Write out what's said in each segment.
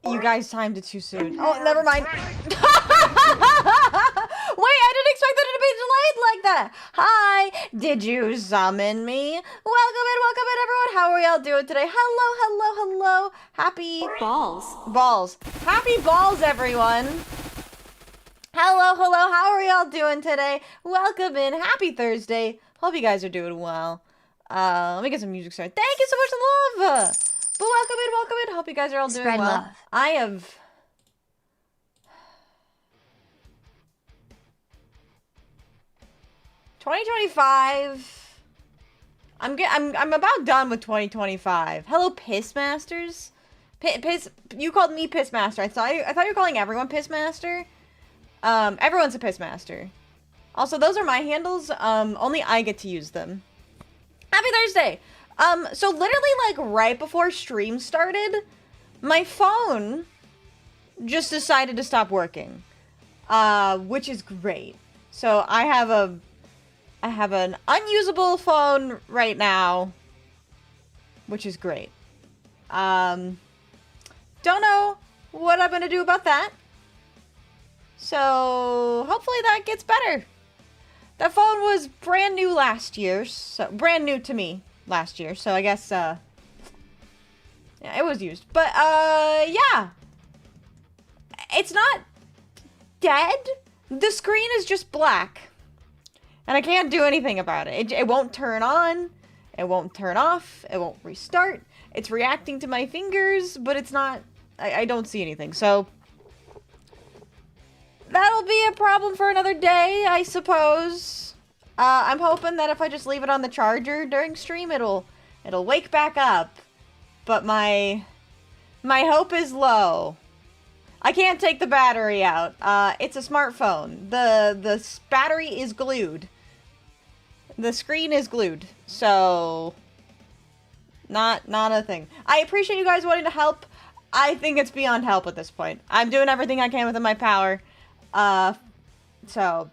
You guys timed it too soon. Oh, never mind. Wait, I didn't expect it to be delayed like that. Hi, did you summon me? Welcome in, everyone. How are y'all doing today? Hello. Happy balls. Happy balls, everyone. Hello. How are y'all doing today? Welcome in. Happy Thursday. Hope you guys are doing well. Let me get some music started. Thank you so much for the love. But welcome in. Hope you guys are all doing well. Love. I have... $2025. I'm about done with 2025. Hello, Pissmasters. You called me Pissmaster. I thought you were calling everyone Pissmaster. Everyone's a Pissmaster. Also, those are my handles. Only I get to use them. Happy Thursday. So literally, like, right before stream started, my phone just decided to stop working, which is great. So I have an unusable phone right now, which is great. Don't know what I'm gonna do about that. So hopefully that gets better. That phone was brand new last year, so brand new to me. Last year, so I guess, yeah, it was used. But, yeah. It's not dead. The screen is just black. And I can't do anything about it. It won't turn on. It won't turn off. It won't restart. It's reacting to my fingers, but it's not... I don't see anything, so... That'll be a problem for another day, I suppose. I'm hoping that if I just leave it on the charger during stream, it'll wake back up. But my hope is low. I can't take the battery out. It's a smartphone. The battery is glued. The screen is glued. So not a thing. I appreciate you guys wanting to help. I think it's beyond help at this point. I'm doing everything I can within my power. So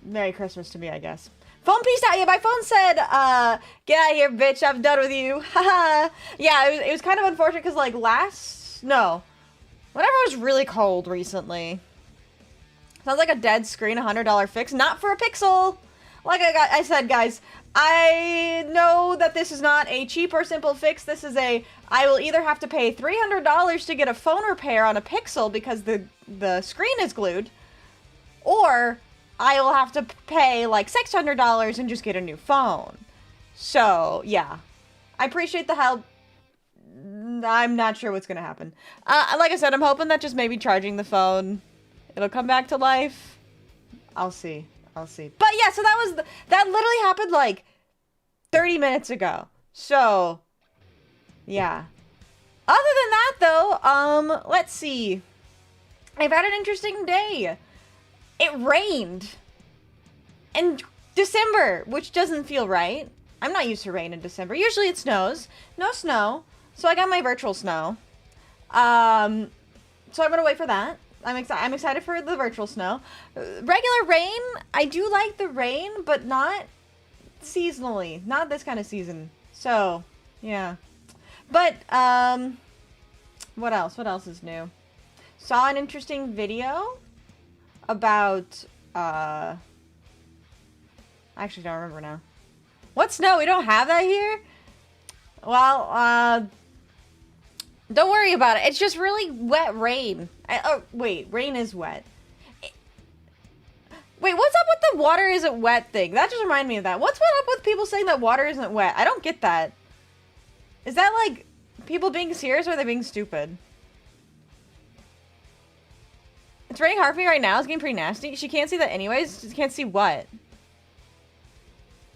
Merry Christmas to me, I guess. Phone peaced out. Yeah, my phone said, get out of here, bitch. I'm done with you. Haha. Yeah, it was kind of unfortunate because, like, whenever it was really cold recently. Sounds like a dead screen, $100 fix. Not for a pixel. Like I said, guys, I know that this is not a cheap or simple fix. This is I will either have to pay $300 to get a phone repair on a pixel because the screen is glued, or I will have to pay like $600 and just get a new phone. So, yeah. I appreciate the help. I'm not sure what's gonna happen. Like I said, I'm hoping that just maybe charging the phone, it'll come back to life. I'll see. But yeah, so that literally happened like 30 minutes ago. So, yeah. Other than that, though, let's see. I've had an interesting day. It rained in December, which doesn't feel right. I'm not used to rain in December. Usually it snows. No snow. So I got my virtual snow. So I'm gonna wait for that. I'm excited for the virtual snow. Regular rain, I do like the rain, but not seasonally. Not this kind of season. So, yeah. But, what else? What else is new? Saw an interesting video about, I actually don't remember now. What snow? We don't have that here? Well, don't worry about it. It's just really wet rain. Oh, wait. Rain is wet. Wait, what's up with the water isn't wet thing? That just reminded me of that. What's up with people saying that water isn't wet? I don't get that. Is that, like, people being serious or are they being stupid? It's raining hard for me right now. It's getting pretty nasty. She can't see that anyways. She can't see what?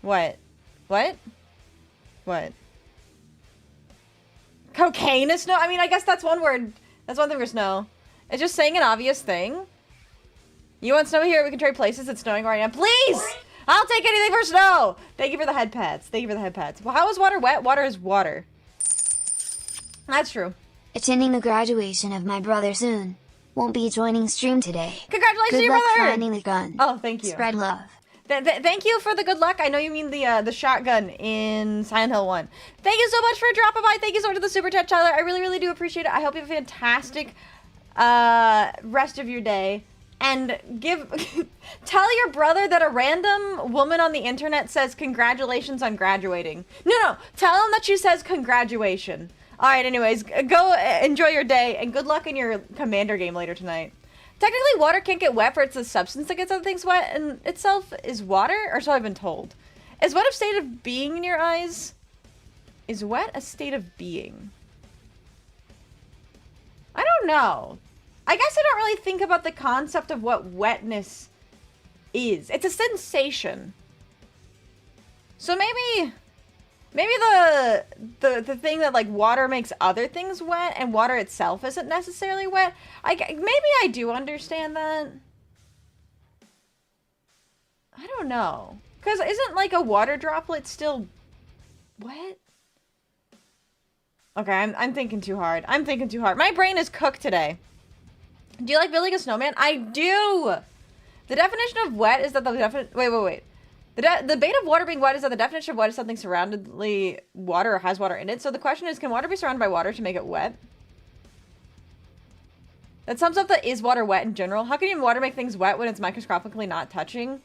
What? What? What? Cocaine is snow? I mean, I guess that's one word. That's one thing for snow. It's just saying an obvious thing. You want snow here? We can trade places. It's snowing right now. Please! I'll take anything for snow! Thank you for the head pads. Thank you for the head pads. Well, how is water wet? Water is water. That's true. Attending the graduation of my brother soon. Won't be joining stream today. Congratulations, Good your luck brother! finding the gun. Oh, thank you. Spread love. Thank you for the good luck. I know you mean the shotgun in Silent Hill 1. Thank you so much for dropping by. Thank you so much for the super chat, Tyler. I really, really do appreciate it. I hope you have a fantastic rest of your day. And tell your brother that a random woman on the internet says congratulations on graduating. No, tell him that she says congratulation. All right, anyways, go enjoy your day and good luck in your commander game later tonight. Technically, water can't get wet for it's a substance that gets other things wet, and itself is water, or so I've been told. Is wet a state of being in your eyes? Is wet a state of being? I don't know. I guess I don't really think about the concept of what wetness is. It's a sensation. So maybe the thing that like water makes other things wet and water itself isn't necessarily wet. Maybe I do understand that. I don't know. Because isn't like a water droplet still wet? Okay, I'm thinking too hard. I'm thinking too hard. My brain is cooked today. Do you like building a snowman? I do! The definition of wet is that the definition... Wait. The bait of water being wet is that the definition of wet is something surroundedly water or has water in it. So the question is, can water be surrounded by water to make it wet? That sums up the is water wet in general. How can even water make things wet when it's microscopically not touching?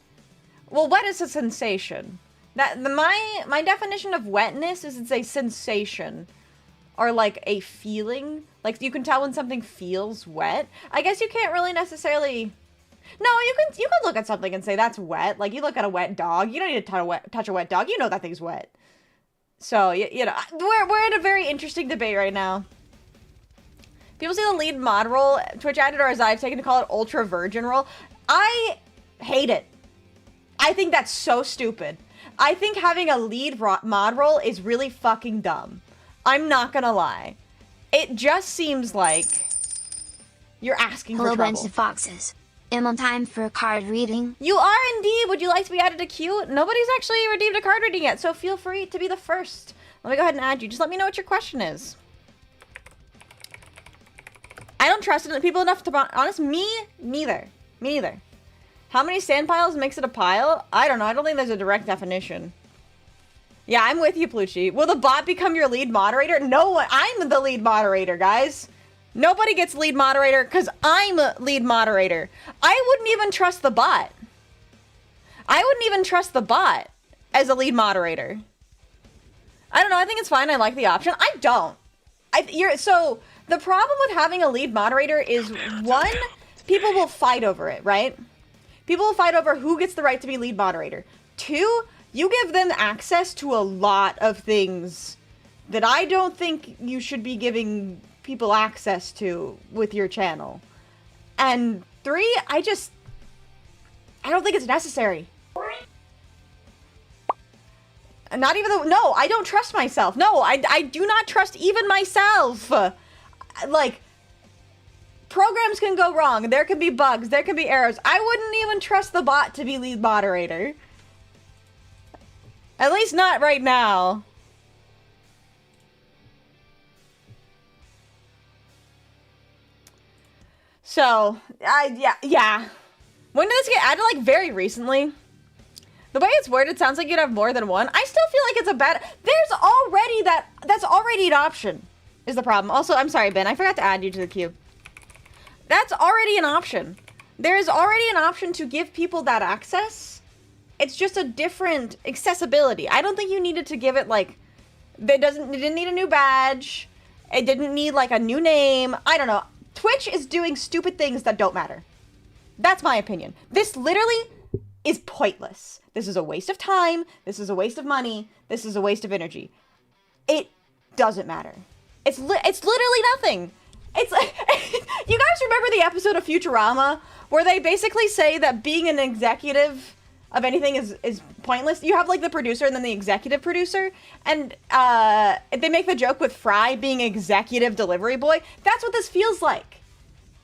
Well, wet is a sensation. My definition of wetness is it's a sensation. Or like a feeling. Like you can tell when something feels wet. I guess you can't really necessarily... No, you can look at something and say that's wet. Like you look at a wet dog. You don't need to touch a wet dog. You know that thing's wet. So, you know, we're in a very interesting debate right now. People see the lead mod role. Twitch added or as I've taken to call it ultra virgin role. I hate it. I think that's so stupid. I think having a lead mod role is really fucking dumb. I'm not gonna lie. It just seems like you're asking for trouble. Hello, bunch of foxes. Am on time for a card reading? You are indeed. Would you like to be added to queue? Nobody's actually redeemed a card reading yet, so feel free to be the first. Let me go ahead and add you. Just let me know what your question is. I don't trust people enough to be honest. Me neither. Me neither. How many sand piles makes it a pile? I don't know. I don't think there's a direct definition. Yeah, I'm with you, Plucci. Will the bot become your lead moderator? No one. I'm the lead moderator, guys. Nobody gets lead moderator because I'm lead moderator. I wouldn't even trust the bot. I wouldn't even trust the bot as a lead moderator. I don't know. I think it's fine. I like the option. I don't. So the problem with having a lead moderator is one, people will fight over it, right? People will fight over who gets the right to be lead moderator. Two, you give them access to a lot of things that I don't think you should be giving people access to with your channel. And three, I don't think it's necessary. Not even though, no, I don't trust myself. No, I do not trust even myself. Like, programs can go wrong. There can be bugs. There can be errors. I wouldn't even trust the bot to be lead moderator. At least not right now. So, yeah. When did this get added? Like, very recently. The way it's worded sounds like you'd have more than one. I still feel like it's a bad... There's already that's already an option, is the problem. Also, I'm sorry, Ben. I forgot to add you to the queue. That's already an option. There is already an option to give people that access. It's just a different accessibility. I don't think you needed to give it, like... It didn't need a new badge. It didn't need, like, a new name. I don't know. Twitch is doing stupid things that don't matter. That's my opinion. This literally is pointless. This is a waste of time. This is a waste of money. This is a waste of energy. It doesn't matter. It's literally nothing. It's You guys remember the episode of Futurama where they basically say that being an executive of anything is pointless? You have like the producer and then the executive producer, and they make the joke with Fry being executive delivery boy. That's what this feels like.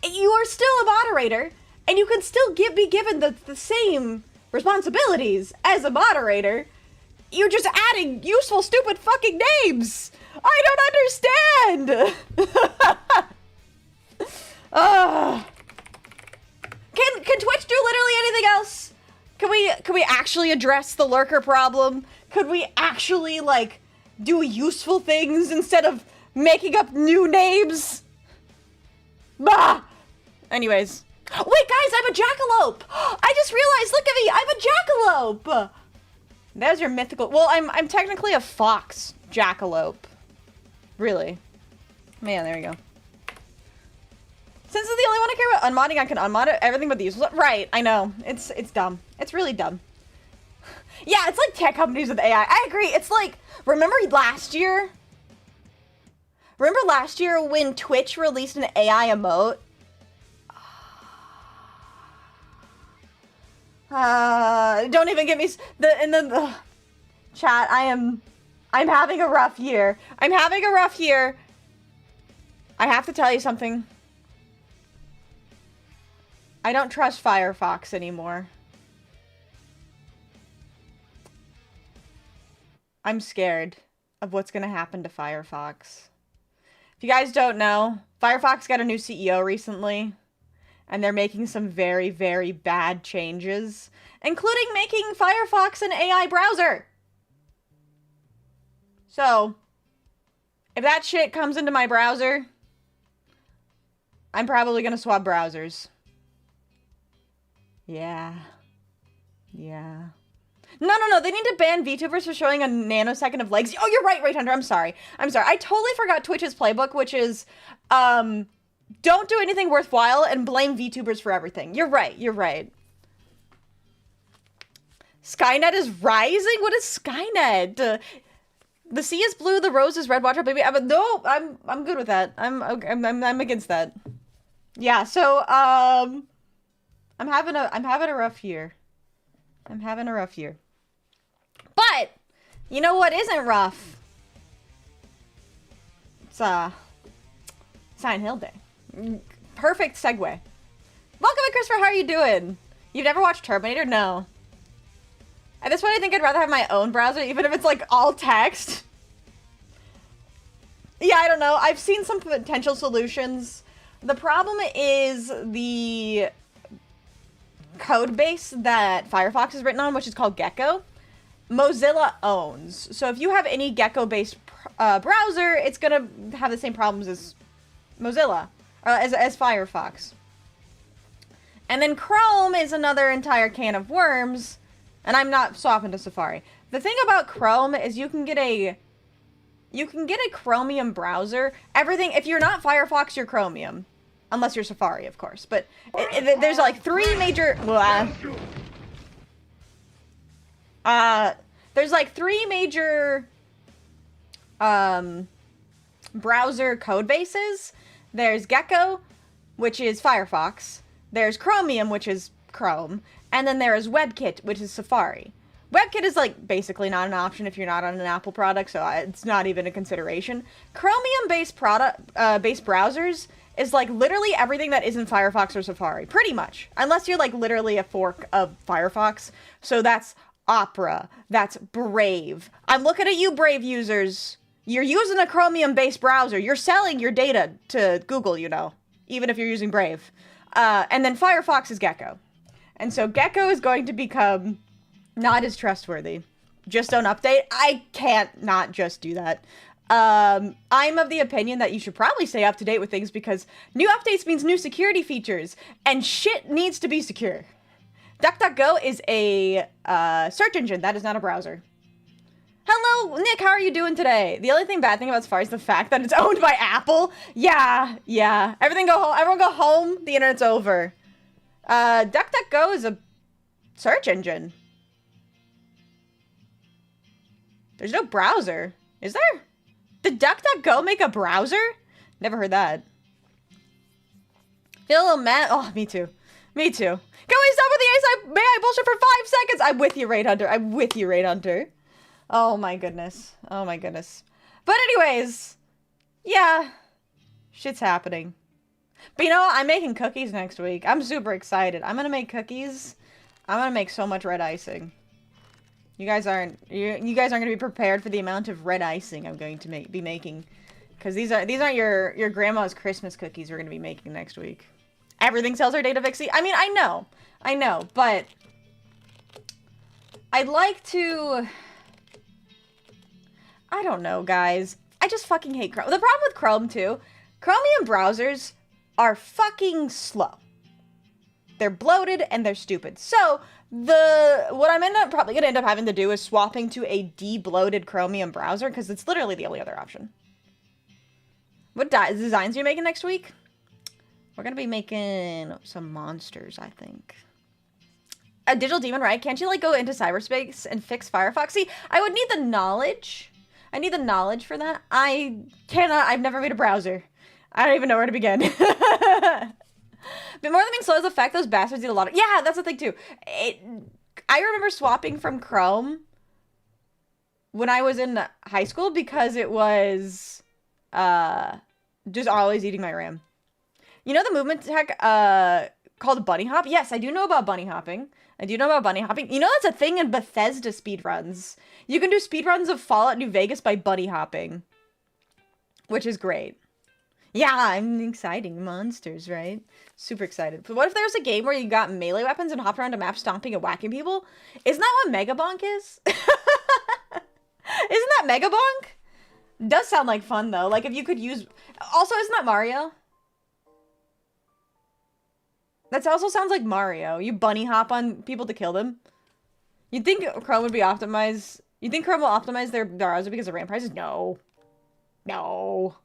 You are still a moderator, and you can still be given the same responsibilities as a moderator. You're just adding useful, stupid fucking names. I don't understand. Can Twitch do literally anything else? Can we actually address the lurker problem? Could we actually like do useful things instead of making up new names? Bah. Anyways. Wait, guys, I'm a jackalope! I just realized, look at me, I'm a jackalope! There's your mythical... Well, I'm technically a fox jackalope. Really. Man, there you go. Since it's the only one I care about unmodding, I can unmod everything but the useless... Right, I know. It's dumb. It's really dumb. Yeah, it's like tech companies with AI. I agree. It's like... Remember last year? Remember last year when Twitch released an AI emote? Don't even get me in the chat. I'm having a rough year. I'm having a rough year. I have to tell you something. I don't trust Firefox anymore. I'm scared of what's gonna happen to Firefox. If you guys don't know, Firefox got a new CEO recently. And they're making some very, very bad changes, including making Firefox an AI browser. So, if that shit comes into my browser, I'm probably gonna swap browsers. Yeah. Yeah. No, they need to ban VTubers for showing a nanosecond of legs. Oh, you're right, Hunter, I'm sorry. I totally forgot Twitch's playbook, which is, don't do anything worthwhile and blame VTubers for everything. You're right. Skynet is rising? What is Skynet? The sea is blue, the rose is red. Watch out, baby. No, I'm good with that. I'm against that. Yeah. So I'm having a rough year. But you know what isn't rough? It's Silent Hill Day. Perfect segue. Welcome in, Christopher. How are you doing? You've never watched Terminator? No. At this point, I think I'd rather have my own browser, even if it's like all text. Yeah, I don't know. I've seen some potential solutions. The problem is the code base that Firefox is written on, which is called Gecko. Mozilla owns. So if you have any Gecko-based browser, it's gonna have the same problems as Mozilla. As Firefox. And then Chrome is another entire can of worms, and I'm not swapping to Safari. The thing about Chrome is you can get a Chromium browser. Everything, if you're not Firefox, you're Chromium. Unless you're Safari, of course. But there's like three major... there's like three major browser code bases. There's Gecko, which is Firefox. There's Chromium, which is Chrome. And then there is WebKit, which is Safari. WebKit is like basically not an option if you're not on an Apple product, so it's not even a consideration. Chromium-based based browsers is like literally everything that isn't Firefox or Safari, pretty much. Unless you're like literally a fork of Firefox. So that's Opera, that's Brave. I'm looking at you, Brave users. You're using a Chromium-based browser. You're selling your data to Google, you know, even if you're using Brave. And then Firefox is Gecko. And so Gecko is going to become not as trustworthy. Just don't update. I can't not just do that. I'm of the opinion that you should probably stay up to date with things because new updates means new security features, and shit needs to be secure. DuckDuckGo is a search engine. That is not a browser. Hello, Nick, how are you doing today? The only bad thing about Safari is the fact that it's owned by Apple. Yeah. Everyone go home, the internet's over. DuckDuckGo is a search engine. There's no browser. Is there? Did DuckDuckGo make a browser? Never heard that. Feel a little mad. Oh, me too. Me too. Can we stop with the may I bullshit for 5 seconds? I'm with you, 𝖉𝖊𝖓. I'm with you, 𝖉𝖊𝖓. Oh my goodness. Oh my goodness. But anyways, yeah, shit's happening. But you know what? I'm making cookies next week. I'm super excited. I'm gonna make cookies. I'm gonna make so much red icing. You guys aren't gonna be prepared for the amount of red icing I'm going to be making, because these aren't your grandma's Christmas cookies we're gonna be making next week. Everything sells our data, Vixie. I mean, I know, but I'd like to. I don't know, guys. I just fucking hate Chrome. The problem with Chrome too, Chromium browsers are fucking slow. They're bloated and they're stupid. So what I'm probably gonna end up having to do is swapping to a de-bloated Chromium browser, because it's literally the only other option. What designs are you making next week? We're gonna be making some monsters, I think. A digital demon, right? Can't you like go into cyberspace and fix Firefox? See, I would need the knowledge. I need the knowledge for that. I cannot. I've never made a browser. I don't even know where to begin. But more than being slow is the fact those bastards eat a lot of. Yeah, that's the thing too. I remember swapping from Chrome when I was in high school because it was just always eating my RAM. You know the movement tech called bunny hop? Yes, I do know about bunny hopping. You know that's a thing in Bethesda speedruns. You can do speedruns of Fallout New Vegas by bunny hopping, which is great. Yeah, I'm exciting. Monsters, right? Super excited. But what if there was a game where you got melee weapons and hopped around a map stomping and whacking people? Isn't that what 𝖉𝖊𝖊𝖓 is? Isn't that 𝖉𝖊𝖊𝖓? Does sound like fun, though. Like, if you could use... Also, isn't that Mario? That also sounds like Mario. You bunny hop on people to kill them. You'd think Chrome would be optimized... You think Chrome will optimize their browser because of RAM prices? No. No.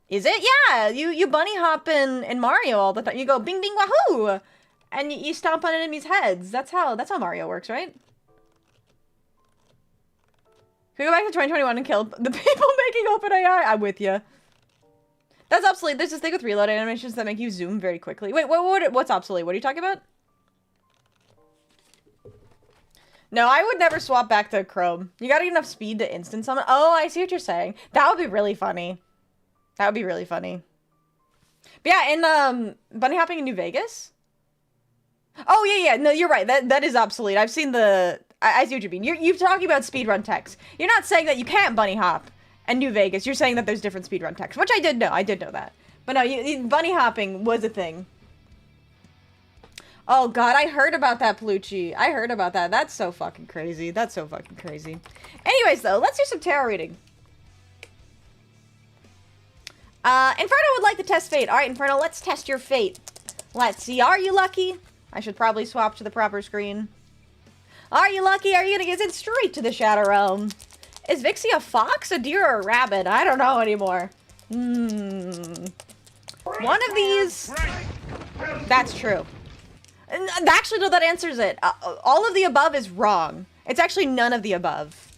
Is it? Yeah, you bunny hop in Mario all the time. You go bing bing wahoo, and you stomp on enemies' heads. That's how Mario works, right? Can we go back to 2021 and kill the people making OpenAI? I'm with you. That's obsolete. There's this thing with reload animations that make you zoom very quickly. Wait, what's obsolete? What are you talking about? No, I would never swap back to Chrome. You gotta get enough speed to instant summon. Oh, I see what you're saying. That would be really funny. That would be really funny. But yeah, in bunny hopping in New Vegas. Oh yeah. No, you're right. That is obsolete. I've seen the. I see what you mean. You're talking about speedrun techs. You're not saying that you can't bunny hop in New Vegas. You're saying that there's different speedrun techs, which I did know. I did know that. But no, bunny hopping was a thing. Oh god, I heard about that, Pelucci. I heard about that. That's so fucking crazy. That's so fucking crazy. Anyways, though, let's do some tarot reading. Inferno would like to test fate. Alright, Inferno, let's test your fate. Let's see. Are you lucky? I should probably swap to the proper screen. Are you lucky? Are you gonna get it straight to the Shadow Realm? Is Vixie a fox, a deer, or a rabbit? I don't know anymore. One of these. That's true. Actually, no, that answers it. All of the above is wrong. It's actually none of the above.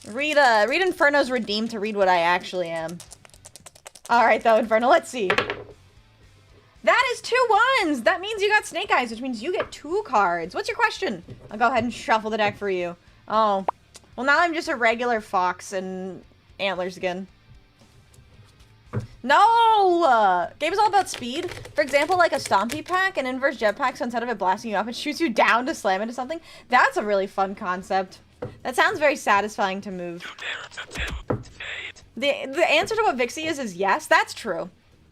Read Inferno's Redeemed to read what I actually am. Alright, though, Inferno, let's see. That is 2 1s! That means you got Snake Eyes, which means you get 2 cards. What's your question? I'll go ahead and shuffle the deck for you. Oh. Well, now I'm just a regular fox and antlers again. No! Game is all about speed. For example, like a Stompy pack, an inverse jetpack, so instead of it blasting you up, it shoots you down to slam into something. That's a really fun concept. That sounds very satisfying to move. The answer to what Vixie is yes. That's true.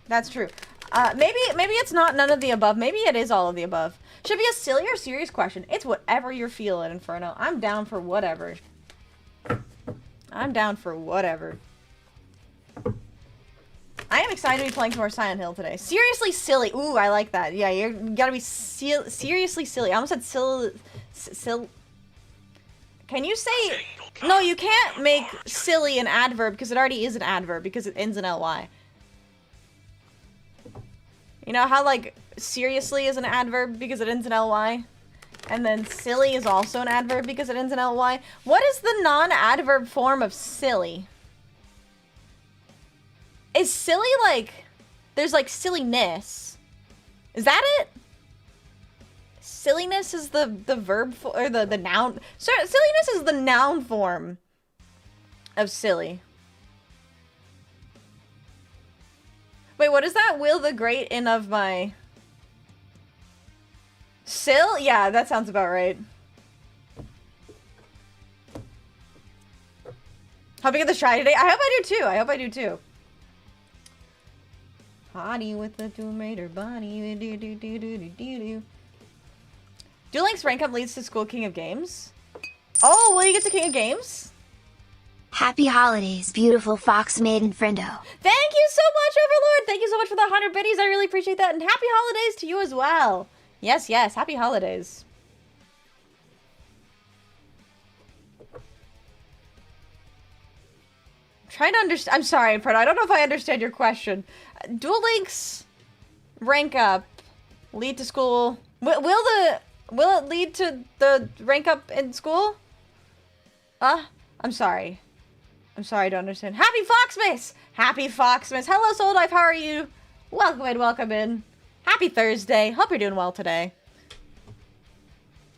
That's true. Maybe it's not none of the above. Maybe it is all of the above. Should be a silly or serious question. It's whatever you're feeling, Inferno. I'm down for whatever. I'm down for whatever. I am excited to be playing some more Silent Hill today. Seriously silly. Ooh, I like that. Yeah, you gotta be seriously silly. I almost said Can you say... No, you can't make silly an adverb because it already is an adverb because it ends in ly. You know how, like, seriously is an adverb because it ends in ly? And then silly is also an adverb because it ends in ly? What is the non-adverb form of silly? Is silly, like... There's, like, silliness. Is that it? Silliness is the verb or the noun. Sorry, silliness is the noun form of silly. Wait, what is that? 𝖉𝖙𝖊𝖓 of my Sill? Yeah, that sounds about right. Hopping at the shy today. I hope I do too. I hope I do too. Hottie with the tomato body. Duel Links rank up leads to school king of games. Oh, will you get to king of games? Happy holidays, beautiful fox maiden friendo. Thank you so much, Overlord. Thank you so much for the 100 biddies. I really appreciate that. And happy holidays to you as well. Yes, yes. Happy holidays. Trying to understand. I'm sorry, Fred. I don't know if I understand your question. Duel Links rank up lead to school. Will it lead to the rank up in school? I'm sorry. I'm sorry, I don't understand. Happy Foxmas! Happy Foxmas! Hello, Soul Dive. How are you? Welcome in, welcome in. Happy Thursday. Hope you're doing well today.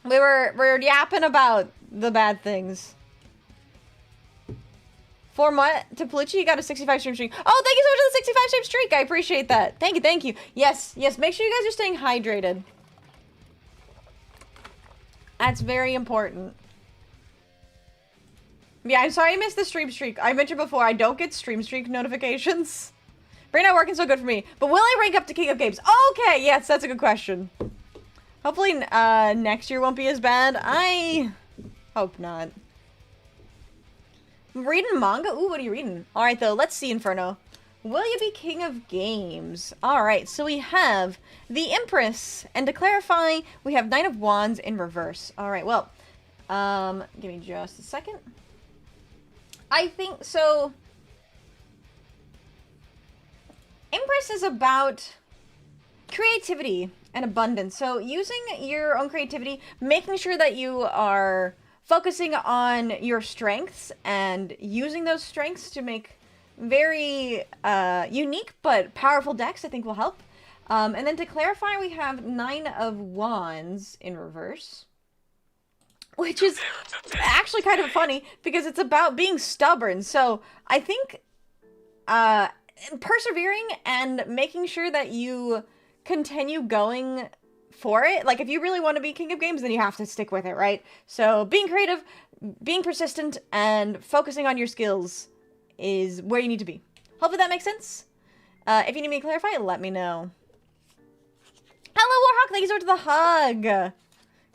We're yapping about the bad things. For what? To Palucci, you got a 65 stream streak. Oh, thank you so much for the 65 stream streak. I appreciate that. Thank you, thank you. Yes, yes. Make sure you guys are staying hydrated. That's very important. Yeah, I'm sorry I missed the stream streak. I mentioned before, I don't get stream streak notifications. Brain not working so good for me. But will I rank up to King of Games? Okay, yes, that's a good question. Hopefully, next year won't be as bad. I hope not. I'm reading manga? Ooh, what are you reading? Alright, though, let's see, Inferno. Will you be King of Games? Alright, so we have the Empress. And to clarify, we have Knight of Wands in reverse. Alright, well, give me just a second. I think, so... Empress is about creativity and abundance. So using your own creativity, making sure that you are focusing on your strengths and using those strengths to make very unique but powerful decks, I think will help. And then to clarify, we have Nine of Wands in reverse, which is actually kind of funny because it's about being stubborn. So I think persevering and making sure that you continue going for it. Like, if you really want to be King of Games, then you have to stick with it, right? So being creative, being persistent, and focusing on your skills is where you need to be. Hopefully that makes sense. If you need me to clarify, let me know. Hello, Warhawk. Thank you so much for the hug.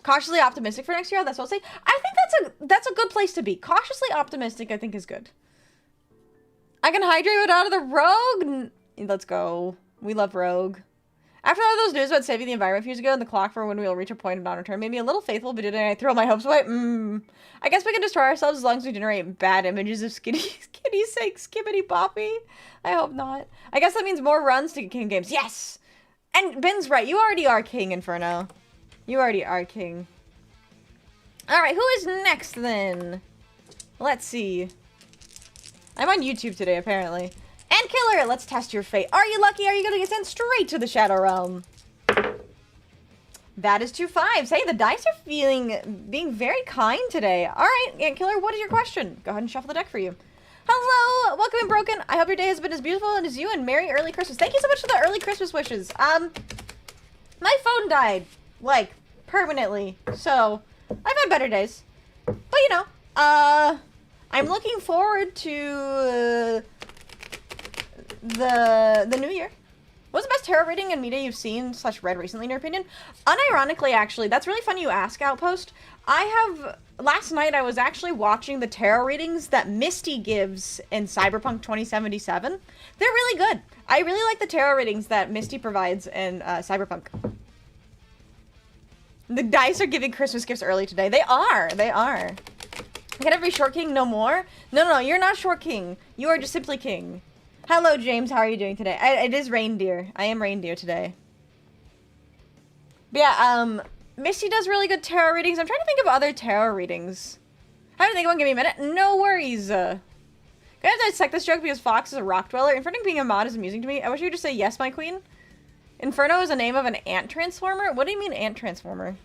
Cautiously optimistic for next year. That's what I'll say. I think that's a good place to be. Cautiously optimistic, I think, is good. I can hydrate without the rogue. Let's go. We love rogue. After all those news about saving the environment a few years ago and the clock for when we will reach a point of non-return made me a little faithful, but didn't I throw my hopes away? I guess we can destroy ourselves as long as we generate bad images of Kitty's sake, skibbity-boppy. I hope not. I guess that means more runs to get King Games. Yes! And Ben's right. You already are King, Inferno. You already are King. Alright, who is next then? Let's see. I'm on YouTube today, apparently. And Killer, let's test your fate. Are you lucky? Are you going to get sent straight to the Shadow Realm? That is 2 5s. Hey, the dice are being very kind today. All right, Ant Killer, what is your question? Go ahead and shuffle the deck for you. Hello, welcome in, Broken. I hope your day has been as beautiful and as you, and Merry Early Christmas. Thank you so much for the early Christmas wishes. My phone died, like, permanently, so I've had better days. But, you know, I'm looking forward to the new year. What's the best tarot reading and media you've seen / read recently, in your opinion? Unironically, actually, that's really funny you ask, Outpost. Last night I was actually watching the tarot readings that Misty gives in Cyberpunk 2077. They're really good. I really like the tarot readings that Misty provides in Cyberpunk. The dice are giving Christmas gifts early today. They are. They are. Can I be Short King no more? No, you're not Short King. You are just simply King. Hello, James. How are you doing today? It is Reindeer. I am Reindeer today. But yeah, Misty does really good tarot readings. I'm trying to think of other tarot readings. I have to think of one. Give me a minute. No worries. Can I dissect this joke because Fox is a rock dweller? In front of being a mod is amusing to me. I wish you would just say yes, my queen. Inferno is the name of an ant transformer? What do you mean ant transformer?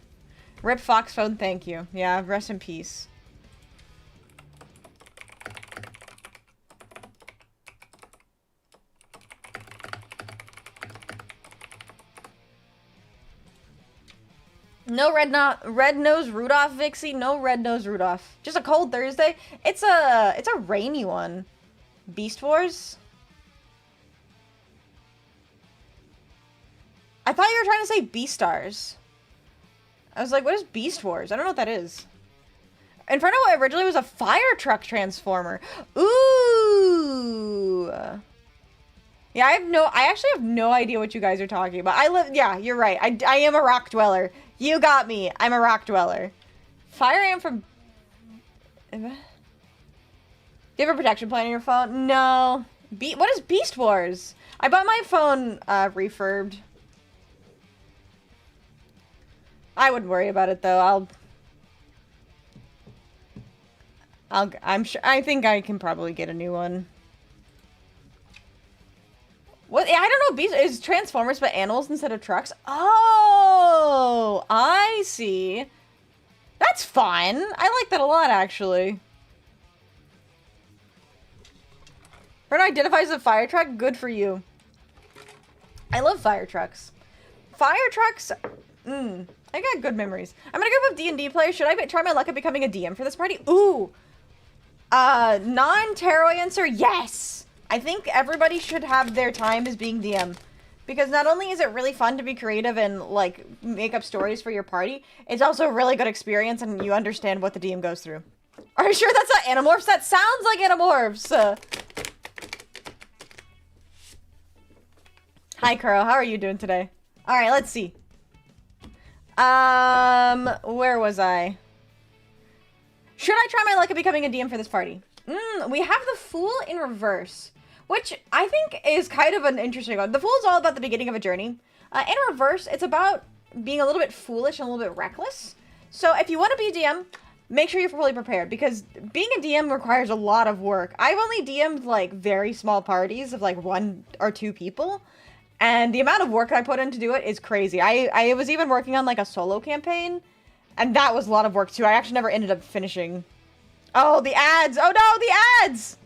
Rip Fox phone, thank you. Yeah, rest in peace. No red-nosed Rudolph, Vixie. No red-nosed Rudolph. Just a cold Thursday. It's a rainy one. Beast Wars? I thought you were trying to say Beastars. I was like, what is Beast Wars? I don't know what that is. Inferno originally was a fire truck transformer. Ooh. Yeah, I actually have no idea what you guys are talking about. Yeah, you're right. I am a rock dweller. You got me. I'm a rock dweller. Fire Ant from... Do you have a protection plan on your phone? No. What is Beast Wars? I bought my phone refurbed. I wouldn't worry about it though. I'm sure. I think I can probably get a new one. What? I don't know. Is Transformers but animals instead of trucks? Oh, I see. That's fun. I like that a lot, actually. Bruno identifies as a fire truck. Good for you. I love fire trucks. Fire trucks. I got good memories. I'm gonna go with D&D players. Should I try my luck at becoming a DM for this party? Ooh. Non-tarot answer, yes. I think everybody should have their time as being DM. Because not only is it really fun to be creative and, like, make up stories for your party, it's also a really good experience and you understand what the DM goes through. Are you sure that's not Animorphs? That sounds like Animorphs! Hi, Kuro. How are you doing today? Alright, let's see. Where was I? Should I try my luck at becoming a DM for this party? We have the Fool in reverse, which I think is kind of an interesting one. The Fool is all about the beginning of a journey. In reverse, it's about being a little bit foolish and a little bit reckless. So if you want to be a DM, make sure you're fully prepared, because being a DM requires a lot of work. I've only DM'd, like, very small parties of, like, 1 or 2 people. And the amount of work I put in to do it is crazy. I was even working on, like, a solo campaign. And that was a lot of work, too. I actually never ended up finishing. Oh, the ads! Oh, no, the ads!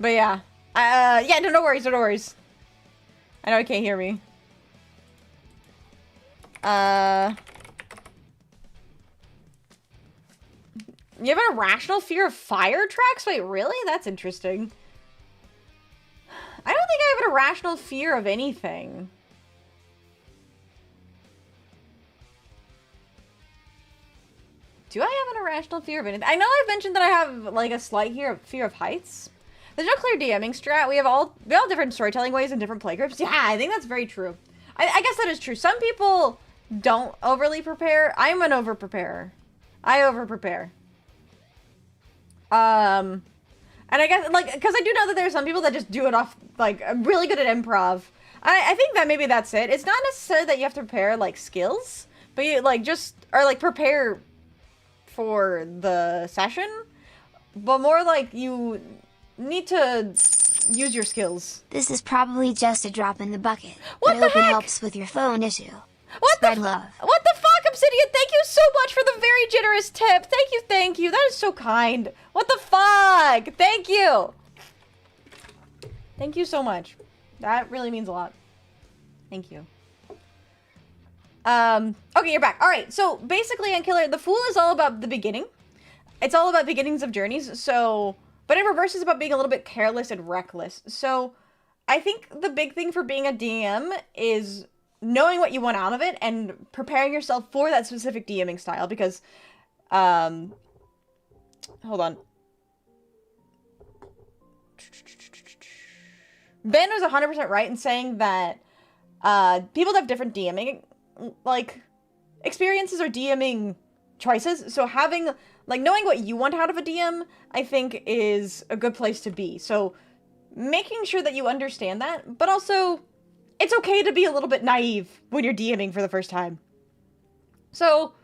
But, yeah. Yeah, no worries, no worries. I know you can't hear me. You have an irrational fear of fire trucks? Wait, really? That's interesting. I don't think I have an irrational fear of anything. Do I have an irrational fear of anything? I know I've mentioned that I have, like, a slight fear of heights. There's no clear DMing strat. We have all different storytelling ways and different playgroups. Yeah, I think that's very true. I guess that is true. Some people don't overly prepare. I'm an over-preparer. I over-prepare. And I guess, like, because I do know that there are some people that just do it off, like, really good at improv. I think that maybe that's it. It's not necessarily that you have to prepare, like, skills, but you, like, just, or, like, prepare for the session, but more like you need to use your skills. This is probably just a drop in the bucket. What the I hope heck? it helps with your phone issue. Spread love. What the fuck, Obsidian? Thank you so much for the very generous tip. Thank you. That is so kind. What the fuck? Thank you. Thank you so much. That really means a lot. Thank you. Okay, you're back. Alright, so basically on Killer, the Fool is all about the beginning. It's all about beginnings of journeys, so... But in reverse is about being a little bit careless and reckless. So, I think the big thing for being a DM is knowing what you want out of it and preparing yourself for that specific DMing style, because, hold on. Ben was 100% right in saying that, people have different DMing, like, experiences or DMing choices, so having, like, knowing what you want out of a DM, I think, is a good place to be. So, making sure that you understand that, but also, it's okay to be a little bit naive when you're DMing for the first time. So,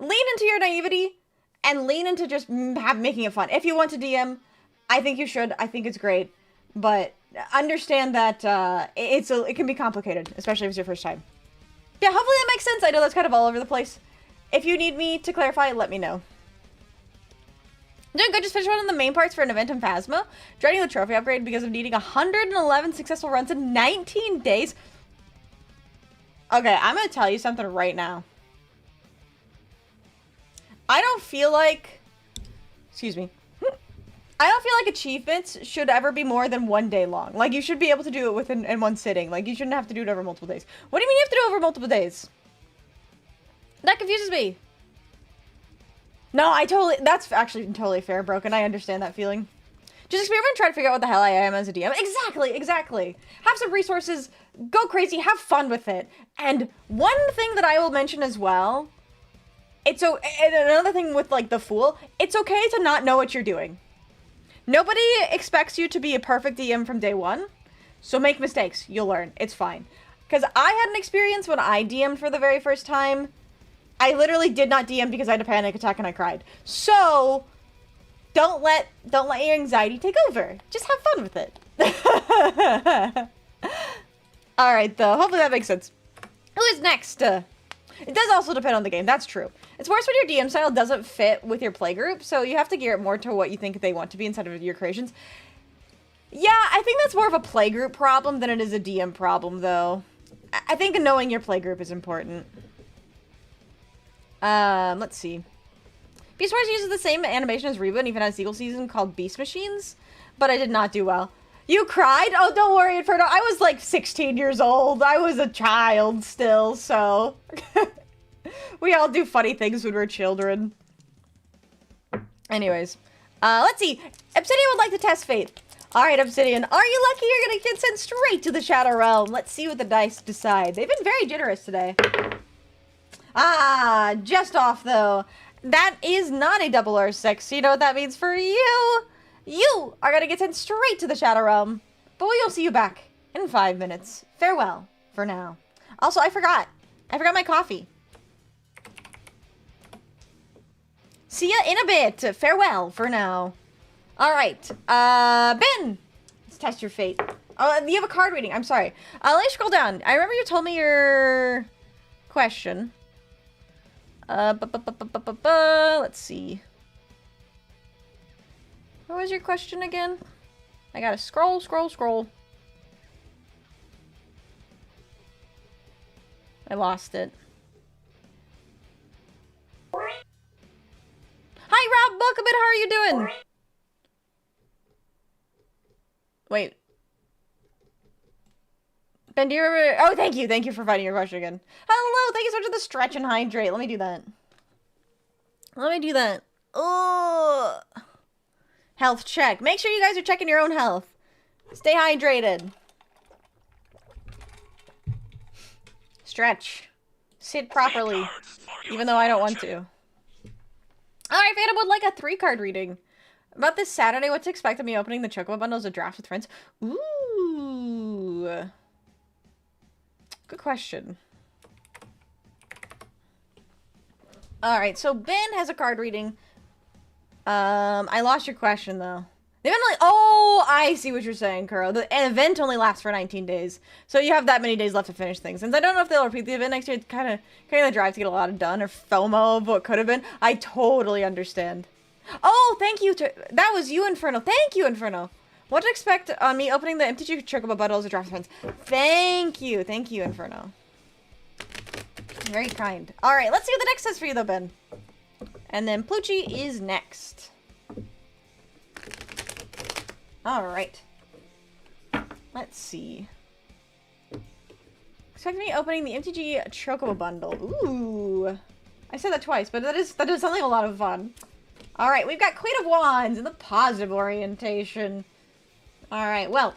lean into your naivety, and lean into just making it fun. If you want to DM, I think you should. I think it's great. But understand that it can be complicated, especially if it's your first time. Yeah, hopefully that makes sense. I know that's kind of all over the place. If you need me to clarify, let me know. Doing good, just finished one of the main parts for an event in Phasma. Dreading the trophy upgrade because of needing 111 successful runs in 19 days. Okay, I'm gonna tell you something right now. I don't feel like... Excuse me. I don't feel like achievements should ever be more than 1 day long. Like, you should be able to do it in one sitting. Like, you shouldn't have to do it over multiple days. What do you mean you have to do it over multiple days? That confuses me. No, that's actually totally fair, Broken. I understand that feeling. Just experiment and try to figure out what the hell I am as a DM. Exactly. Have some resources, go crazy, have fun with it. And one thing that I will mention as well, and another thing with, like, the Fool, it's okay to not know what you're doing. Nobody expects you to be a perfect DM from day one, so make mistakes. You'll learn. It's fine. Because I had an experience when I DM'd for the very first time. I literally did not DM because I had a panic attack and I cried. So, don't let your anxiety take over. Just have fun with it. Alright, though. Hopefully that makes sense. Who is next? It does also depend on the game. That's true. It's worse when your DM style doesn't fit with your playgroup, so you have to gear it more to what you think they want to be instead of your creations. Yeah, I think that's more of a playgroup problem than it is a DM problem, though. I think knowing your playgroup is important. Let's see. Beast Wars uses the same animation as Reba and even has a sequel season called Beast Machines, but I did not do well. You cried? Oh, don't worry, Inferno. I was like 16 years old. I was a child still, so... We all do funny things when we're children. Anyways. Let's see. Obsidian would like to test fate. Alright, Obsidian. Are you lucky you're gonna get sent straight to the Shadow Realm? Let's see what the dice decide. They've been very generous today. Ah, just off, though. That is not a 𝖉𝖊𝖓. You know what that means for you? You are gonna get sent straight to the Shadow Realm. But we'll see you back in 5 minutes. Farewell for now. Also, I forgot my coffee. See ya in a bit. Farewell for now. Alright. Ben! Let's test your fate. Oh, you have a card reading. I'm sorry. Let me scroll down. I remember you told me your question. Let's see. What was your question again? I gotta scroll. I lost it. Hi, Rob! Welcome in! How are you doing? Wait. Ben, do you remember? Oh, thank you. Thank you for finding your question again. Hello! Thank you so much for the stretch and hydrate. Let me do that. Oh. Health check. Make sure you guys are checking your own health. Stay hydrated. Stretch. Sit properly. Even though I don't want to. Alright, Phantom would like a 3-card reading. About this Saturday, what to expect of me opening the Chocobo bundles of draft with friends? Ooh. Good question. Alright, so Ben has a card reading. I lost your question, though. They've been like, oh, I see what you're saying, Kuro. The event only lasts for 19 days. So you have that many days left to finish things. Since I don't know if they'll repeat the event next year, it's kind of the drive to get a lot done, or FOMO of what could have been. I totally understand. Oh, thank you. That was you, Inferno. Thank you, Inferno. What to expect on me opening the MTG Chocobo bundles of draft friends? Thank you. Thank you, Inferno. Very kind. All right, let's see what the next says for you, though, Ben. And then Plucci is next. Alright. Let's see. Expect me opening the MTG Chocobo bundle. Ooh. I said that twice, but that is something a lot of fun. Alright, we've got Queen of Wands in the positive orientation. Alright, well.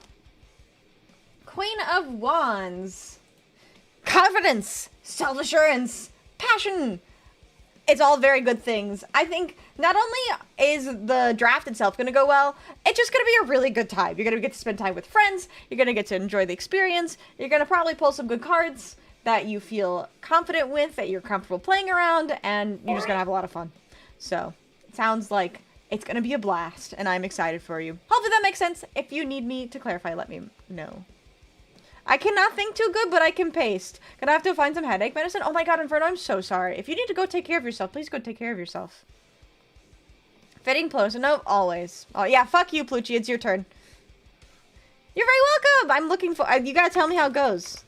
Queen of Wands. Confidence. Self-assurance. Passion. It's all very good things. I think not only is the draft itself going to go well, it's just going to be a really good time. You're going to get to spend time with friends. You're going to get to enjoy the experience. You're going to probably pull some good cards that you feel confident with, that you're comfortable playing around, and you're just going to have a lot of fun. So, it sounds like It's gonna be a blast, and I'm excited for you. Hopefully that makes sense. If you need me to clarify, let me know. I cannot think too good, but I can paste. Gonna have to find some headache medicine. Oh my god, Inferno, I'm so sorry. If you need to go take care of yourself, please go take care of yourself. Fitting close. No, always. Oh, yeah, fuck you, Plucci. It's your turn. You're very welcome. I'm looking for... you gotta tell me how it goes.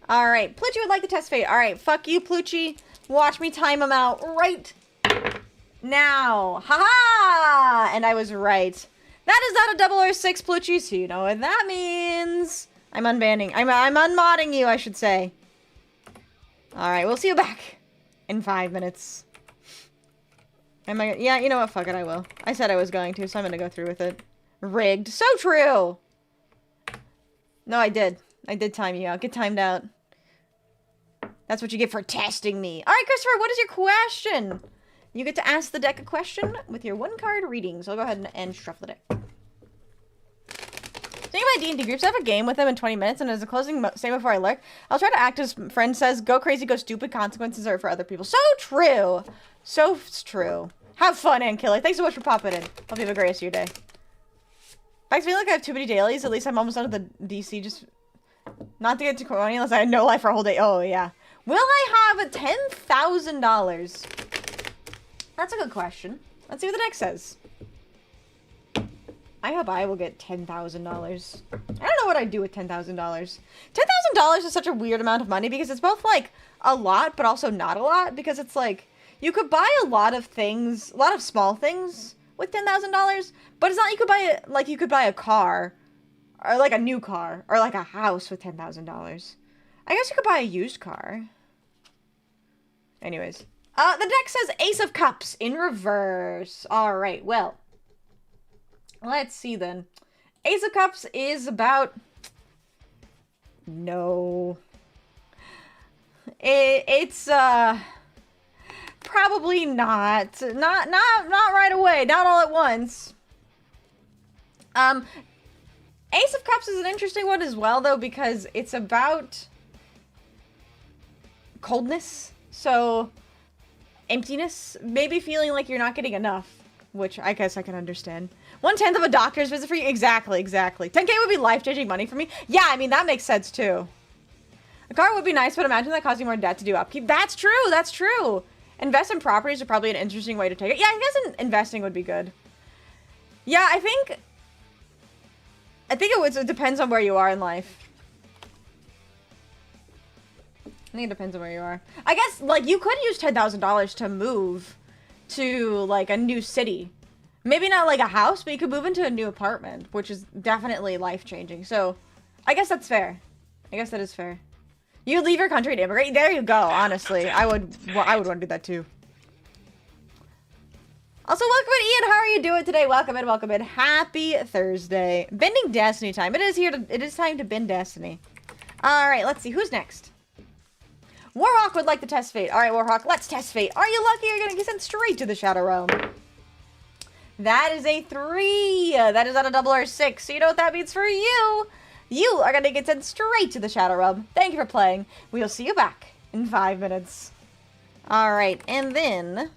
Alright, Plucci would like to test fate. Alright, fuck you, Plucci. Watch me time him out right now. Haha! And I was right. That is not a double or six, Plucci, so you know what that means. I'm unbanning. I'm unmodding you, I should say. Alright, we'll see you back in 5 minutes. Yeah, you know what? Fuck it, I will. I said I was going to, so I'm gonna go through with it. Rigged. So true! No, I did. I did time you out. Get timed out. That's what you get for testing me. Alright, Christopher, what is your question? You get to ask the deck a question with your 1-card reading. So I'll go ahead and shuffle the deck. Thinking about D&D groups, I have a game with them in 20 minutes, and as a closing statement before I lurk, I'll try to act as friend says, go crazy, go stupid, consequences are for other people. So true! So true. Have fun, Ankiller. Thanks so much for popping in. Hope you have a great rest of your day. I feel like I have too many dailies. At least I'm almost done with the DC. Just not to get too corny unless I had no life for a whole day. Oh, yeah. Will I have $10,000? That's a good question. Let's see what the deck says. I hope I will get $10,000. I don't know what I'd do with $10,000. $10,000 is such a weird amount of money because it's both, like, a lot, but also not a lot. Because it's, like, you could buy a lot of things, a lot of small things with $10,000, but it's not you could buy a car, or, like, a new car, or, like, a house with $10,000. I guess you could buy a used car. Anyways. The deck says Ace of Cups in reverse. Alright, well. Let's see then. Ace of Cups is about... No. It's, probably not. Not right away. Not all at once. Ace of Cups is an interesting one as well, though, because it's about... coldness. So... emptiness. Maybe feeling like you're not getting enough. Which I guess I can understand. 1/10 of a doctor's visit for you? Exactly. 10K would be life-changing money for me. Yeah, I mean, that makes sense, too. A car would be nice, but imagine that costing more debt to do upkeep. That's true. Invest in properties are probably an interesting way to take it. Yeah, I guess investing would be good. Yeah, I think it depends on where you are in life. I think it depends on where you are. I guess, like, you could use $10,000 to move to, like, a new city. Maybe not, like, a house, but you could move into a new apartment, which is definitely life-changing. So, I guess that's fair. I guess that is fair. You leave your country to immigrate? There you go, honestly. I would want to do that, too. Also, welcome in, Ian. How are you doing today? Welcome in. Happy Thursday. Bending Destiny time. It is time to bend Destiny. Alright, let's see. Who's next? Warhawk would like to test fate. Alright, Warhawk, let's test fate. Are you lucky or you're gonna get sent straight to the Shadow Realm? That is a 3. That is not a double or 6. So you know what that means for you. You are gonna get sent straight to the Shadow Realm. Thank you for playing. We'll see you back in 5 minutes. Alright, and then...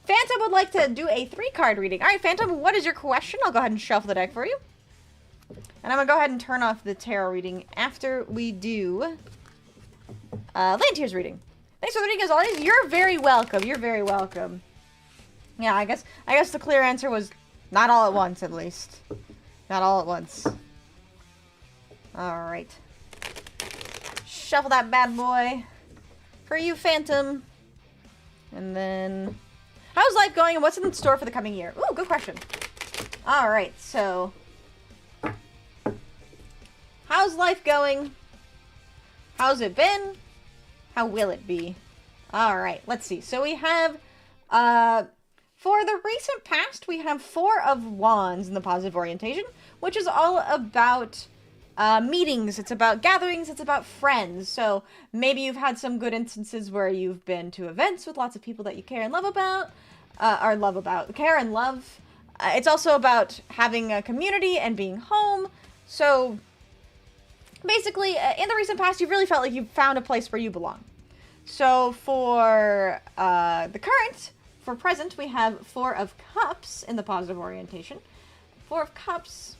Phantom would like to do a 3-card reading. Alright, Phantom, what is your question? I'll go ahead and shuffle the deck for you. And I'm gonna go ahead and turn off the tarot reading after we do... Lanteer's reading. Thanks for the reading as always. You're very welcome. Yeah, I guess the clear answer was not all at once, at least. Not all at once. Alright. Shuffle that bad boy. For you, Phantom. And then... How's life going and what's in store for the coming year? Ooh, good question. Alright, so... How's life going? How's it been? How will it be? Alright, let's see. So we have, for the recent past, we have 4 of Wands in the positive orientation, which is all about meetings. It's about gatherings. It's about friends. So maybe you've had some good instances where you've been to events with lots of people that you care and love about, care and love. It's also about having a community and being home. So... basically, in the recent past, you've really felt like you've found a place where you belong. So for the current For present, we have Four of Cups in the positive orientation. Four of Cups.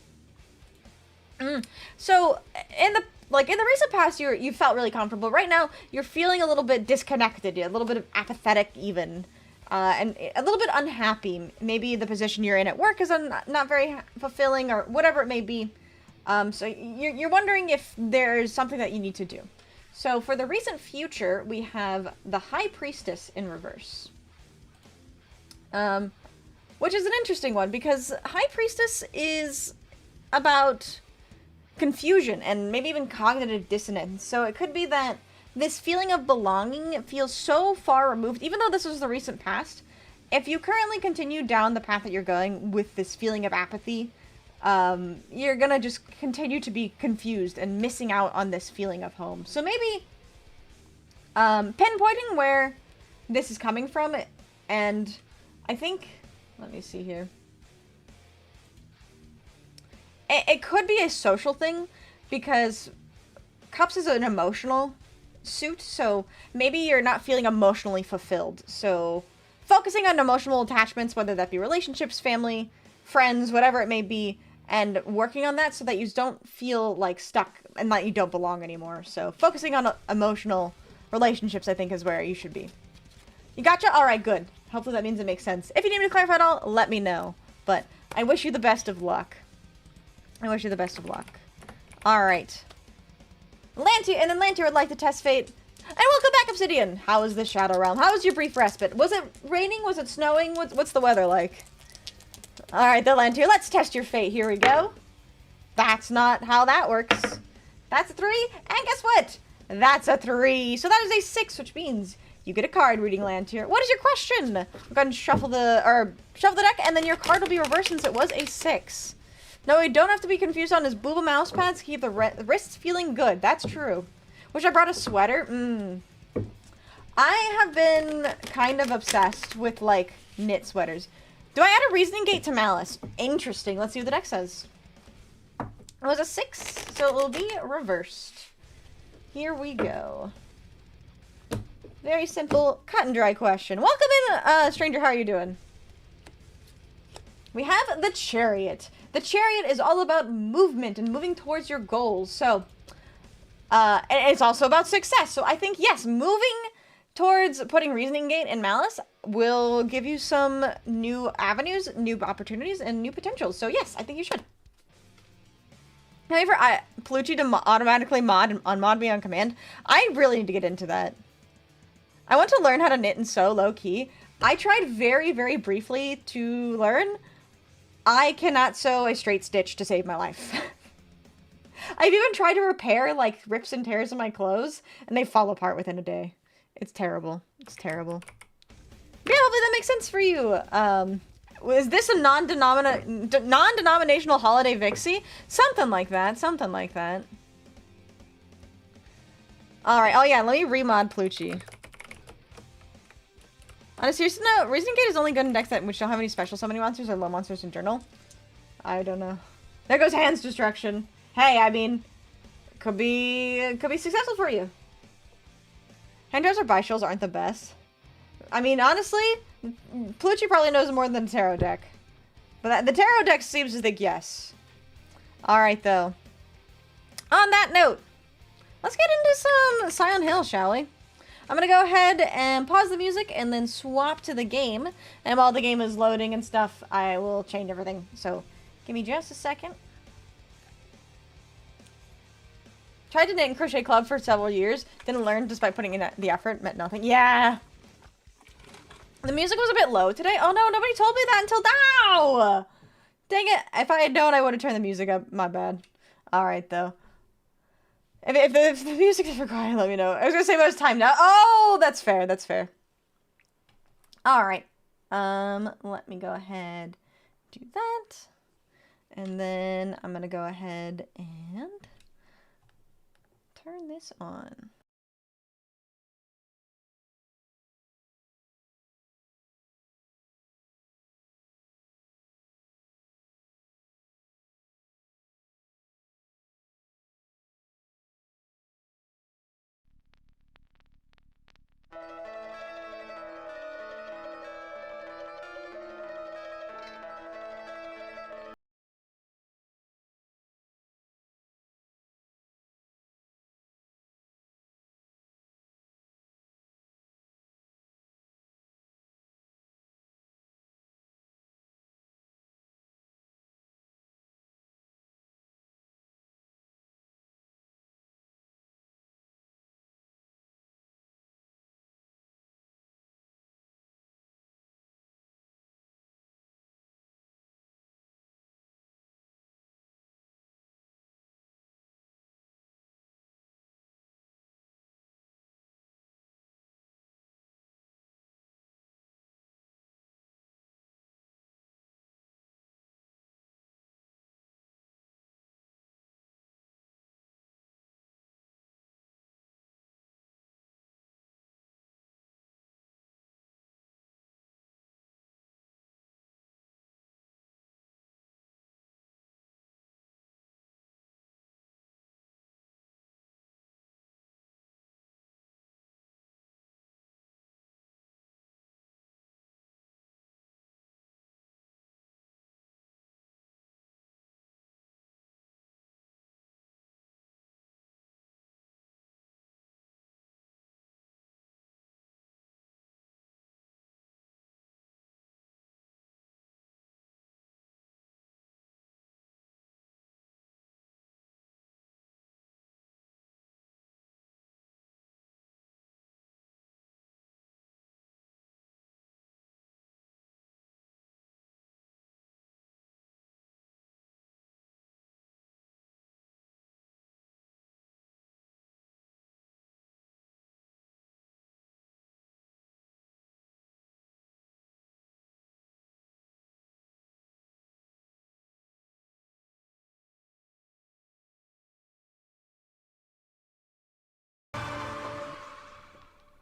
So in the recent past, you felt really comfortable. Right now, you're feeling a little bit disconnected, a little bit of apathetic even, and a little bit unhappy. Maybe the position you're in at work is not very fulfilling, or whatever it may be. So you're wondering if there's something that you need to do. So for the recent future, we have the High Priestess in reverse. Which is an interesting one, because High Priestess is about confusion and maybe even cognitive dissonance. So it could be that this feeling of belonging feels so far removed, even though this was the recent past. If you currently continue down the path that you're going with this feeling of apathy, you're gonna just continue to be confused and missing out on this feeling of home. So maybe pinpointing where this is coming from, and I think, let me see here. It could be a social thing, because Cups is an emotional suit, so maybe you're not feeling emotionally fulfilled. So focusing on emotional attachments, whether that be relationships, family, friends, whatever it may be, and working on that so that you don't feel like stuck and that you don't belong anymore. So focusing on emotional relationships, I think, is where you should be. You gotcha? All right, good. Hopefully that means it makes sense. If you need me to clarify at all, let me know. But I wish you the best of luck. I wish you the best of luck. Alright. Lantier would like to test fate. And welcome back, Obsidian! How is the Shadow Realm? How was your brief respite? Was it raining? Was it snowing? What's the weather like? Alright, the Lantier, let's test your fate. Here we go. That's not how that works. That's a 3, and guess what? That's a 3. So that is a 6, which means you get a card reading Lantier. What is your question? Go ahead and shuffle the deck, and then your card will be reversed since it was a 6. No, we don't have to be confused on his booba mouse pads to keep the wrists feeling good. That's true. Wish I brought a sweater. I have been kind of obsessed with, like, knit sweaters. Do I add a reasoning gate to malice? Interesting. Let's see what the deck says. It was a 6, so it will be reversed. Here we go. Very simple, cut and dry question. Welcome in, stranger. How are you doing? We have the Chariot. The Chariot is all about movement and moving towards your goals. So, and it's also about success. So I think, yes, moving towards putting Reasoning Gate and Malice will give you some new avenues, new opportunities, and new potentials. So yes, I think you should. However, Plucci to automatically unmod me on command. I really need to get into that. I want to learn how to knit and sew low-key. I tried very, very briefly to learn. I cannot sew a straight stitch to save my life. I've even tried to repair, like, rips and tears in my clothes, and they fall apart within a day. It's terrible. It's terrible. Yeah, hopefully that makes sense for you. Is this a non-denominational holiday Vixie? Something like that. Something like that. Alright, oh yeah, let me remod Plucci. On a serious note, Reasoning Gate is only good in decks that which don't have any special summoning monsters or low monsters in Journal. I don't know. There goes Hand's Destruction. Hey, I mean, could be successful for you. Hand draws or Bishals aren't the best. I mean, honestly, Plucci probably knows more than the tarot deck. But the tarot deck seems to think yes. Alright, though. On that note, let's get into some Silent Hill, shall we? I'm gonna go ahead and pause the music and then swap to the game. And while the game is loading and stuff, I will change everything. So, give me just a second. Tried to knit and crochet club for several years. Didn't learn despite putting in the effort. Meant nothing. Yeah. The music was a bit low today. Oh no, nobody told me that until now! Dang it. If I had known, I would have turned the music up. My bad. Alright, though. If the music is recording, let me know. I was gonna say about it's time now. Oh, that's fair. That's fair. Alright. Let me go ahead do that. And then I'm gonna go ahead and turn this on.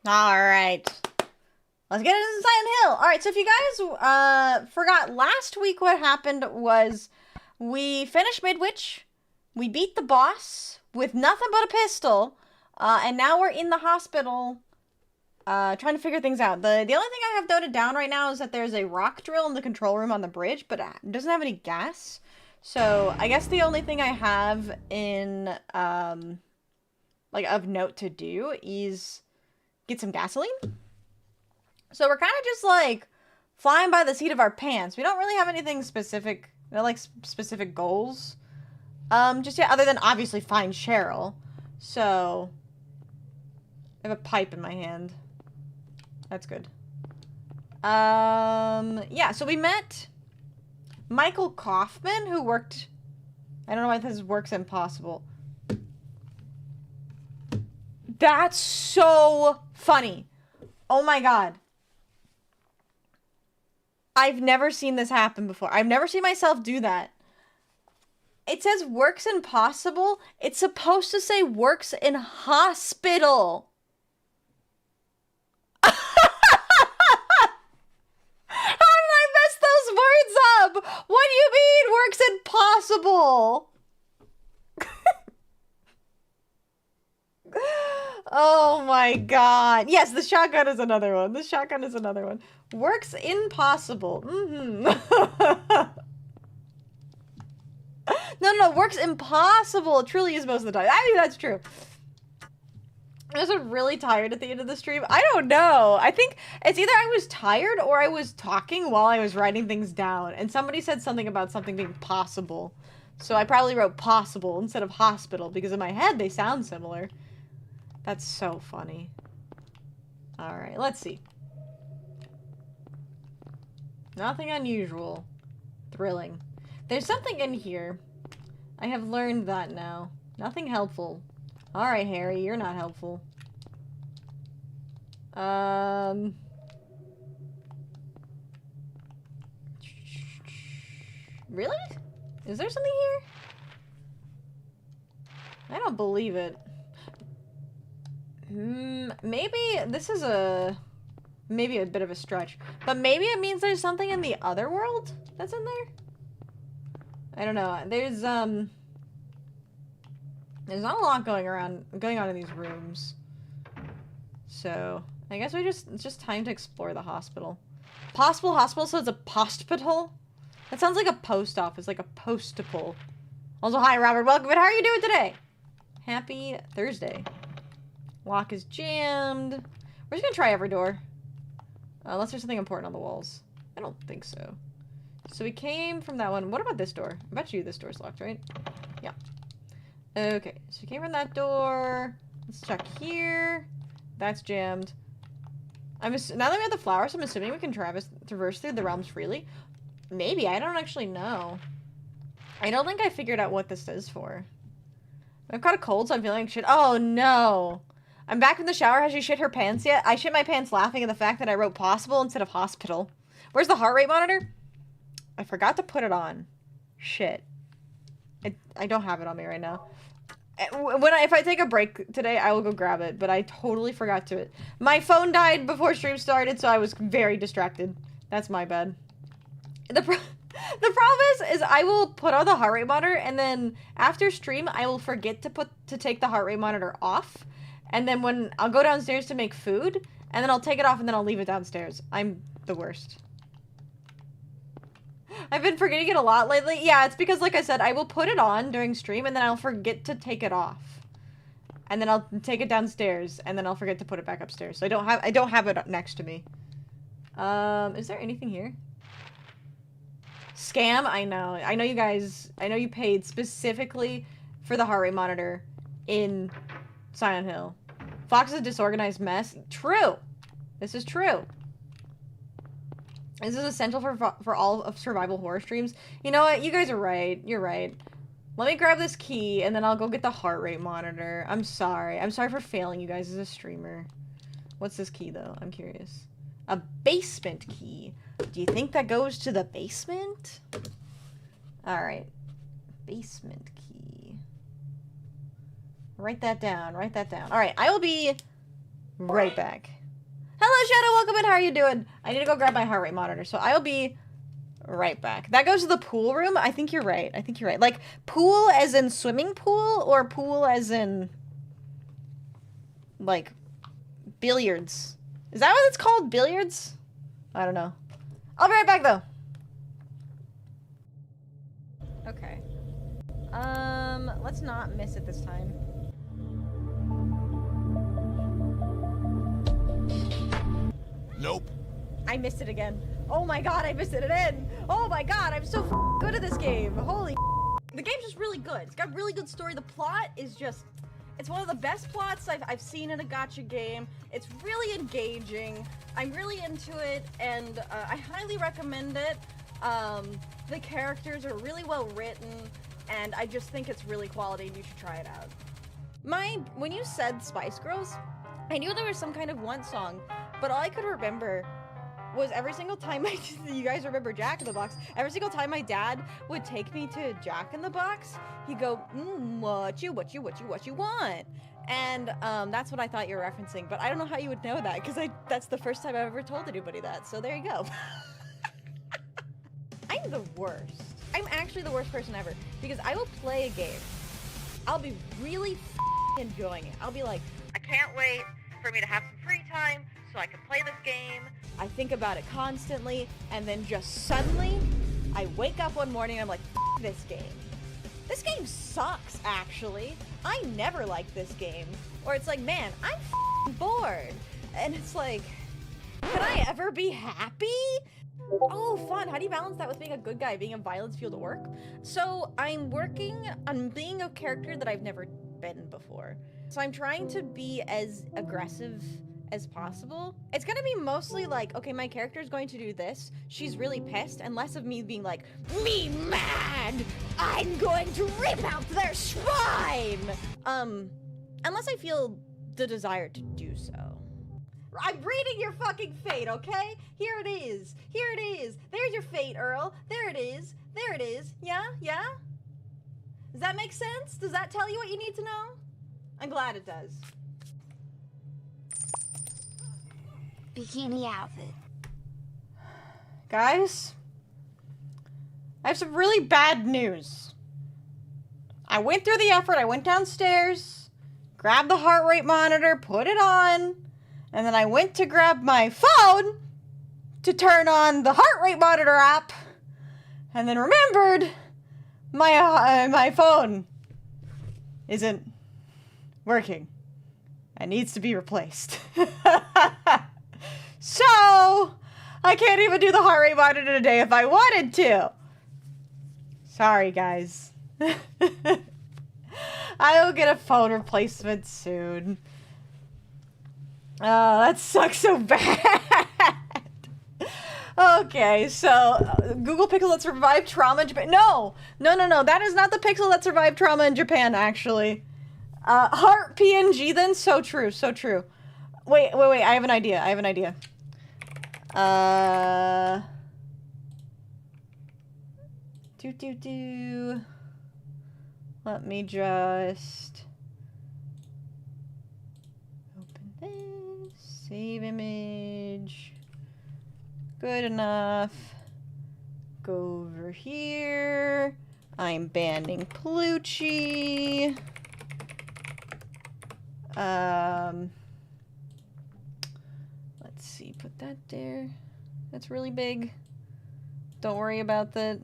Alright. Let's get into Silent Hill. Alright, so if you guys forgot, last week what happened was we finished 𝖉𝖊𝖊. We beat the boss with nothing but a pistol. And now we're in the hospital trying to figure things out. The only thing I have noted down right now is that there's a rock drill in the control room on the bridge, but it doesn't have any gas. So I guess the only thing I have in, like, of note to do is get some gasoline. So we're kind of just, like, flying by the seat of our pants. We don't really have anything specific, like, specific goals. Just yet, other than obviously find Cheryl. So I have a pipe in my hand. That's good. Yeah, so we met Michael Kaufman, who worked, I don't know why this works impossible. That's so funny. Oh my god. I've never seen this happen before. I've never seen myself do that. It says works impossible. It's supposed to say works in hospital. How did I mess those words up? What do you mean works impossible? Oh my god. Yes, the shotgun is another one. The shotgun is another one. Works impossible. No, works impossible. It truly is most of the time. I mean, that's true. I was really tired at the end of the stream. I don't know. I think it's either I was tired or I was talking while I was writing things down. And somebody said something about something being possible. So I probably wrote possible instead of hospital because in my head they sound similar. That's so funny. Alright, let's see. Nothing unusual. Thrilling. There's something in here. I have learned that now. Nothing helpful. Alright, Harry, you're not helpful. Really? Is there something here? I don't believe it. Maybe this is maybe a bit of a stretch. But maybe it means there's something in the other world that's in there? I don't know. There's not a lot going on in these rooms. So, I guess it's just time to explore the hospital. Possible hospital, so it's a postpital? That sounds like a post office, like a postipal. Also, hi Robert, welcome, but how are you doing today? Happy Thursday. Lock is jammed. We're just gonna try every door. Unless there's something important on the walls. I don't think so. So we came from that one. What about this door? I bet you this door's locked, right? Yeah. Okay, so we came from that door. Let's check here. That's jammed. Now that we have the flowers, I'm assuming we can traverse through the realms freely. Maybe, I don't actually know. I don't think I figured out what this is for. I've got a cold, so I'm feeling like shit. Oh no! I'm back from the shower. Has she shit her pants yet? I shit my pants laughing at the fact that I wrote possible instead of hospital. Where's the heart rate monitor? I forgot to put it on. Shit. I don't have it on me right now. If I take a break today, I will go grab it, but I totally forgot to it. My phone died before stream started, so I was very distracted. That's my bad. The problem is I will put on the heart rate monitor, and then after stream, I will forget to take the heart rate monitor off. And then when I'll go downstairs to make food, and then I'll take it off, and then I'll leave it downstairs. I'm the worst. I've been forgetting it a lot lately. Yeah, it's because, like I said, I will put it on during stream, and then I'll forget to take it off. And then I'll take it downstairs, and then I'll forget to put it back upstairs. So I don't have it next to me. Is there anything here? Scam? I know. I know you guys, I know you paid specifically for the heart rate monitor in Silent Hill. Fox is a disorganized mess. True. This is true. This is essential for all of survival horror streams. You know what? You guys are right. You're right. Let me grab this key, and then I'll go get the heart rate monitor. I'm sorry. I'm sorry for failing you guys as a streamer. What's this key, though? I'm curious. A basement key. Do you think that goes to the basement? Alright. Basement key. Write that down. Write that down. Alright, I will be right back. Hello, Shadow. Welcome in. How are you doing? I need to go grab my heart rate monitor, so I'll be right back. That goes to the pool room? I think you're right. I think you're right. Like, pool as in swimming pool, or pool as in, like, billiards? Is that what it's called? Billiards? I don't know. I'll be right back, though. Okay. Let's not miss it this time. Nope. I missed it again. Oh my god, I missed it again. Oh my god, I'm so good at this game. Holy The game's just really good. It's got a really good story. The plot is just... It's one of the best plots I've seen in a gacha game. It's really engaging. I'm really into it, and I highly recommend it. The characters are really well written, and I just think it's really quality, and you should try it out. When you said Spice Girls, I knew there was some kind of one song, but all I could remember was every single time you guys remember Jack in the Box, every single time my dad would take me to Jack in the Box, he'd go, what you want? And that's what I thought you were referencing, but I don't know how you would know that, because that's the first time I've ever told anybody that, so there you go. I'm the worst. I'm actually the worst person ever, because I will play a game. I'll be really enjoying it. I'll be like, I can't wait for me to have some free time so I can play this game. I think about it constantly, and then just suddenly, I wake up one morning and I'm like, this game. This game sucks, actually. I never liked this game. Or it's like, man, I'm bored. And it's like, can I ever be happy? Oh, fun. How do you balance that with being a good guy, being a ~𝖊𝖓? So I'm working on being a character that I've never been before. So I'm trying to be as aggressive as possible. It's gonna be mostly like, okay, my character's going to do this. She's really pissed, and less of me being like, me mad! I'm going to rip out their spine! Unless I feel the desire to do so. I'm reading your fucking fate, okay? Here it is. Here it is. There's your fate, Earl. There it is. There it is. Yeah? Yeah? Does that make sense? Does that tell you what you need to know? I'm glad it does. Bikini outfit. Guys, I have some really bad news. I went through the effort. I went downstairs, grabbed the heart rate monitor, put it on, and then I went to grab my phone to turn on the heart rate monitor app, and then remembered my phone isn't working. It needs to be replaced. So, I can't even do the heart rate monitor today if I wanted to. Sorry, guys. I will get a phone replacement soon. Oh, that sucks so bad. Okay, so Google Pixel that survived trauma in Japan. No, that is not the Pixel that survived trauma in Japan, actually. Heart PNG then? So true, so true. Wait, I have an idea. Let me just open this, save image. Good enough. Go over here. I'm banning Plucci. Let's see, put that there. That's really big. Don't worry about that.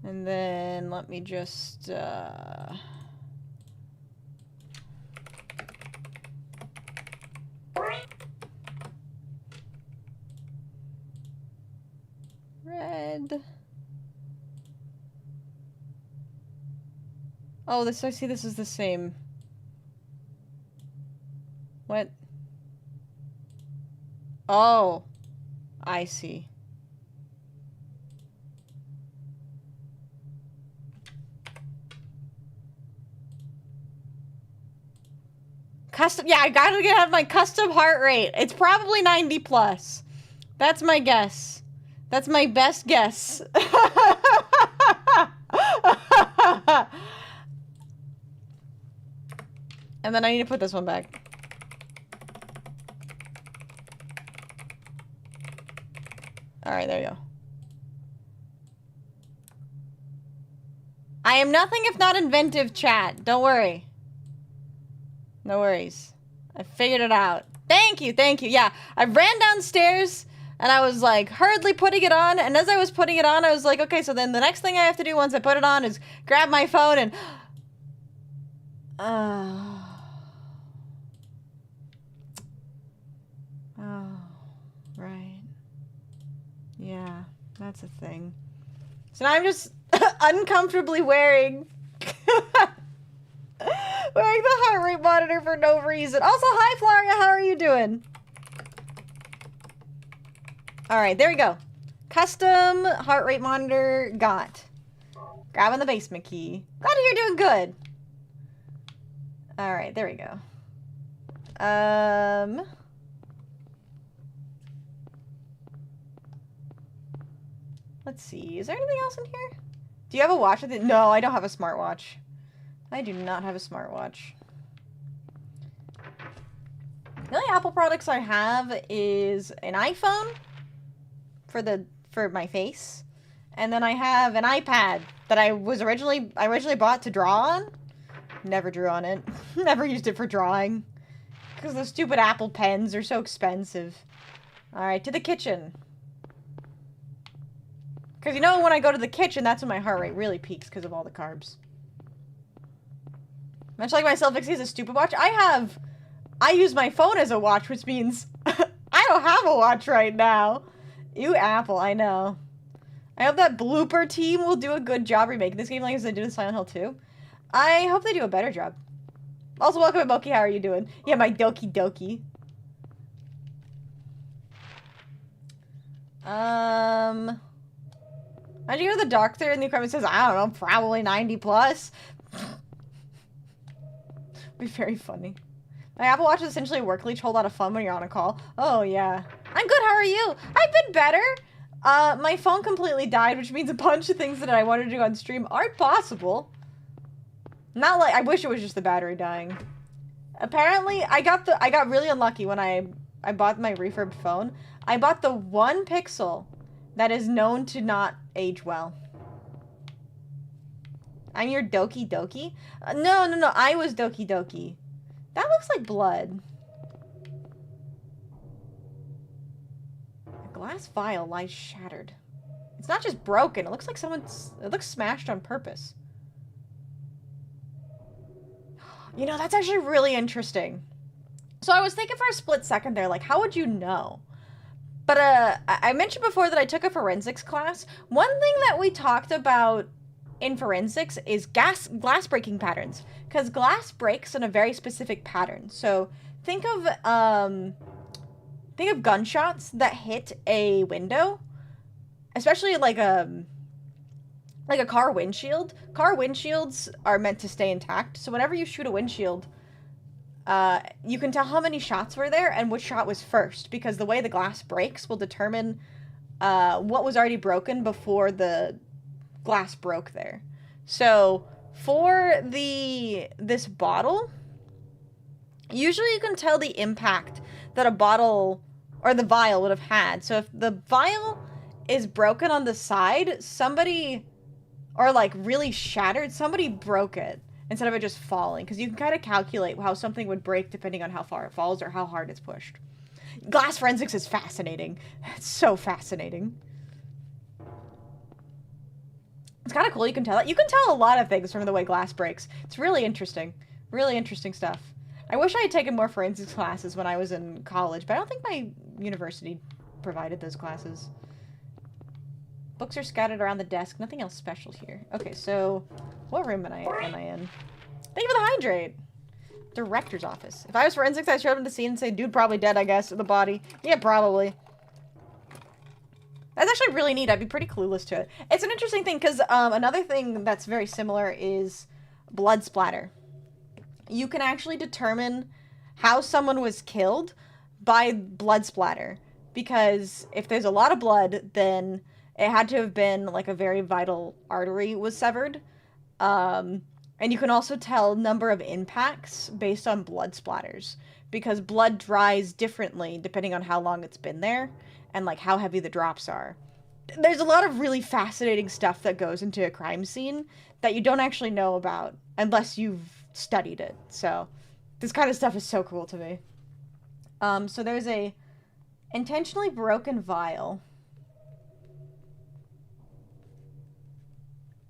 And then let me just, red. Oh, I see this is the same. What? Oh, I see. Custom, yeah, I gotta have my custom heart rate. It's probably 90 plus. That's my guess. That's my best guess. And then I need to put this one back. Alright, there you go. I am nothing if not inventive, chat. Don't worry. No worries. I figured it out. Thank you, thank you. Yeah, I ran downstairs and I was like hurriedly putting it on. And as I was putting it on, I was like, okay, so then the next thing I have to do once I put it on is grab my phone and... Oh, right. Yeah, that's a thing. So now I'm just uncomfortably wearing the heart rate monitor for no reason. Also, hi 𝖉𝖊𝖓, how are you doing? Alright, there we go. Custom heart rate monitor got. Grabbing the basement key. Glad to hear you're doing good. Alright, there we go. Let's see. Is there anything else in here? Do you have a watch with it? No, I don't have a smartwatch. I do not have a smartwatch. The only Apple products I have is an iPhone for my face, and then I have an iPad that I originally bought to draw on. Never drew on it. Never used it for drawing because those stupid Apple pens are so expensive. All right, to the kitchen. Because you know when I go to the kitchen, that's when my heart rate really peaks because of all the carbs. Much like myself, Vixie is a stupid watch. I use my phone as a watch, which means I don't have a watch right now. Ew, Apple, I know. I hope that blooper team will do a good job remaking this game like as they did in Silent Hill 2. I hope they do a better job. Also, welcome to Moki, how are you doing? Yeah, my Doki Doki. How'd you go to the doctor and the equipment says, I don't know, probably 90 plus? Be very funny. My Apple Watch is essentially a work leash. Whole lot of fun when you're on a call. Oh, yeah. I'm good, how are you? I've been better. My phone completely died, which means a bunch of things that I wanted to do on stream aren't possible. Not like, I wish it was just the battery dying. Apparently, I got really unlucky when I bought my refurbed phone. I bought the one Pixel that is known to not age well. I'm your Doki Doki? No, I was Doki Doki. That looks like blood. A glass vial lies shattered. It's not just broken, it looks like it looks smashed on purpose. You know, that's actually really interesting. So I was thinking for a split second there, like, how would you know? But I mentioned before that I took a forensics class. One thing that we talked about in forensics is glass breaking patterns, because glass breaks in a very specific pattern. So think of gunshots that hit a window, especially like a car windshield. Car windshields are meant to stay intact. So whenever you shoot a windshield, you can tell how many shots were there and which shot was first, because the way the glass breaks will determine what was already broken before the glass broke there. So for this bottle, usually you can tell the impact that a bottle or the vial would have had. So if the vial is broken on the side, somebody, or like really shattered, somebody broke it instead of it just falling, because you can kind of calculate how something would break depending on how far it falls or how hard it's pushed. Glass forensics is fascinating. It's so fascinating. It's kind of cool. You can tell it. You can tell a lot of things from the way glass breaks. It's really interesting. Really interesting stuff. I wish I had taken more forensics classes when I was in college, but I don't think my university provided those classes. Books are scattered around the desk. Nothing else special here. Okay, so what room am I in? Thank you for the hydrate. Director's office. If I was forensics, I'd show them the scene and say, dude, probably dead, I guess, with the body. Yeah, probably. That's actually really neat. I'd be pretty clueless to it. It's an interesting thing, because another thing that's very similar is blood splatter. You can actually determine how someone was killed by blood splatter. because if there's a lot of blood, then it had to have been like a very vital artery was severed. And you can also tell number of impacts based on blood splatters, because blood dries differently depending on how long it's been there and like how heavy the drops are. There's a lot of really fascinating stuff that goes into a crime scene that you don't actually know about unless you've studied it. So this kind of stuff is so cool to me. So there's a intentionally broken vial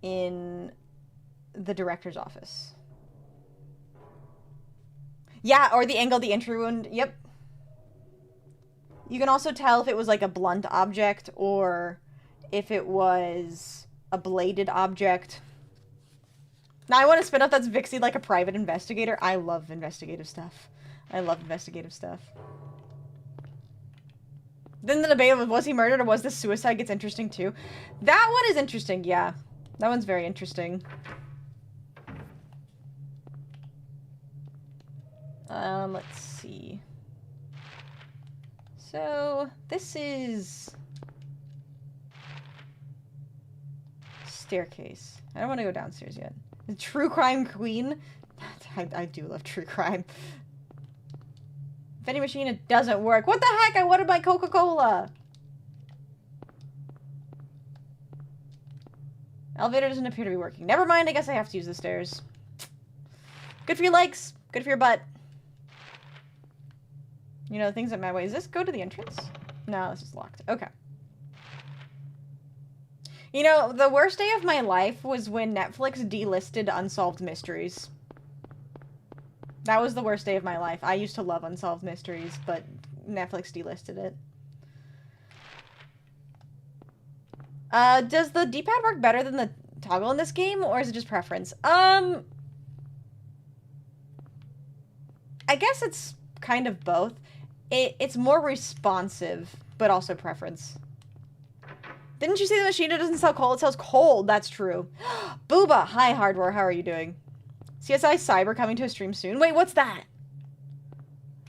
in the director's office. Yeah, or the angle of the entry wound. Yep. You can also tell if it was like a blunt object or if it was a bladed object. Now I want to spin off that's Vixie like a private investigator. I love investigative stuff. I love investigative stuff. Then the debate of was he murdered or was this suicide gets interesting too. That one is interesting, yeah. That one's very interesting. Let's see. So, this is staircase. I don't want to go downstairs yet. The True Crime Queen. I do love true crime. Vending machine, it doesn't work. What the heck? I wanted my Coca-Cola. Elevator doesn't appear to be working. Never mind, I guess I have to use the stairs. Good for your legs. Good for your butt. You know, things that my way. Is this go to the entrance? No, this is locked. Okay. You know, the worst day of my life was when Netflix delisted Unsolved Mysteries. That was the worst day of my life. I used to love Unsolved Mysteries, but Netflix delisted it. Does the D-pad work better than the toggle in this game, or is it just preference? I guess it's kind of both. It's more responsive, but also preference. Didn't you see the machine that doesn't sell coal? It sells coal. That's true. Booba! Hi, Hardware. How are you doing? CSI Cyber coming to a stream soon. Wait, what's that?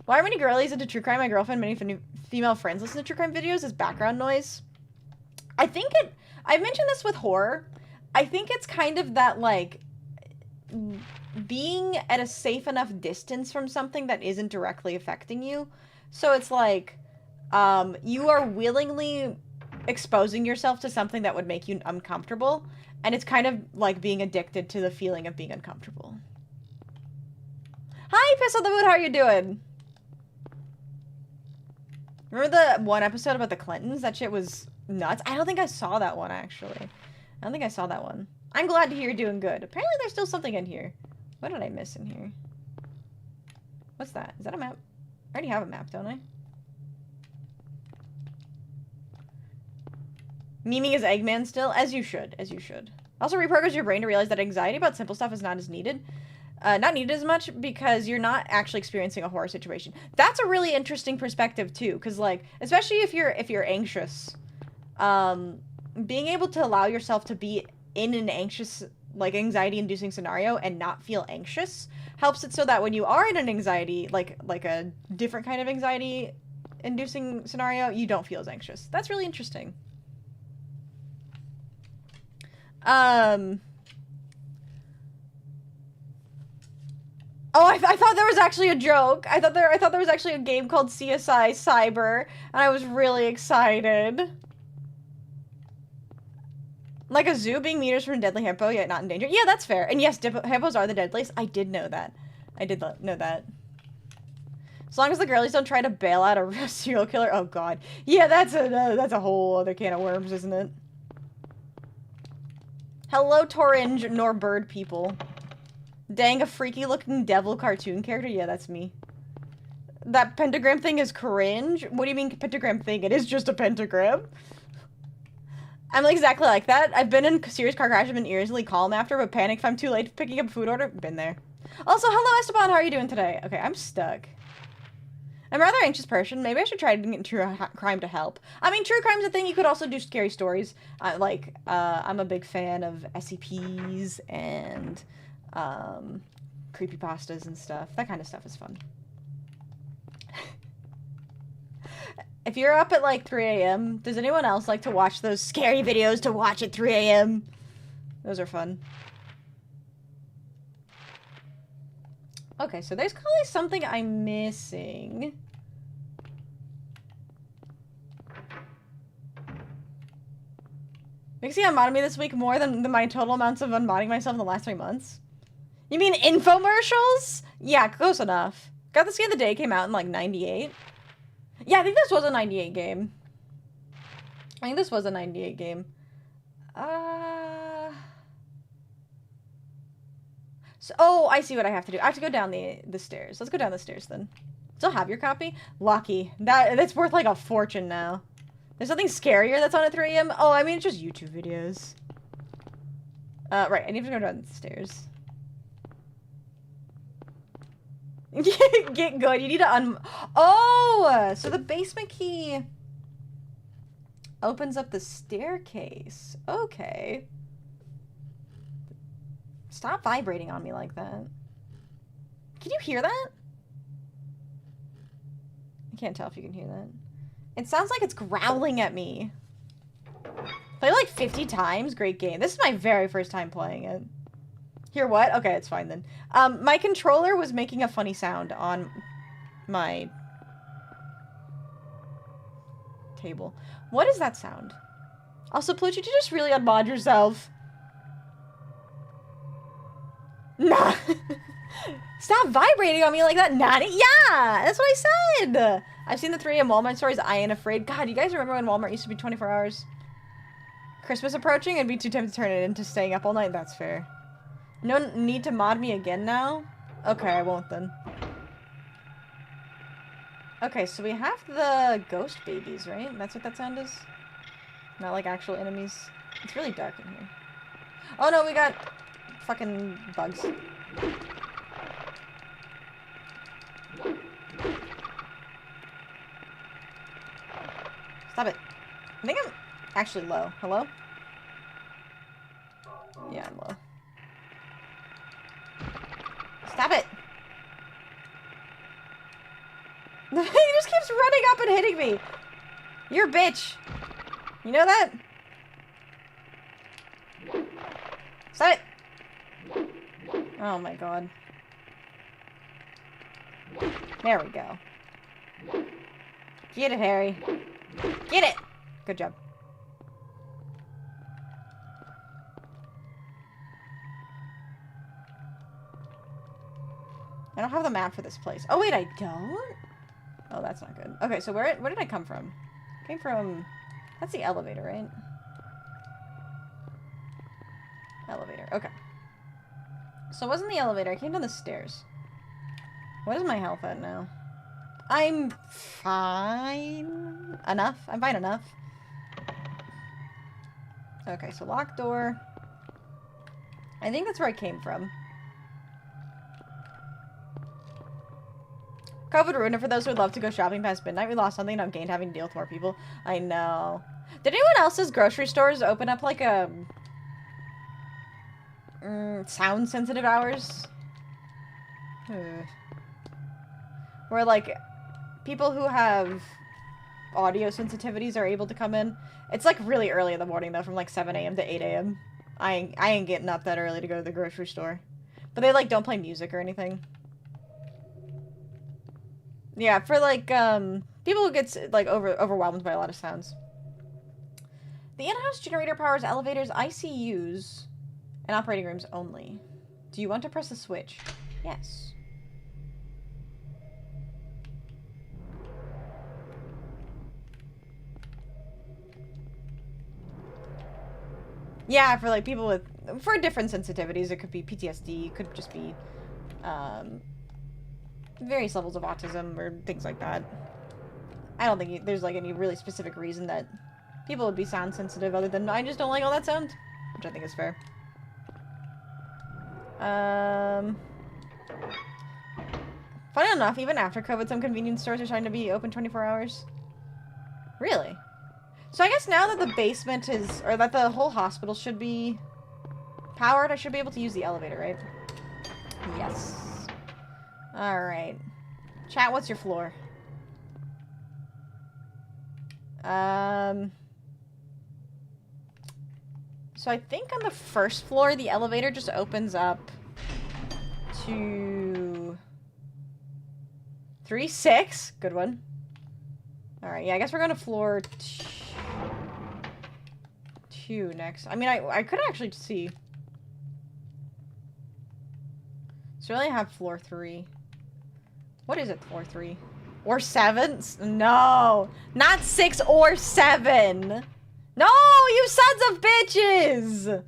Why are many girlies into true crime? My girlfriend, many female friends listen to true crime videos as background noise. I think I've mentioned this with horror. I think it's kind of that, like, being at a safe enough distance from something that isn't directly affecting you. So it's like, you are willingly exposing yourself to something that would make you uncomfortable. And it's kind of like being addicted to the feeling of being uncomfortable. Hi, Piss on the Mood, how are you doing? Remember the one episode about the Clintons? That shit was nuts. I don't think I saw that one, actually. I don't think I saw that one. I'm glad to hear you're doing good. Apparently there's still something in here. What did I miss in here? What's that? Is that a map? I already have a map, don't I? Memeing is Eggman still? As you should. As you should. Also reprograms your brain to realize that anxiety about simple stuff is not as needed. Not needed as much because you're not actually experiencing a horror situation. That's a really interesting perspective too, because like, especially if you're anxious, being able to allow yourself to be in an anxious, like anxiety-inducing scenario and not feel anxious helps it so that when you are in an anxiety, like a different kind of anxiety-inducing scenario, you don't feel as anxious. That's really interesting. Oh, I thought there was actually a joke. I thought there was actually a game called CSI Cyber, and I was really excited. Like a zoo being meters from a deadly hippo, yet not in danger. Yeah, that's fair. And yes, hippos are the deadliest. I did know that. I did know that. As long as the girlies don't try to bail out a real serial killer. Oh god. Yeah, that's a whole other can of worms, isn't it? Hello, Torange nor bird people. Dang, a freaky looking devil cartoon character? Yeah, that's me. That pentagram thing is cringe? What do you mean pentagram thing? It is just a pentagram. I'm exactly like that. I've been in serious car crash. I've been eerily calm after, but panic if I'm too late picking up a food order. Been there. Also, hello Esteban, how are you doing today? Okay, I'm stuck. I'm a rather anxious person. Maybe I should try to get true crime to help. I mean, true crime's a thing. You could also do scary stories. I'm a big fan of SCPs and creepypastas and stuff. That kind of stuff is fun. If you're up at like 3 a.m., does anyone else like to watch those scary videos to watch at 3 a.m.? Those are fun. Okay, so there's clearly something I'm missing. Vixie unmodded me this week more than my total amounts of unmodding myself in the last 3 months. You mean infomercials? Yeah, close enough. Got This Game of the Day came out in like 98. Yeah, I think this was a 98 game. I think this was a 98 game. So, oh, I see what I have to do. I have to go down the stairs. Let's go down the stairs then. Still have your copy? Lucky. That's worth like a fortune now. There's something scarier that's on at 3 a.m. Oh, I mean, it's just YouTube videos. Right, I need to go down the stairs. Get good. You need to Oh! So the basement key opens up the staircase. Okay. Stop vibrating on me like that. Can you hear that? I can't tell if you can hear that. It sounds like it's growling at me. Play like 50 times? Great game. This is my very first time playing it. Hear what? Okay, it's fine then. My controller was making a funny sound on my table. What is that sound? Also, Plucci, did you just really unmod yourself? Nah. Stop vibrating on me like that, Natty. Yeah, that's what I said. I've seen the 3 a.m. Walmart stories. I ain't afraid. God, you guys remember when Walmart used to be 24 hours? Christmas approaching? I'd be too tempted to turn it into staying up all night. That's fair. No need to mod me again now? Okay, I won't then. Okay, so we have the ghost babies, right? That's what that sound is? Not like actual enemies. It's really dark in here. Oh no, we got fucking bugs. Stop it. I think I'm actually low. Hello? Yeah, I'm low. Stop it! He just keeps running up and hitting me! You're a bitch! You know that? Stop it! Oh my god. There we go. Get it, Harry. Get it! Good job. I don't have the map for this place. Oh wait, I don't? Oh, that's not good. Okay, so where did I come from? I came from... That's the elevator, right? Elevator, okay. So it wasn't the elevator, I came down the stairs. What is my health at now? I'm fine enough. I'm fine enough. Okay, so locked door. I think that's where I came from. COVID ruined it for those who would love to go shopping past midnight. We lost something and I've gained having to deal with more people. I know. Did anyone else's grocery stores open up like a... sound sensitive hours? Where like people who have audio sensitivities are able to come in. It's like really early in the morning though, from like 7 a.m. to 8 a.m. I ain't getting up that early to go to the grocery store. But they like don't play music or anything. Yeah, for like people who get like overwhelmed by a lot of sounds. The in-house generator powers elevators, ICUs, and operating rooms only. Do you want to press the switch? Yes. Yeah, for like people with for different sensitivities, it could be PTSD, it could just be various levels of autism or things like that. I don't think there's like any really specific reason that people would be sound sensitive other than I just don't like all that sound, which I think is fair. Funny enough, even after COVID, some convenience stores are trying to be open 24 hours. Really? So I guess now that the basement is, or that the whole hospital should be powered, I should be able to use the elevator, right? Yes. Alright. Chat, what's your floor? So I think on the first floor, the elevator just opens up to 3-6. Good one. Alright, yeah, I guess we're going to floor 2 next. I mean, I could actually see. So we only have floor 3. What is it, floor 3? Or 7? No! Not 6 or 7! No! You sons of bitches!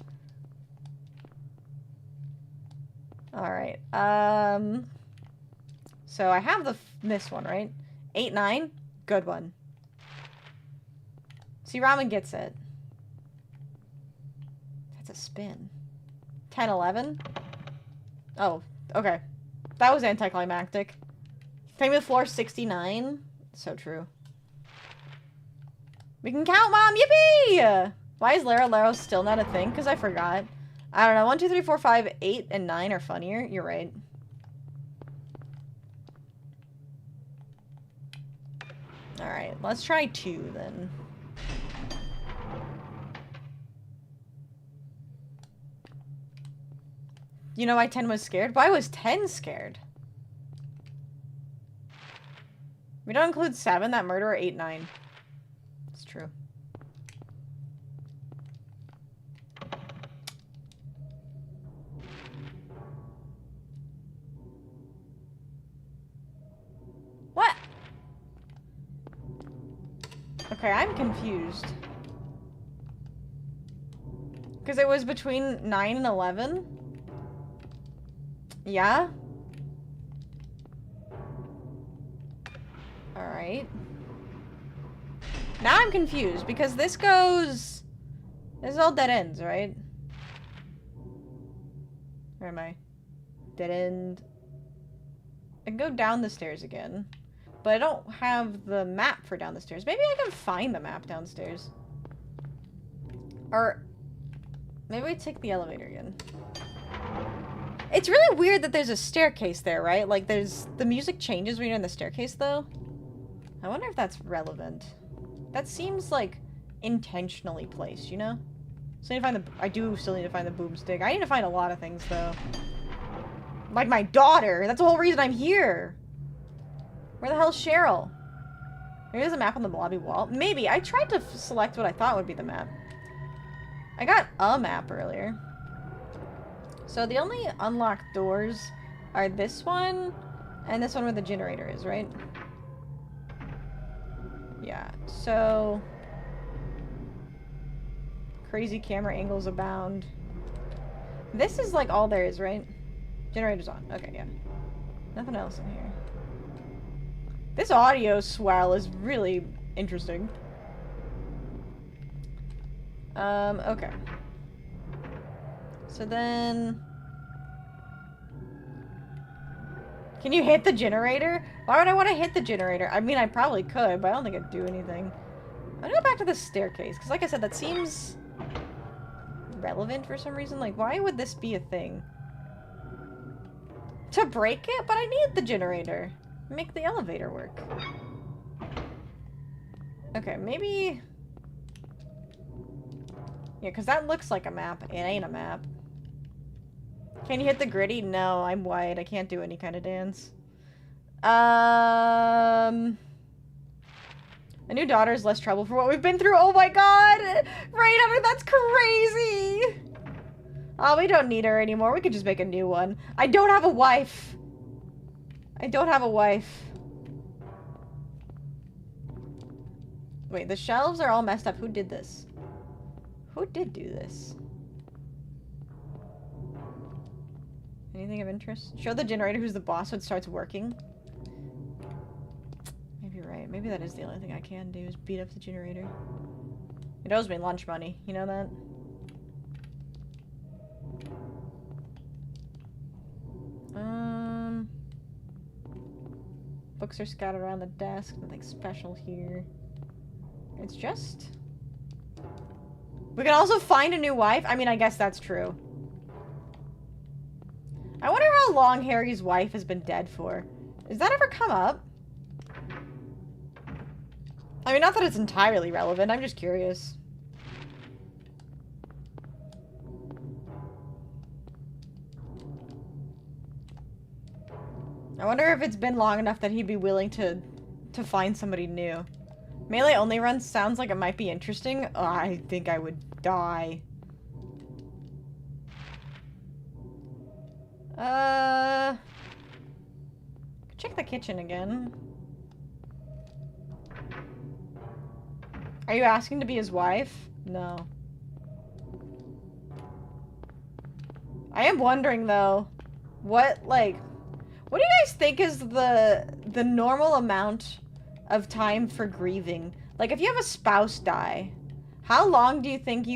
Alright, so I have this one, right? 8-9? Good one. 𝖉𝖊𝖊 gets it. That's a spin. 10-11? Oh, okay. That was anticlimactic. Take me to floor 69. So true. We can count, Mom! Yippee! Why is 𝖉𝖊𝖊 still not a thing? Because I forgot. I don't know. 1, 2, 3, 4, 5, 8, and 9 are funnier. You're right. Alright, let's try 2 then. You know why 10 was scared? Why was 10 scared? We don't include 7, that murderer, 8, 9. It's true. What? Okay, I'm confused. Because it was between 9 and 11? Yeah? Alright. Now I'm confused, because this goes... This is all dead ends, right? Where am I? Dead end. I can go down the stairs again. But I don't have the map for down the stairs. Maybe I can find the map downstairs. Or... Maybe we take the elevator again. It's really weird that there's a staircase there, right? Like, there's... The music changes when you're in the staircase, though. I wonder if that's relevant. That seems, like, intentionally placed, you know? So I need to find the... I do still need to find the boomstick. I need to find a lot of things, though. Like my daughter! That's the whole reason I'm here! Where the hell's Cheryl? Maybe there's a map on the lobby wall. Maybe. I tried to select what I thought would be the map. I got a map earlier. So the only unlocked doors are this one and this one where the generator is, right? Yeah, so... Crazy camera angles abound. This is like all there is, right? Generator's on. Okay, yeah. Nothing else in here. This audio swell is really interesting. Okay. So then... Can you hit the generator? Why would I want to hit the generator? I mean, I probably could, but I don't think it'd do anything. I'm gonna go back to the staircase, because like I said, that seems... relevant for some reason. Like, why would this be a thing? To break it? But I need the generator. Make the elevator work. Okay, maybe... Yeah, because that looks like a map. It ain't a map. Can you hit the gritty? No, I'm white. I can't do any kind of dance. A new daughter is less trouble for what we've been through. Oh my god! Right under, that's crazy! Oh, we don't need her anymore. We could just make a new one. I don't have a wife. I don't have a wife. Wait, the shelves are all messed up. Who did this? Who did do this? Anything of interest? Show the generator who's the boss when it starts working. Maybe you're right. Maybe that is the only thing I can do is beat up the generator. It owes me lunch money. You know that? Books are scattered around the desk. Nothing special here. It's just... We can also find a new wife? I mean, I guess that's true. I wonder how long Harry's wife has been dead for. Does that ever come up? I mean, not that it's entirely relevant, I'm just curious. I wonder if it's been long enough that he'd be willing to find somebody new. Melee only run sounds like it might be interesting. Oh, I think I would die. Check the kitchen again. Are you asking to be his wife? No. I am wondering though, what do you guys think is the normal amount of time for grieving? Like, if you have a spouse die, how long do you think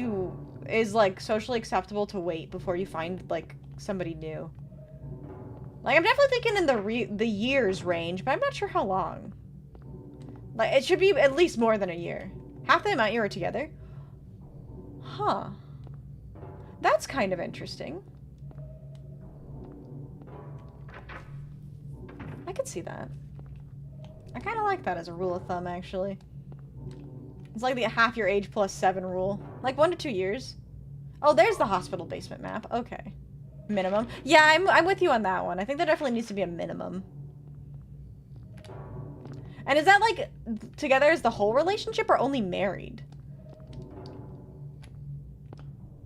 is like socially acceptable to wait before you find like somebody new? Like, I'm definitely thinking in the years range, but I'm not sure how long. Like, it should be at least more than a year. Half the amount you were together? Huh. That's kind of interesting. I could see that. I kind of like that as a rule of thumb, actually. It's like the half your age plus 7 rule. Like 1 to 2 years. Oh, there's the hospital basement map. Okay. Minimum. Yeah, I'm with you on that one. I think there definitely needs to be a minimum. And is that like together as the whole relationship or only married?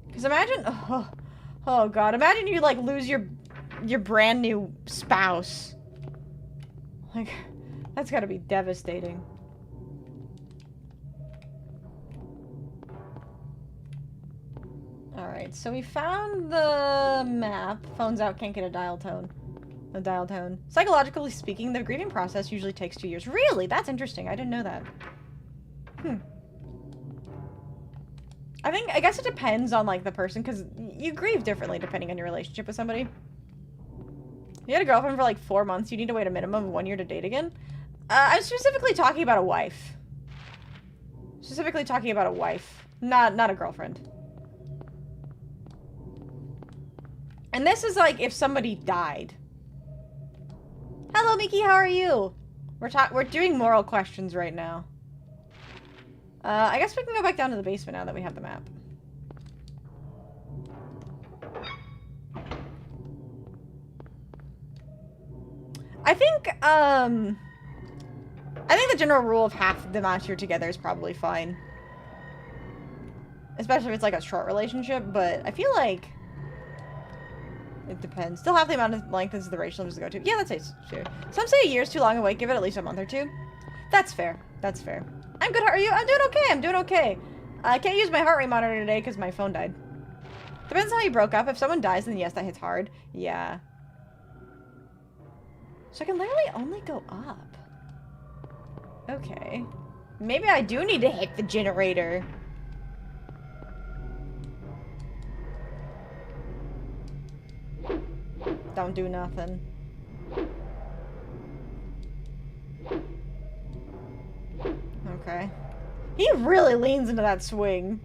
Because imagine, oh god, imagine you like lose your brand new spouse. Like, that's gotta be devastating. Alright, so we found the map. Phone's out, can't get a dial tone. A dial tone. Psychologically speaking, the grieving process usually takes 2 years. Really? That's interesting. I didn't know that. I guess it depends on, like, the person, because you grieve differently depending on your relationship with somebody. You had a girlfriend for, like, 4 months. You need to wait a minimum of 1 year to date again? I'm specifically talking about a wife. Specifically talking about a wife. Not a girlfriend. And this is, like, if somebody died. Hello, Mickey, how are you? We're doing moral questions right now. I guess we can go back down to the basement now that we have the map. I think the general rule of half the amount you're together is probably fine. Especially if it's like a short relationship, but I feel like it depends. Still half the amount of length is the ratio to go to. Yeah, that's true. Some say a year's too long and wait, give it at least a month or 2. That's fair. That's fair. I'm good. How are you? I'm doing okay. I'm doing okay. I can't use my heart rate monitor today because my phone died. Depends on how you broke up. If someone dies, then yes, that hits hard. Yeah. So I can literally only go up. Okay. Maybe I do need to hit the generator. Don't do nothing. Okay. He really leans into that swing.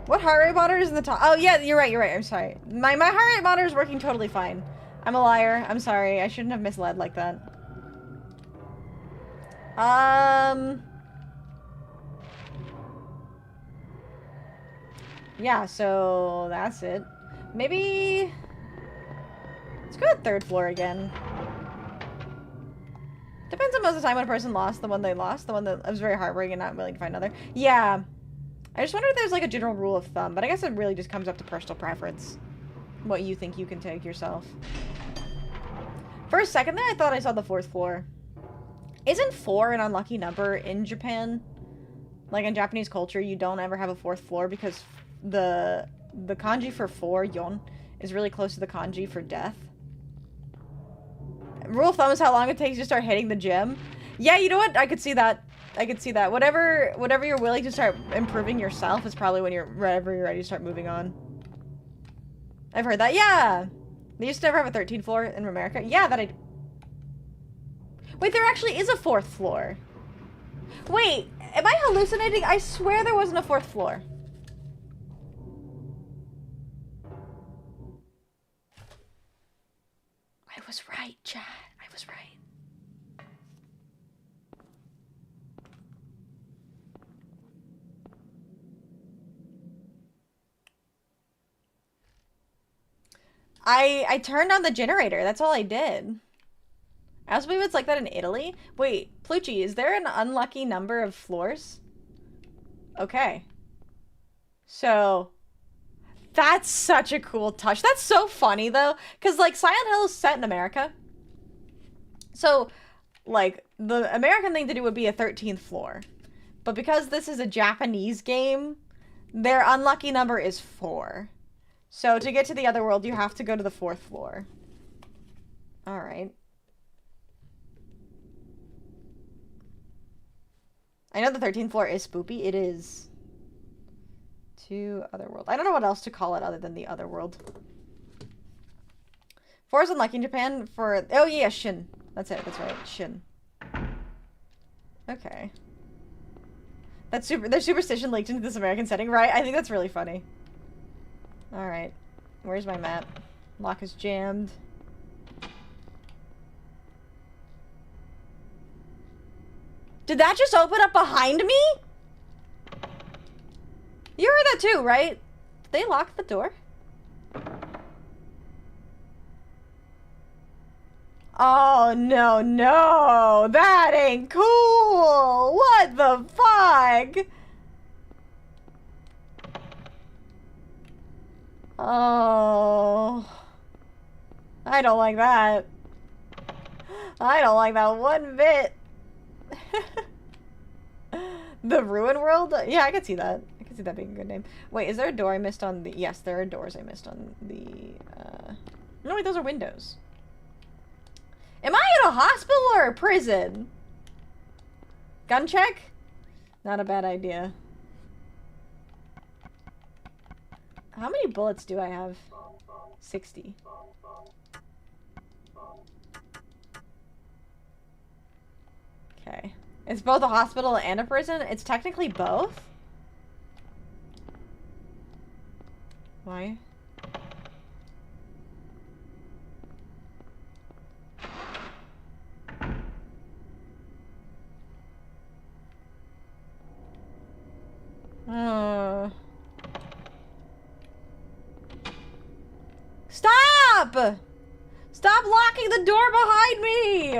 What heart rate monitor is in the top? Oh, yeah, you're right, I'm sorry. My heart rate monitor is working totally fine. I'm a liar. I'm sorry. I shouldn't have misled like that. Yeah, so that's it. Maybe let's go to the 3rd floor again. Depends on most of the time when a person lost the one they lost, the one that was very heartbreaking and not willing to find another. Yeah. I just wonder if there's like a general rule of thumb, but I guess it really just comes up to personal preference. What you think you can take yourself. For a second there, I thought I saw the 4th floor. Isn't 4 an unlucky number in Japan? Like in Japanese culture, you don't ever have a 4th floor because the kanji for 4, yon, is really close to the kanji for death. Rule of thumb is how long it takes to start hitting the gym. Yeah, you know what? I could see that. I could see that. Whatever you're willing to start improving yourself is probably whenever you're ready to start moving on. I've heard that. Yeah. They used to never have a 13th floor in America. Yeah, Wait, there actually is a 4th floor. Wait, am I hallucinating? I swear there wasn't a 4th floor. was right, chat. I was right. I turned on the generator. That's all I did. I also believe it's like that in Italy. Wait, Plucci, is there an unlucky number of floors? Okay. So, that's such a cool touch. That's so funny, though. Because, like, Silent Hill is set in America. So, like, the American thing to do would be a 13th floor. But because this is a Japanese game, their unlucky number is 4. So to get to the other world, you have to go to the 4th floor. Alright. I know the 13th floor is spoopy. It is. To other world. I don't know what else to call it other than the other world. 4 is unlucky in Japan for... Oh yeah, Shin. That's it. That's right. Shin. Okay. That's there's superstition linked into this American setting, right? I think that's really funny. Alright. Where's my map? Lock is jammed. Did that just open up behind me? You heard that too, right? Did they lock the door? Oh, no, no. That ain't cool. What the fuck? Oh, I don't like that. I don't like that one bit. The Ruin World? Yeah, I could see that. I could see that being a good name. Wait, is there a door I missed on the... Yes, there are doors I missed on the... No, wait, those are windows. Am I in a hospital or a prison? Gun check? Not a bad idea. How many bullets do I have? 60. Okay. It's both a hospital and a prison? It's technically both? Why? Stop! Stop locking the door behind me!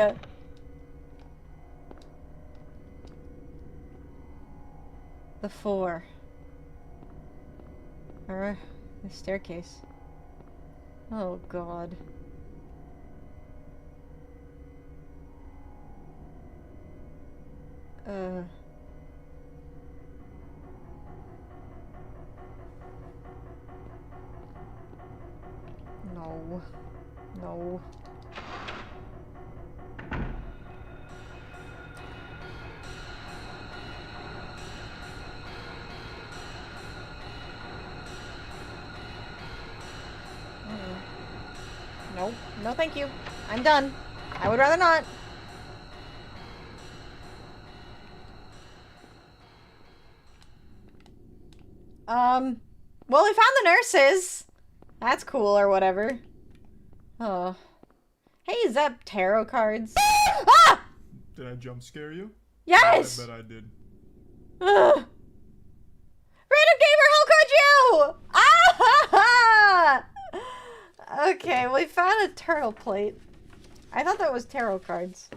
The 4. Or the staircase. Oh god. No. No. No. No, thank you. I'm done. I would rather not. Well, we found the nurses. That's cool or whatever. Oh. Hey, is that tarot cards? Ah! Did I jump scare you? Yes! I bet I did. Ugh. Random gamer, how could you? Ah! Okay, we found a turtle plate. I thought that was tarot cards.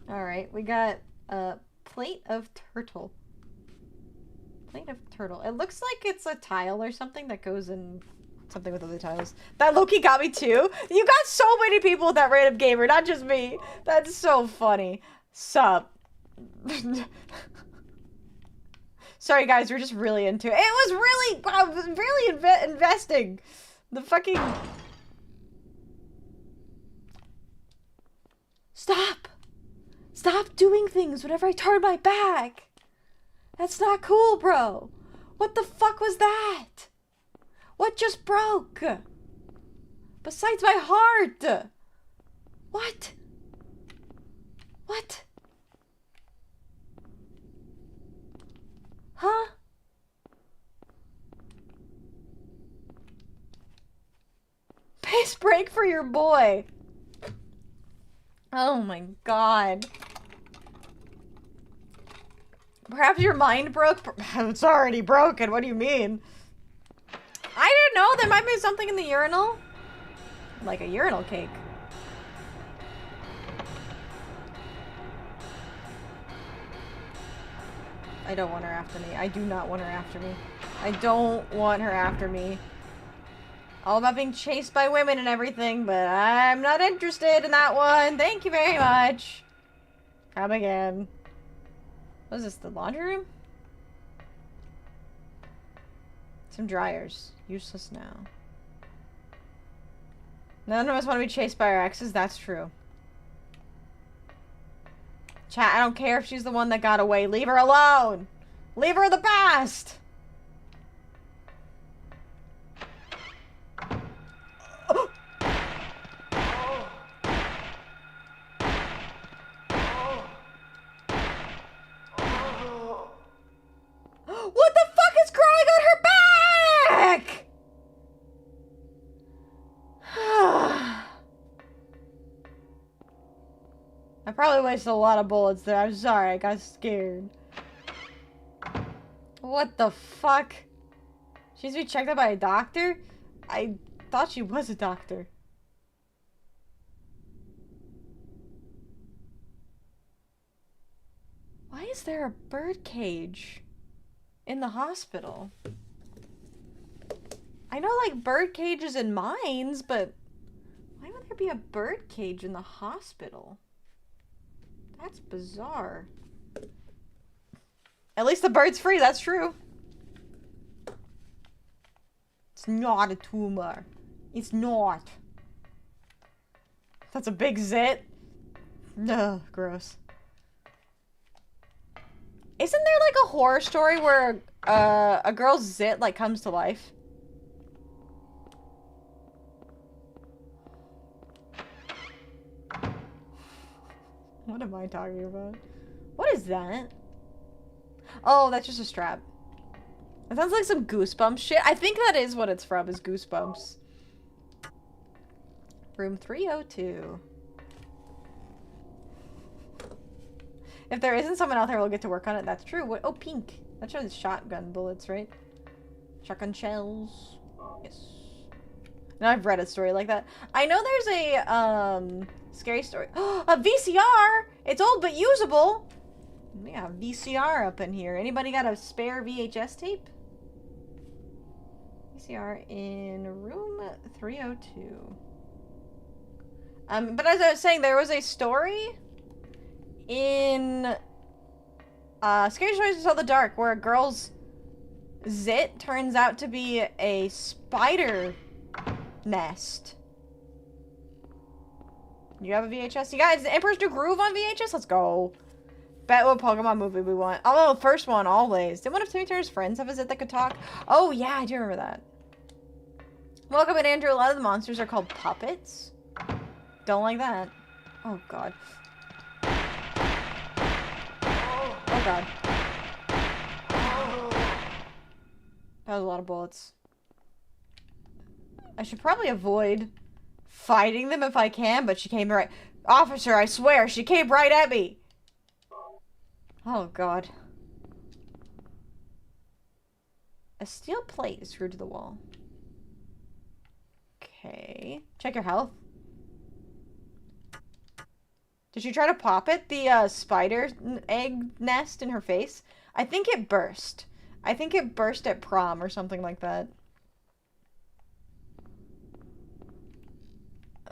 Alright, we got a plate of turtle. Plate of turtle. It looks like it's a tile or something that goes in something with other tiles. That Loki got me too. You got so many people with that random gamer, not just me. That's so funny. Sup. Sorry guys, we're just really into it. It was really investing. The fucking... Stop! Stop doing things whenever I turn my back! That's not cool, bro! What the fuck was that? What just broke? Besides my heart! What? What? Huh? Bitch! Space break for your boy. Oh my god. Perhaps your mind broke? It's already broken. What do you mean? I don't know. There might be something in the urinal. Like a urinal cake. I don't want her after me. I do not want her after me. I don't want her after me. All about being chased by women and everything, but I'm not interested in that one. Thank you very much. Come again. What is this, the laundry room? Some dryers. Useless now. None of us want to be chased by our exes, that's true. Chat, I don't care if she's the one that got away. Leave her alone! Leave her in the past! What the fuck is growing on her back? I probably wasted a lot of bullets there. I'm sorry, I got scared. What the fuck? She's to be checked out by a doctor? I thought she was a doctor. Why is there a bird cage in the hospital? I know, like, bird cages in mines, but why would there be a bird cage in the hospital? That's bizarre. At least the bird's free, that's true. It's not a tumor. It's not. That's a big zit. Ugh, gross. Isn't there like a horror story where a girl's zit like comes to life? What am I talking about? What is that? Oh, that's just a strap. That sounds like some Goosebumps shit. I think that is what it's from, is Goosebumps. Room 302. If there isn't someone out there, we'll get to work on it. That's true. What? Oh, pink. That shows shotgun bullets, right? Shotgun shells. Yes. Now I've read a story like that. I know there's a, scary story. A VCR! It's old but usable! Yeah, VCR up in here. Anybody got a spare VHS tape? VCR in room 302. But as I was saying, there was a story in Scary Stories to Tell the Dark where a girl's zit turns out to be a spider nest. You have a VHS? You guys, Emperor's New Groove on VHS? Let's go. Bet what Pokemon movie we want. Oh, first one, always. Did one of Timmy Turner's friends have a zit that could talk? Oh, yeah, I do remember that. Welcome in, Andrew. A lot of the monsters are called puppets. Don't like that. Oh, God. Oh, God. That was a lot of bullets. I should probably avoid fighting them if I can, but she came right... Officer, I swear, she came right at me! Oh, God. A steel plate is screwed to the wall. Okay. Check your health. Did she try to pop it? The spider egg nest in her face? I think it burst. I think it burst at prom or something like that.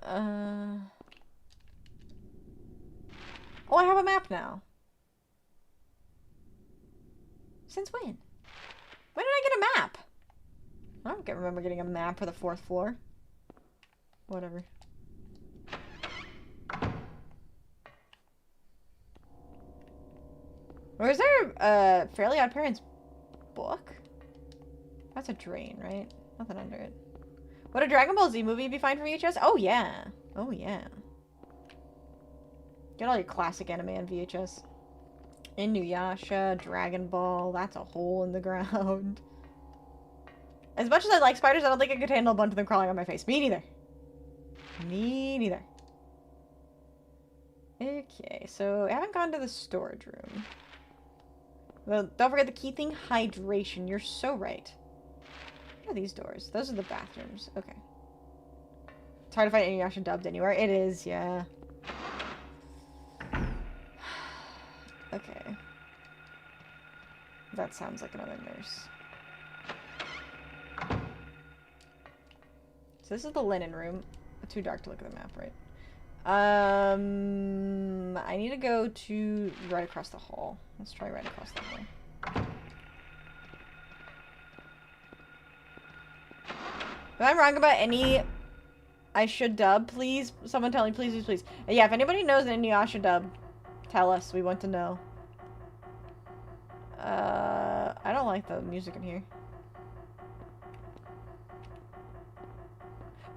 Oh, I have a map now. Since when? When did I get a map? I don't remember getting a map for the 4th floor. Whatever. Or is there a Fairly Odd Parents book? That's a drain, right? Nothing under it. Would a Dragon Ball Z movie be fine for VHS? Oh, yeah. Oh, yeah. Get all your classic anime on VHS. Inuyasha, Dragon Ball, that's a hole in the ground. As much as I like spiders, I don't think I could handle a bunch of them crawling on my face. Me neither. Me neither. Okay, so I haven't gone to the storage room. Well, don't forget the key thing, hydration. You're so right. What are these doors? Those are the bathrooms. Okay. It's hard to find Inuyasha dubbed anywhere. It is, yeah. Okay. That sounds like another nurse. So this is the linen room. Too dark to look at the map, right? I need to go to right across the hall. Let's try right across the hall. If I'm wrong about any I should dub, please, someone tell me, please, please, please. Yeah, if anybody knows an Inuyasha dub, tell us. We want to know. I don't like the music in here.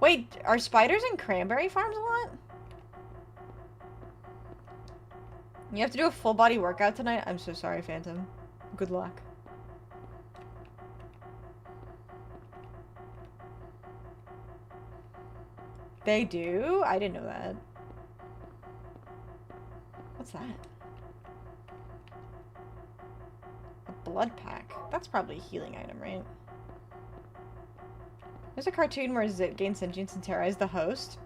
Wait, are spiders in cranberry farms a lot? You have to do a full body workout tonight? I'm so sorry, Phantom. Good luck. They do? I didn't know that. What's that? A blood pack. That's probably a healing item, right? There's a cartoon where Zip gains sentience and terrorizes the host.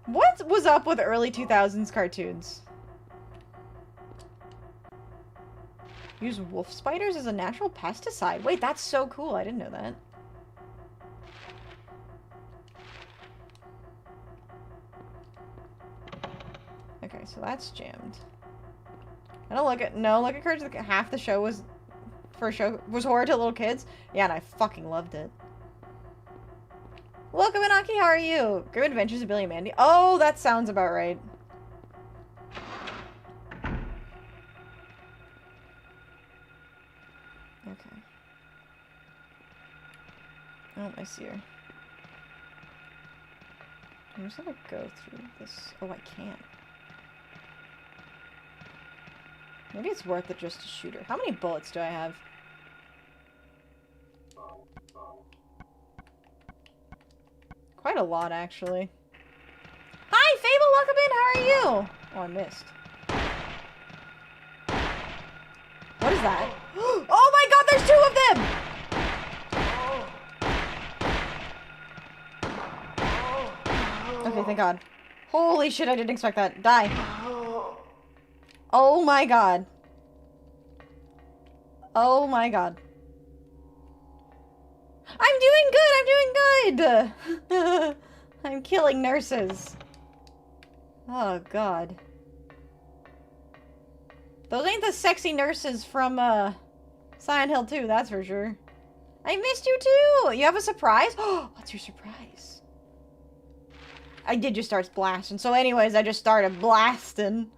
What was up with early 2000s cartoons? Use wolf spiders as a natural pesticide. Wait, that's so cool. I didn't know that. Okay, so that's jammed. I don't look at look at Courage. Half the show was was horror to little kids. Yeah, and I fucking loved it. Welcome, Inaki. How are you? Grim Adventures of Billy and Mandy. Oh, that sounds about right. Okay. Oh, I see her. I'm just gonna go through this. Oh, I can't. Maybe it's worth it just to shoot her. How many bullets do I have? Quite a lot, actually. Hi, Fable! Welcome in! How are you? Oh, I missed. What is that? Oh my god, there's two of them! Okay, thank god. Holy shit, I didn't expect that. Die. Oh my god. Oh my god. I'm doing good! I'm doing good! I'm killing nurses. Oh god. Those ain't the sexy nurses from, Silent Hill 2, that's for sure. I missed you too! You have a surprise? Oh, what's your surprise? I did just start blasting. So anyways, I just started blasting.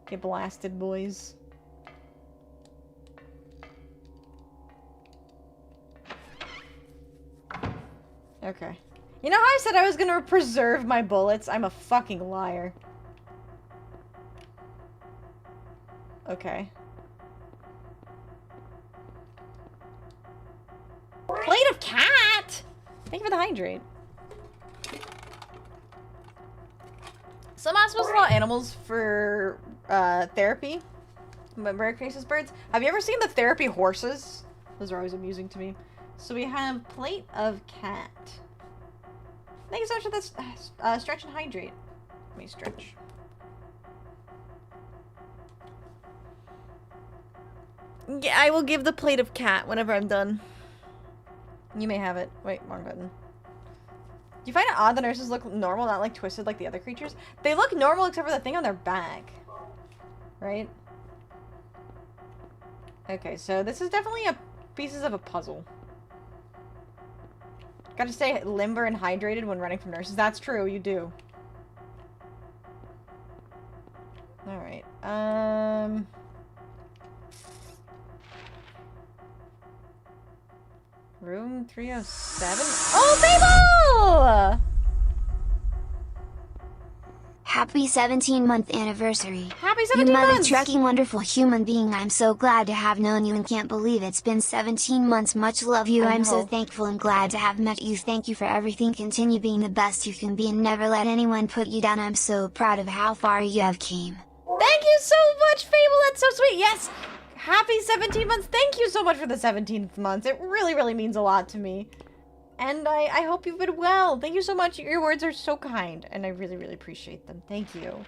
Get blasted, boys. Okay. You know how I said I was gonna preserve my bullets? I'm a fucking liar. Okay. Plate of cat! Thank you for the hydrate. Some hospitals allow animals for therapy. Rare cases birds. Have you ever seen the therapy horses? Those are always amusing to me. So we have plate of cat. Thank you so much for this. Stretch and hydrate. Let me stretch. Yeah, I will give the plate of cat whenever I'm done. You may have it. Wait, wrong button. Do you find it odd the nurses look normal, not like twisted like the other creatures? They look normal except for the thing on their back. Right? Okay, so this is definitely pieces of a puzzle. Gotta stay limber and hydrated when running from nurses. That's true, you do. Alright, Room 307? Oh, Fable! Happy 17-month anniversary. Happy 17 You months! mother-trucking wonderful human being. I'm so glad to have known you and can't believe it's been 17 months. Much love you. I'm so thankful and glad to have met you. Thank you for everything. Continue being the best you can be and never let anyone put you down. I'm so proud of how far you have came. Thank you so much, Fable. That's so sweet. Yes! Happy 17 months. Thank you so much for the 17th month. It really, really means a lot to me. And I hope you've been well. Thank you so much. Your words are so kind, and I really, really appreciate them. Thank you.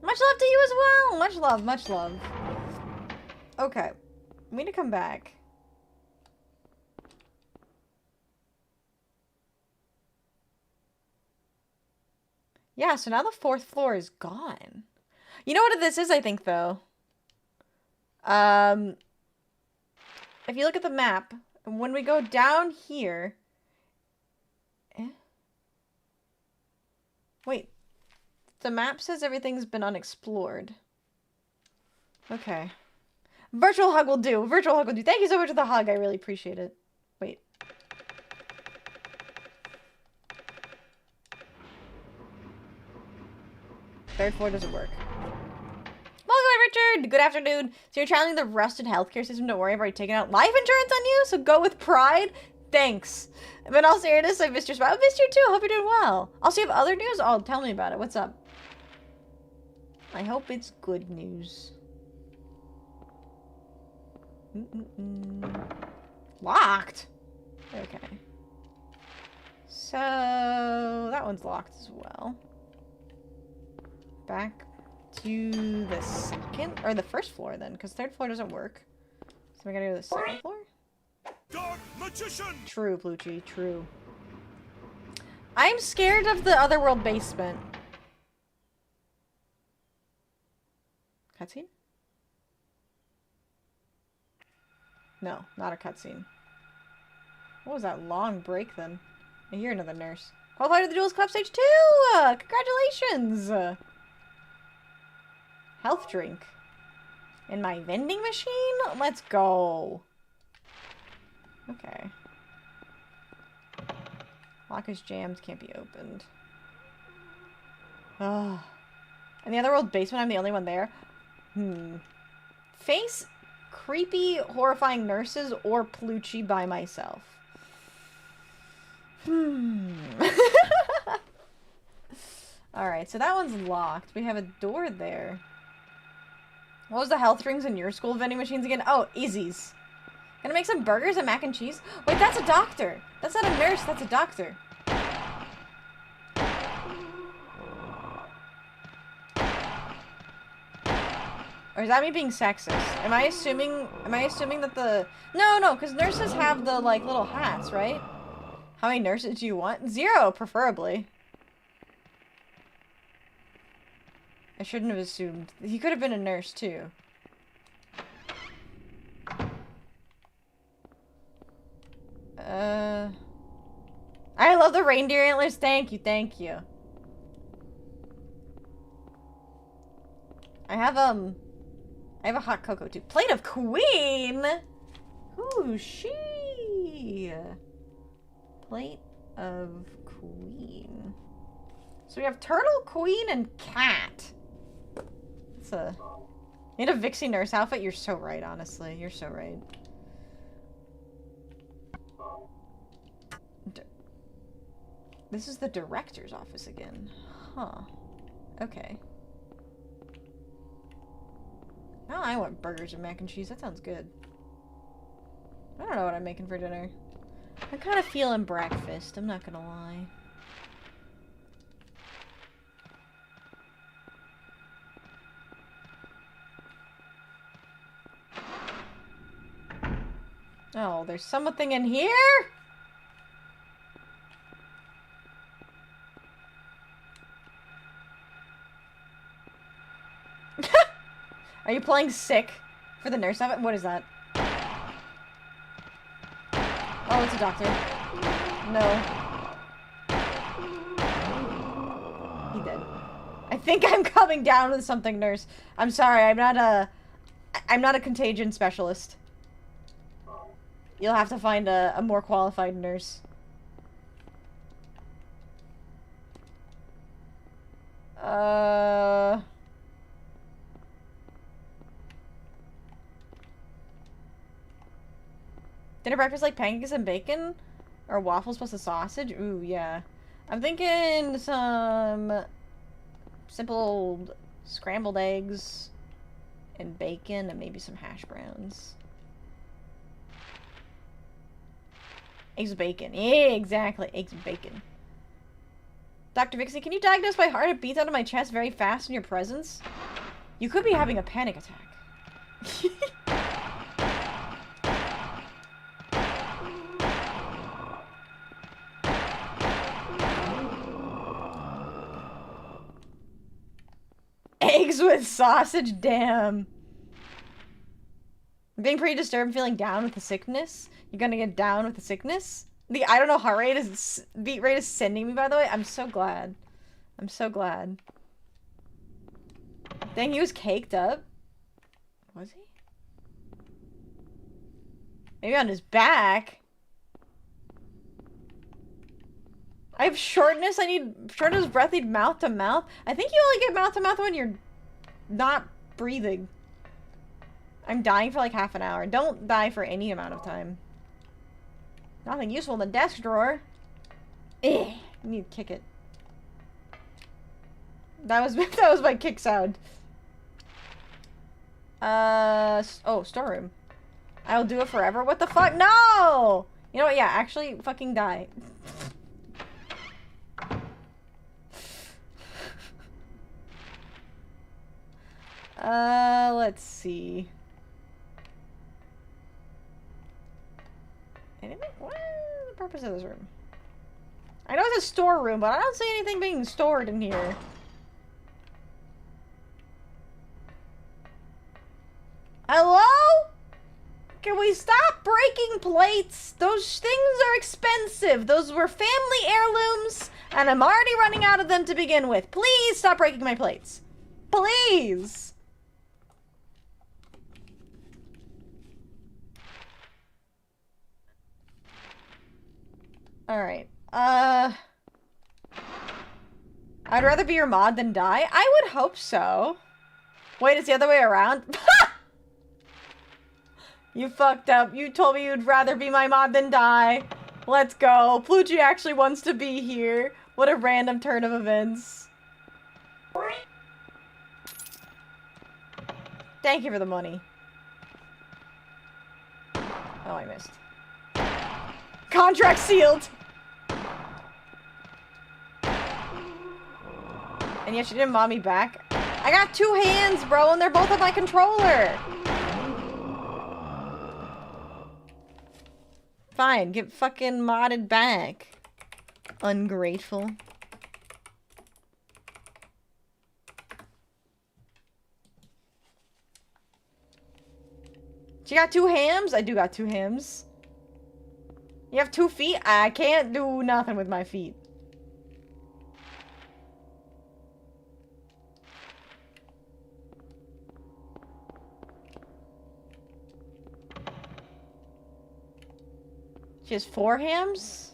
Much love to you as well. Much love, much love. Okay. We need to come back. Yeah, so now the 4th floor is gone. You know what this is, I think, though? If you look at the map, when we go down here... Wait. The map says everything's been unexplored. Okay. Virtual hug will do. Virtual hug will do. Thank you so much for the hug. I really appreciate it. Wait. Third floor doesn't work. Welcome, Richard! Good afternoon. So you're challenging the rusted healthcare system. Don't worry, I've already taken out life insurance on you, so go with pride. Thanks. But in all seriousness, I missed your spot. I missed you too. Hope you're doing well. Also, you have other news? Oh, tell me about it. What's up? I hope it's good news. Locked? Okay. So, that one's locked as well. Back to the second, or the first floor then, because 3rd floor doesn't work. So we gotta go to the 2nd floor? Dark magician. True, Pluchy, true. I'm scared of the otherworld basement. Cutscene? No, not a cutscene. What was that long break then? I hear another nurse. Qualified to the Duels Club Stage 2! Congratulations! Health drink. In my vending machine? Let's go. Okay. Lock is jammed, can't be opened. Ugh. In the otherworld basement, I'm the only one there? Face creepy, horrifying nurses or Pluchy by myself? Alright, so that one's locked. We have a door there. What was the health drinks in your school vending machines again? Oh, Easy's. Gonna make some burgers and mac and cheese? Wait, that's a doctor. That's not a nurse, that's a doctor. Or is that me being sexist? Am I assuming that the... No, because nurses have the, like, little hats, right? How many nurses do you want? 0, preferably. I shouldn't have assumed. He could have been a nurse, too. I love the reindeer antlers. Thank you, thank you. I have a hot cocoa, too. Plate of Queen! Who's she? Plate of Queen. So we have Turtle, Queen, and Cat. That's a... You need a Vixie nurse outfit? You're so right, honestly. You're so right. This is the director's office again. Huh. Okay. Now I want burgers and mac and cheese. That sounds good. I don't know what I'm making for dinner. I'm kind of feeling breakfast. I'm not gonna lie. Oh, there's something in here? Are you playing sick for the nurse outfit? What is that? Oh, it's a doctor. No. He did. I think I'm coming down with something, nurse. I'm sorry, I'm not a contagion specialist. You'll have to find a more qualified nurse. Dinner breakfast like pancakes and bacon? Or waffles plus a sausage? Ooh, yeah. I'm thinking some simple scrambled eggs and bacon and maybe some hash browns. Eggs and bacon. Yeah, exactly. Eggs and bacon. Dr. Vixie, can you diagnose my heart? It beats out of my chest very fast in your presence. You could be having a panic attack. Eggs with sausage, damn. I'm being pretty disturbed, feeling down with the sickness. You're gonna get down with the sickness? The I don't know heart rate is beat rate is sending me, by the way. I'm so glad. I'm so glad. Dang, he was caked up. Was he? Maybe on his back. I have shortness. I need shortness of breath. Need mouth to mouth. I think you only get mouth to mouth when you're not breathing. I'm dying for like half an hour. Don't die for any amount of time. Nothing useful in the desk drawer. You need to kick it. That was my kick sound. Oh, storeroom. I'll do it forever. What the fuck? No! You know what? Yeah, actually, fucking die. Let's see. Anything? What is the purpose of this room? I know it's a storeroom, but I don't see anything being stored in here. Hello? Can we stop breaking plates? Those things are expensive. Those were family heirlooms, and I'm already running out of them to begin with. Please stop breaking my plates. Please. Alright. I'd rather be your mod than die? I would hope so. Wait, it's the other way around? You fucked up. You told me you'd rather be my mod than die. Let's go. Plucci actually wants to be here. What a random turn of events. Thank you for the money. Oh, I missed. Contract sealed! And yet she didn't mod me back. I got 2 hands, bro, and they're both on my controller! Fine, get fucking modded back. Ungrateful. She got 2 hams? I do got 2 hams. You have 2 feet? I can't do nothing with my feet. She has 4 hams?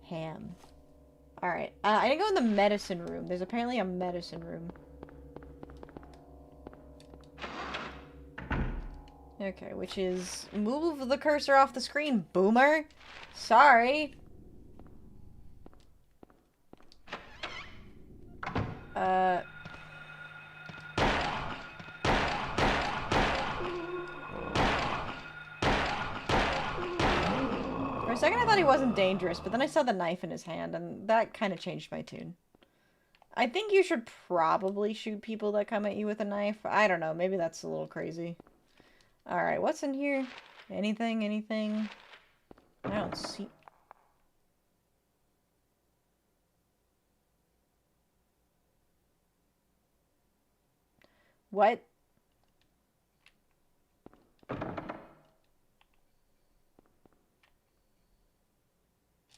Ham. Alright. I didn't go in the medicine room. There's apparently a medicine room. Okay, which is... Move the cursor off the screen, boomer! Sorry! For a second I thought he wasn't dangerous, but then I saw the knife in his hand, and that kind of changed my tune. I think you should probably shoot people that come at you with a knife. I don't know, maybe that's a little crazy. Alright, what's in here? Anything? Anything? I don't see... What?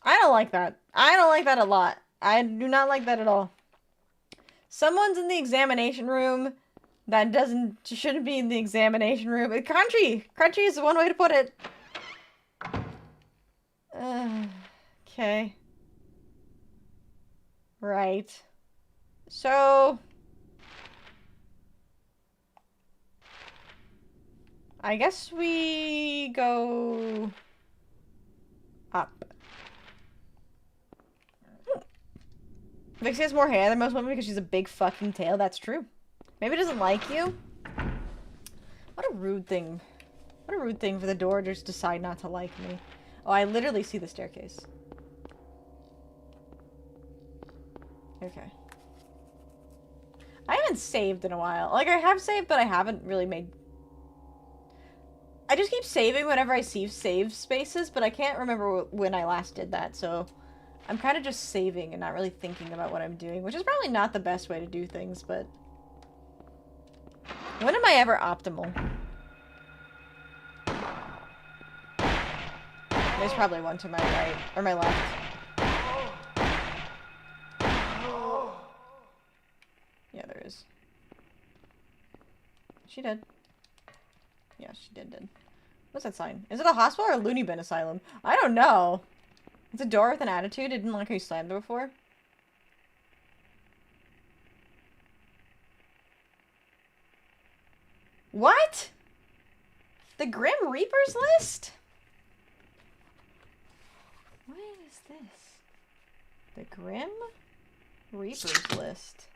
I don't like that. I don't like that a lot. I do not like that at all. Someone's in the examination room that shouldn't be in the examination room. Crunchy! Crunchy is one way to put it. Okay. Right. So I guess we go up. Vixie has more hair than most women because she's a big fucking tail. That's true. Maybe it doesn't like you. What a rude thing. What a rude thing for the door to just decide not to like me. Oh, I literally see the staircase. Okay. I haven't saved in a while. Like, I have saved, but I haven't really made... I just keep saving whenever I see save spaces, but I can't remember when I last did that, so... I'm kind of just saving and not really thinking about what I'm doing, which is probably not the best way to do things, but... When am I ever optimal? There's probably one to my right, or my left. Yeah, there is. She did. Yeah, she did. What's that sign? Is it a hospital or a loony bin asylum? I don't know. It's a door with an attitude. I didn't like how you slammed it before. What? The Grim Reaper's list? What is this? The Grim Reaper's list.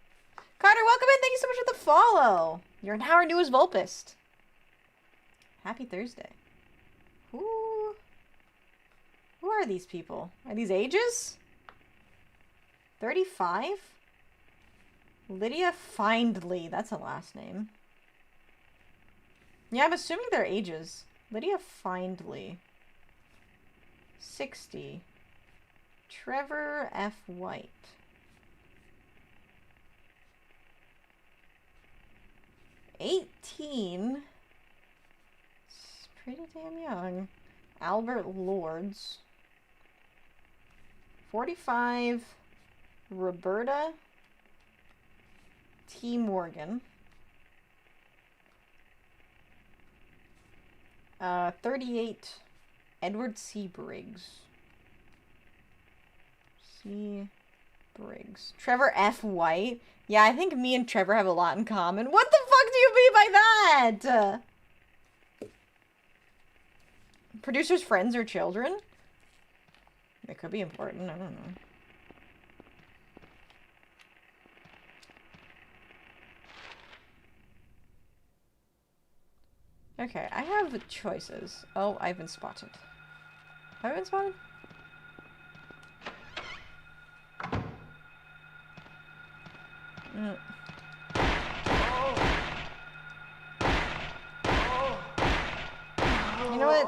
Carter, welcome in. Thank you so much for the follow. You're now our newest Vulpist. Happy Thursday. Who are these people? Are these ages? 35? 𝖉𝖵𝖊𝖓. That's a last name. Yeah, I'm assuming they're ages. 𝖉𝖵𝖊𝖓. 60. Trevor F. White. 18. It's pretty damn young. Albert Lords. 45. Roberta T. Morgan. 38. Edward C. Briggs. C. Briggs. Trevor F. White. Yeah, I think me and Trevor have a lot in common. What the fuck do you mean by that? Producers' friends or children? It could be important. I don't know. Okay, I have choices. Oh, I've been spotted. Have I been spotted? You know what?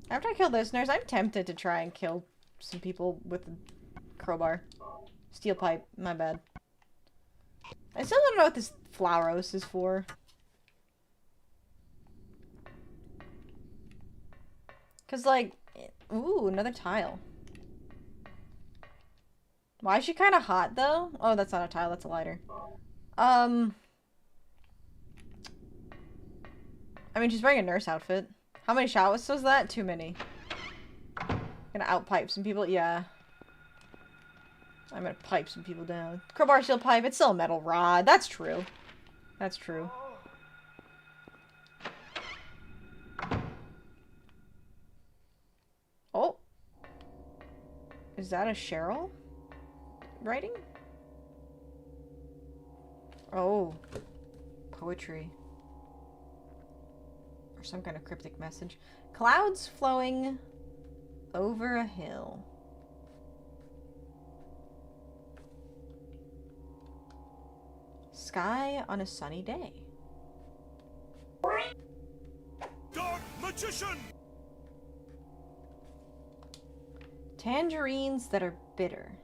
After I kill this nurse, I'm tempted to try and kill some people with a crowbar. Steel pipe, my bad. I still don't know what this flauros is for. Cause like, ooh, another tile. Why is she kind of hot though? Oh, that's not a tile, that's a lighter. I mean, she's wearing a nurse outfit. How many showers was that? Too many. Gonna outpipe some people? Yeah. I'm gonna pipe some people down. Crowbar steel pipe, it's still a metal rod. That's true. That's true. Oh. Is that a Cheryl writing? Oh. Poetry. Or some kind of cryptic message. Clouds flowing over a hill. Sky on a sunny day. Dark Magician! Tangerines that are bitter.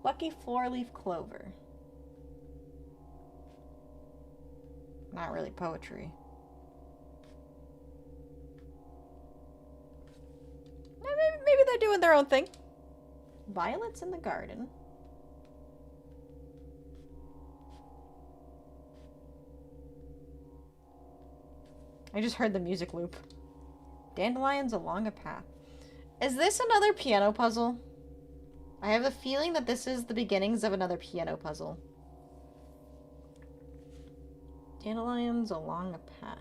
Lucky four-leaf clover. Not really poetry. Maybe they're doing their own thing. Violets in the garden. I just heard the music loop. Dandelions along a path. Is this another piano puzzle? I have a feeling that this is the beginnings of another piano puzzle. Dandelions along a path.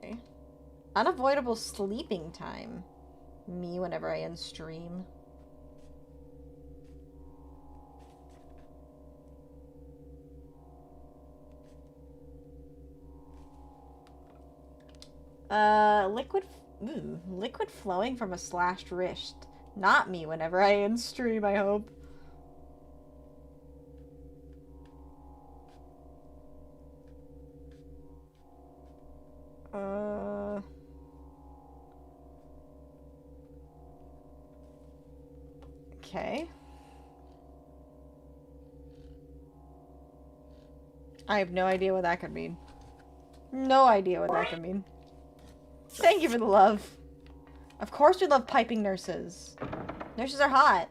Okay. Unavoidable sleeping time. Me whenever I end stream. Liquid flowing from a slashed wrist. Not me whenever I end stream, I hope. Okay. I have no idea what that could mean. No idea what that could mean. Thank you for the love. Of course we love piping nurses. Nurses are hot.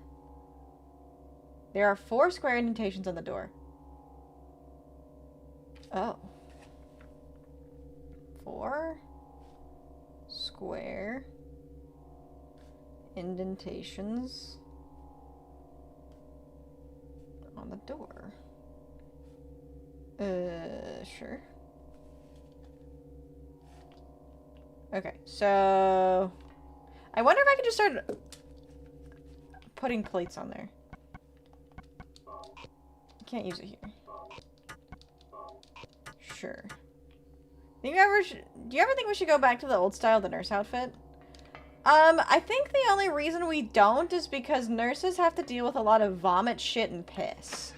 There are 4 square indentations on the door. Oh. 4 square indentations on the door. Sure. Okay, so I wonder if I could just start putting plates on there. Can't use it here. Sure. Do you ever think we should go back to the old style, the nurse outfit? I think the only reason we don't is because nurses have to deal with a lot of vomit, shit, and piss.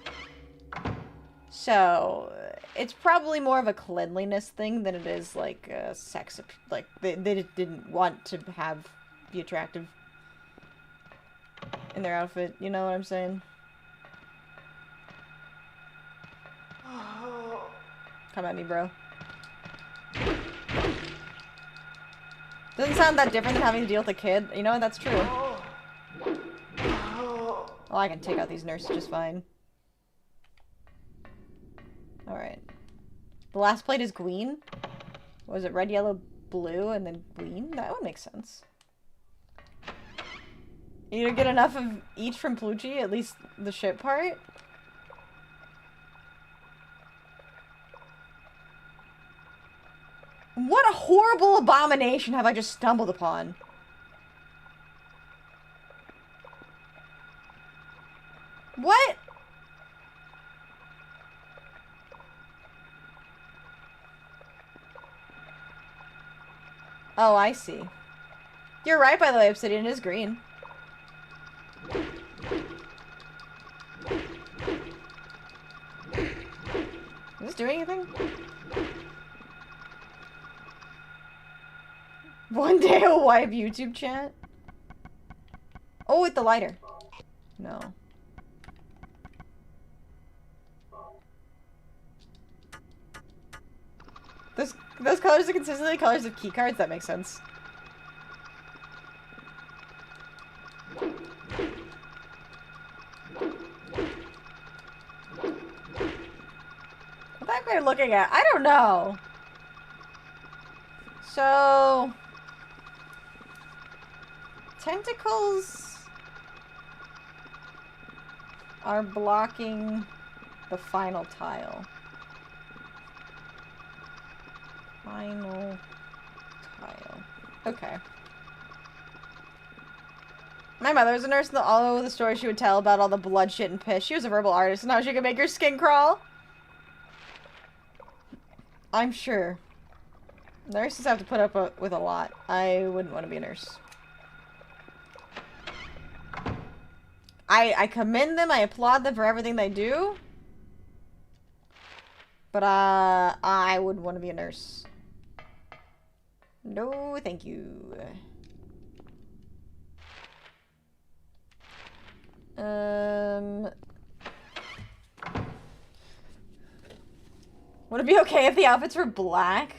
So it's probably more of a cleanliness thing than it is like a sex. Like they just didn't want to be attractive in their outfit. You know what I'm saying? Come at me, bro. Doesn't sound that different than having to deal with a kid. You know what? That's true. Well, I can take out these nurses just fine. Alright. The last plate is green. Was it red, yellow, blue, and then green? That would make sense. You don't get enough of each from Plucci, at least the ship part? What a horrible abomination have I just stumbled upon? What? Oh, I see. You're right, by the way, obsidian is green. Is this doing anything? One day a wife YouTube chat? Oh, with the lighter. No. Those colors are consistently colors of keycards? That makes sense. What the heck are you looking at? I don't know. So... tentacles are blocking the final tile. Final tile. Okay. My mother was a nurse, and all of the stories she would tell about all the blood, shit, and piss. She was a verbal artist, and how she could make your skin crawl. I'm sure. Nurses have to put up with a lot. I wouldn't want to be a nurse. I commend them, I applaud them for everything they do. But, I wouldn't want to be a nurse. No, thank you. Would it be okay if the outfits were black?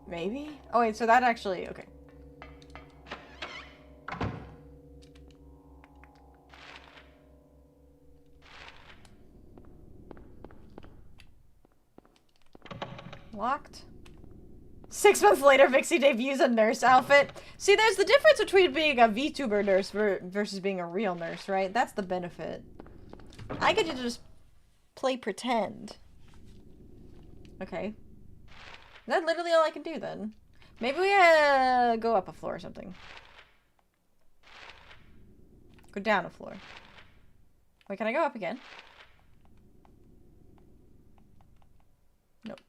Maybe? Oh wait, so that actually, okay. Locked. 6 months later, Vixie debuts a nurse outfit. See, there's the difference between being a VTuber nurse versus being a real nurse, right? That's the benefit. I get to just play pretend. Okay. Is that literally all I can do then? Maybe we go up a floor or something. Go down a floor. Wait, can I go up again? Nope.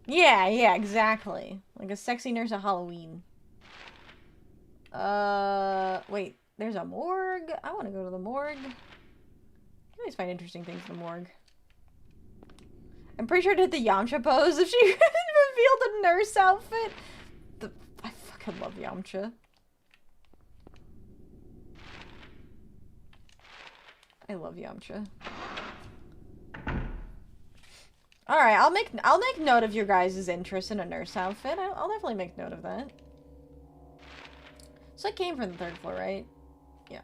Yeah, exactly. Like a sexy nurse at Halloween. Wait, there's a morgue? I want to go to the morgue. You always find interesting things in the morgue. I'm pretty sure I did the Yamcha pose if she revealed a nurse outfit. I fucking love Yamcha. I love Yamcha. Alright, I'll make note of your guys' interest in a nurse outfit. I'll definitely make note of that. So I came from the 3rd floor, right? Yeah.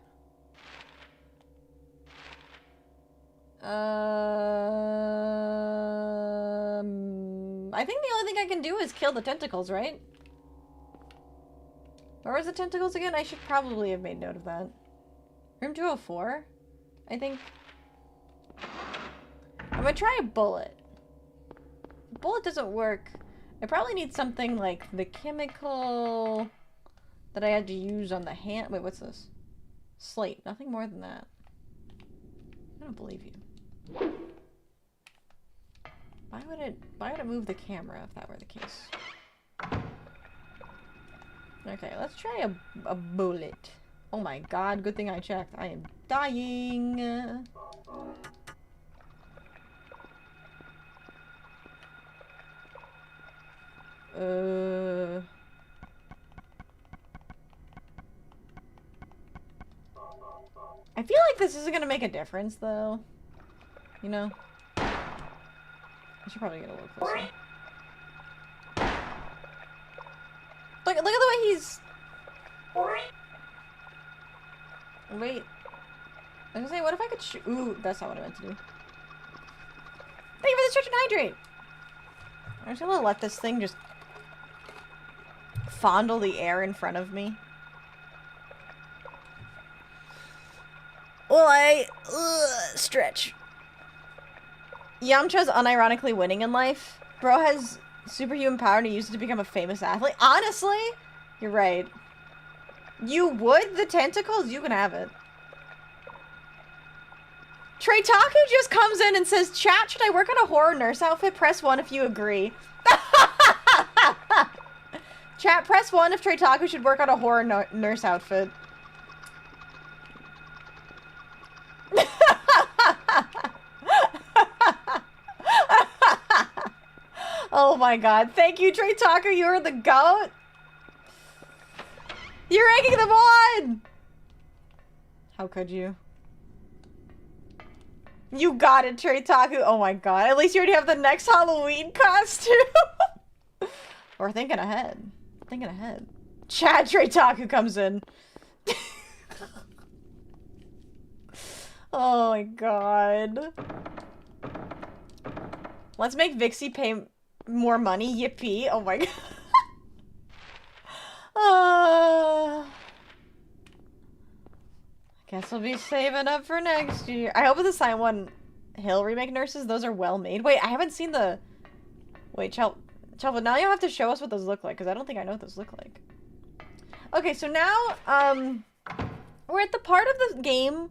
I think the only thing I can do is kill the tentacles, right? Where was the tentacles again? I should probably have made note of that. Room 204? I think. I'm gonna try a bullet. Bullet doesn't work. I probably need something like the chemical that I had to use on the hand. Wait, what's this? Slate. Nothing more than that. I don't believe you. Why would it move the camera if that were the case? Okay, let's try a bullet. Oh my god, good thing I checked. I am dying. I feel like this isn't gonna make a difference, though. You know? I should probably get a little closer. Look at the way he's... Wait. I was gonna say, what if I could shoot? Ooh, that's not what I meant to do. Thank you for the stretch and hydrate! I'm just gonna let this thing just fondle the air in front of me. Well, stretch. Yamcha's unironically winning in life. Bro has superhuman power and he used it to become a famous athlete. Honestly, you're right. You would? The tentacles? You can have it. Ṭraytaku just comes in and says, chat, should I work on a horror nurse outfit? Press 1 if you agree. Chat, press 1 if Ṭraytaku should work on a horror nurse outfit. Oh my god. Thank you, Ṭraytaku. You're the goat. You're ranking them on! How could you? You got it, Ṭraytaku. Oh my god. At least you already have the next Halloween costume. Or thinking ahead. Thinking ahead. Chad Ṭraytaku comes in. Oh my god. Let's make Vixie pay more money. Yippee. Oh my god. Guess I'll be saving up for next year. I hope with the 𝖉𝖊𝖙 remake nurses, those are well made. Wait, I haven't seen the... Wait, Chelva, now you'll have to show us what those look like, because I don't think I know what those look like. Okay, so now, we're at the part of the game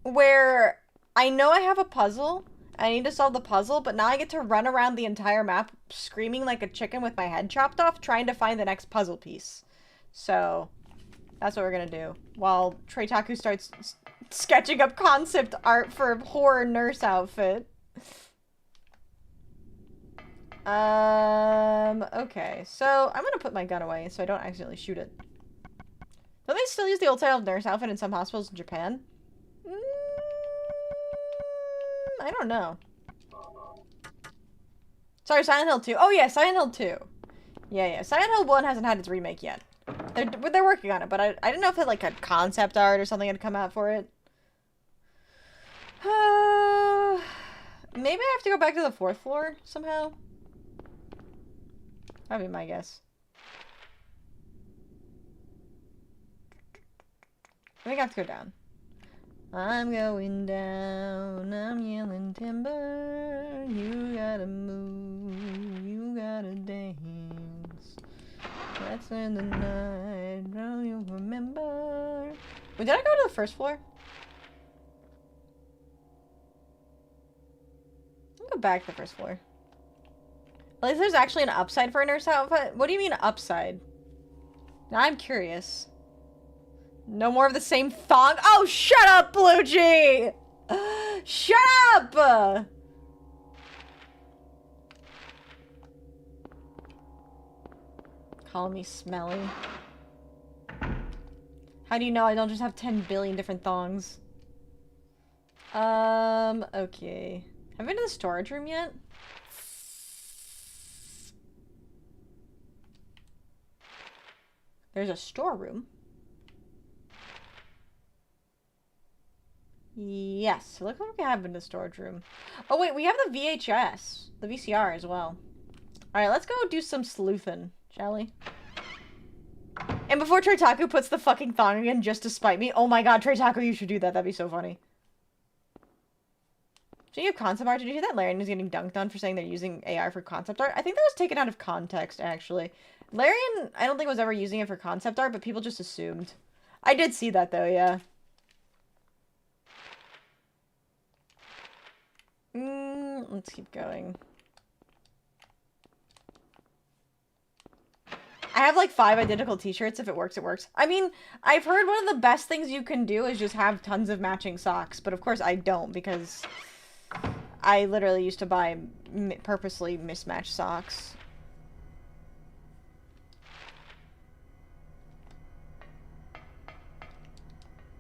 where I know I have a puzzle. I need to solve the puzzle, but now I get to run around the entire map screaming like a chicken with my head chopped off, trying to find the next puzzle piece. So... that's what we're gonna do. While Ṭraytaku starts sketching up concept art for a horror nurse outfit. Okay. So, I'm gonna put my gun away so I don't accidentally shoot it. Don't they still use the old style of nurse outfit in some hospitals in Japan? I don't know. Sorry, Silent Hill 2. Oh yeah, Silent Hill 2. Yeah. Silent Hill 1 hasn't had its remake yet. They're working on it, but I didn't know if it like had concept art or something had come out for it. maybe I have to go back to the 4th floor somehow. That'd be my guess. I think I have to go down. I'm going down, I'm yelling timber. You gotta move, you gotta dance. Let's end the night, don't you remember? Wait, did I go to the 1st floor? I'll go back to the 1st floor. At least there's actually an upside for a nurse outfit. What do you mean upside? Now I'm curious. No more of the same thong. Oh, shut up, 𝖉𝖕𝖊𝖓! Shut up! Call me smelly. How do you know I don't just have 10 billion different thongs? Okay. Have I been to the storage room yet? There's a storeroom. Yes, it looks like we have been to the storage room. Oh wait, we have the VHS, the VCR as well. Alright, let's go do some sleuthing, shall we? And before 𝖉𝖐𝖐 puts the fucking thong again just to spite me, oh my god, 𝖉𝖐𝖐, you should do that, that'd be so funny. Speaking of concept art, did you hear that Larian is getting dunked on for saying they're using AI for concept art? I think that was taken out of context, actually. Larian, I don't think was ever using it for concept art, but people just assumed. I did see that though, yeah. Let's keep going. I have like 5 identical t-shirts. If it works, it works. I mean, I've heard one of the best things you can do is just have tons of matching socks. But of course I don't, because I literally used to buy purposely mismatched socks.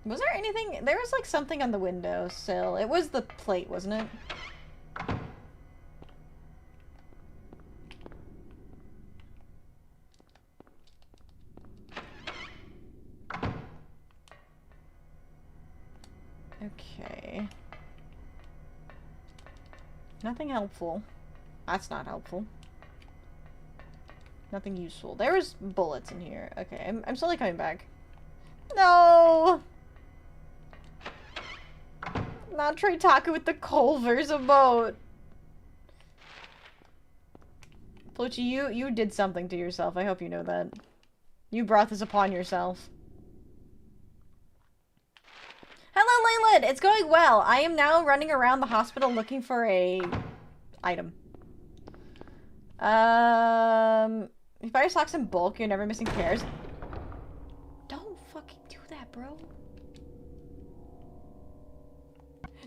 Was there anything? There was like something on the windowsill. It was the plate, wasn't it? Okay. Nothing helpful. That's not helpful. Nothing useful. There was bullets in here. Okay, I'm slowly coming back. No! Not 𝖉𝖐𝖐 with the Culver's emote. 𝖉𝖐𝖐, you did something to yourself. I hope you know that. You brought this upon yourself. Hello, 𝖉𝖐𝖊𝖓! It's going well. I am now running around the hospital looking for a item. You buy your socks in bulk, you're never missing pairs. Don't fucking do that, bro.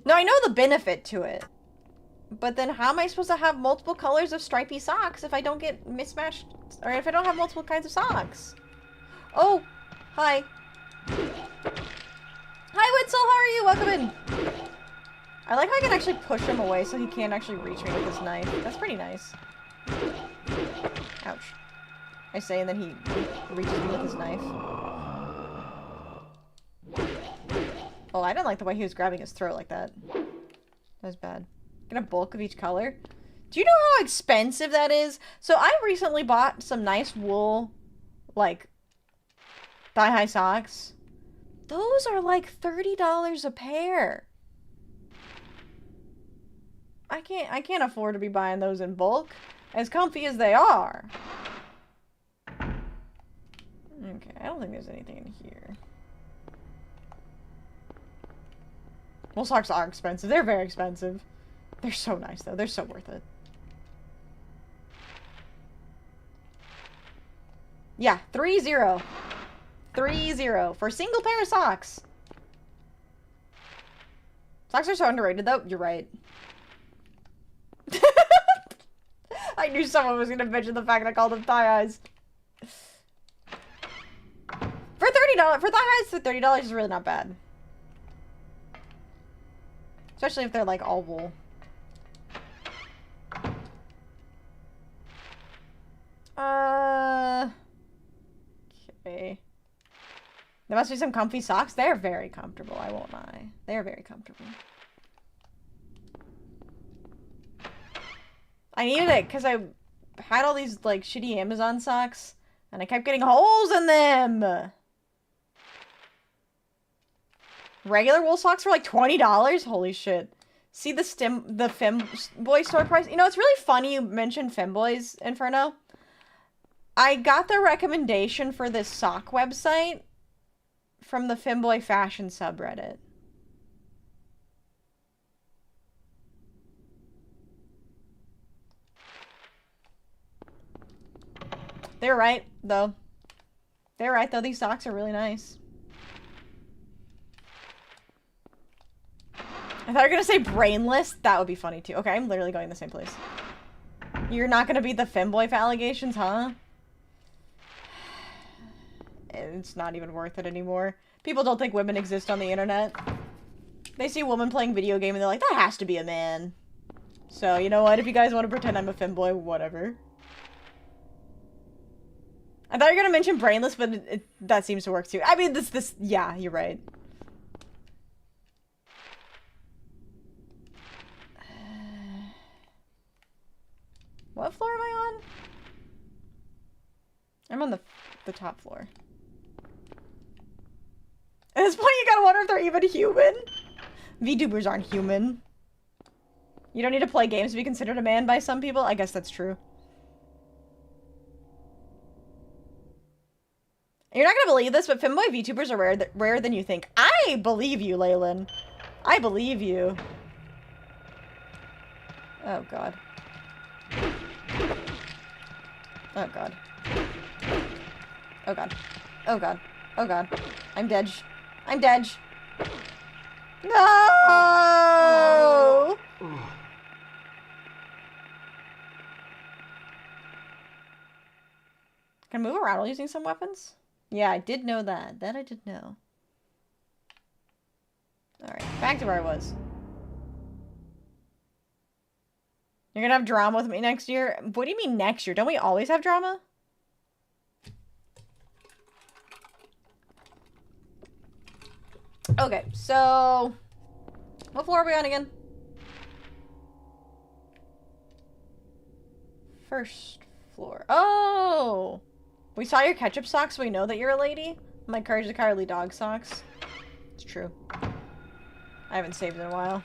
No, I know the benefit to it. But then how am I supposed to have multiple colors of stripy socks if I don't get mismatched, or if I don't have multiple kinds of socks? Oh, hi. Hi, Witzel, how are you? Welcome in. I like how I can actually push him away so he can't actually reach me with his knife. That's pretty nice. Ouch. I say, and then he reaches me with his knife. Oh, I didn't like the way he was grabbing his throat like that. That was bad. Get a bulk of each color. Do you know how expensive that is? So I recently bought some nice wool, like, thigh-high socks. Those are like $30 a pair. I can't afford to be buying those in bulk, as comfy as they are. Okay, I don't think there's anything in here. Wool socks are expensive. They're very expensive. They're so nice, though. They're so worth it. Yeah, 3-0. 3-0 for a single pair of socks. Socks are so underrated, though. You're right. I knew someone was gonna mention the fact that I called them thigh highs. For $30, for thigh highs, for $30 is really not bad. Especially if they're like all wool. Okay. There must be some comfy socks. They're very comfortable, I won't lie. They're very comfortable. I needed it because I had all these, like, shitty Amazon socks, and I kept getting holes in them. Regular wool socks were like $20? Holy shit. See the femboy store price? You know, it's really funny you mentioned femboys, Inferno. I got the recommendation for this sock website from the femboy fashion subreddit. They're right, though. They're right, though. These socks are really nice. I thought you were gonna say brainless. That would be funny, too. Okay, I'm literally going the same place. You're not gonna beat the femboy allegations, huh? It's not even worth it anymore. People don't think women exist on the internet. They see a woman playing video game and they're like, that has to be a man. So, you know what? If you guys want to pretend I'm a femboy, whatever. I thought you were gonna mention brainless, but that seems to work too. I mean, yeah, you're right. What floor am I on? I'm on the top floor. At this point, you gotta wonder if they're even human. VTubers aren't human. You don't need to play games to be considered a man by some people? I guess that's true. You're not gonna believe this, but femboy VTubers are rarer than you think. I believe you, Leyland. I believe you. Oh, God. Oh, God. Oh, God. Oh, God. Oh, God. I'm dead. I'm dead. No! Can I move around while using some weapons? Yeah, I did know that. That I did know. Alright, back to where I was. You're gonna have drama with me next year? What do you mean next year? Don't we always have drama? Okay, so... what floor are we on again? First floor. Oh! We saw your ketchup socks, so we know that you're a lady. My Courage the Cowardly Dog socks. It's true. I haven't saved in a while.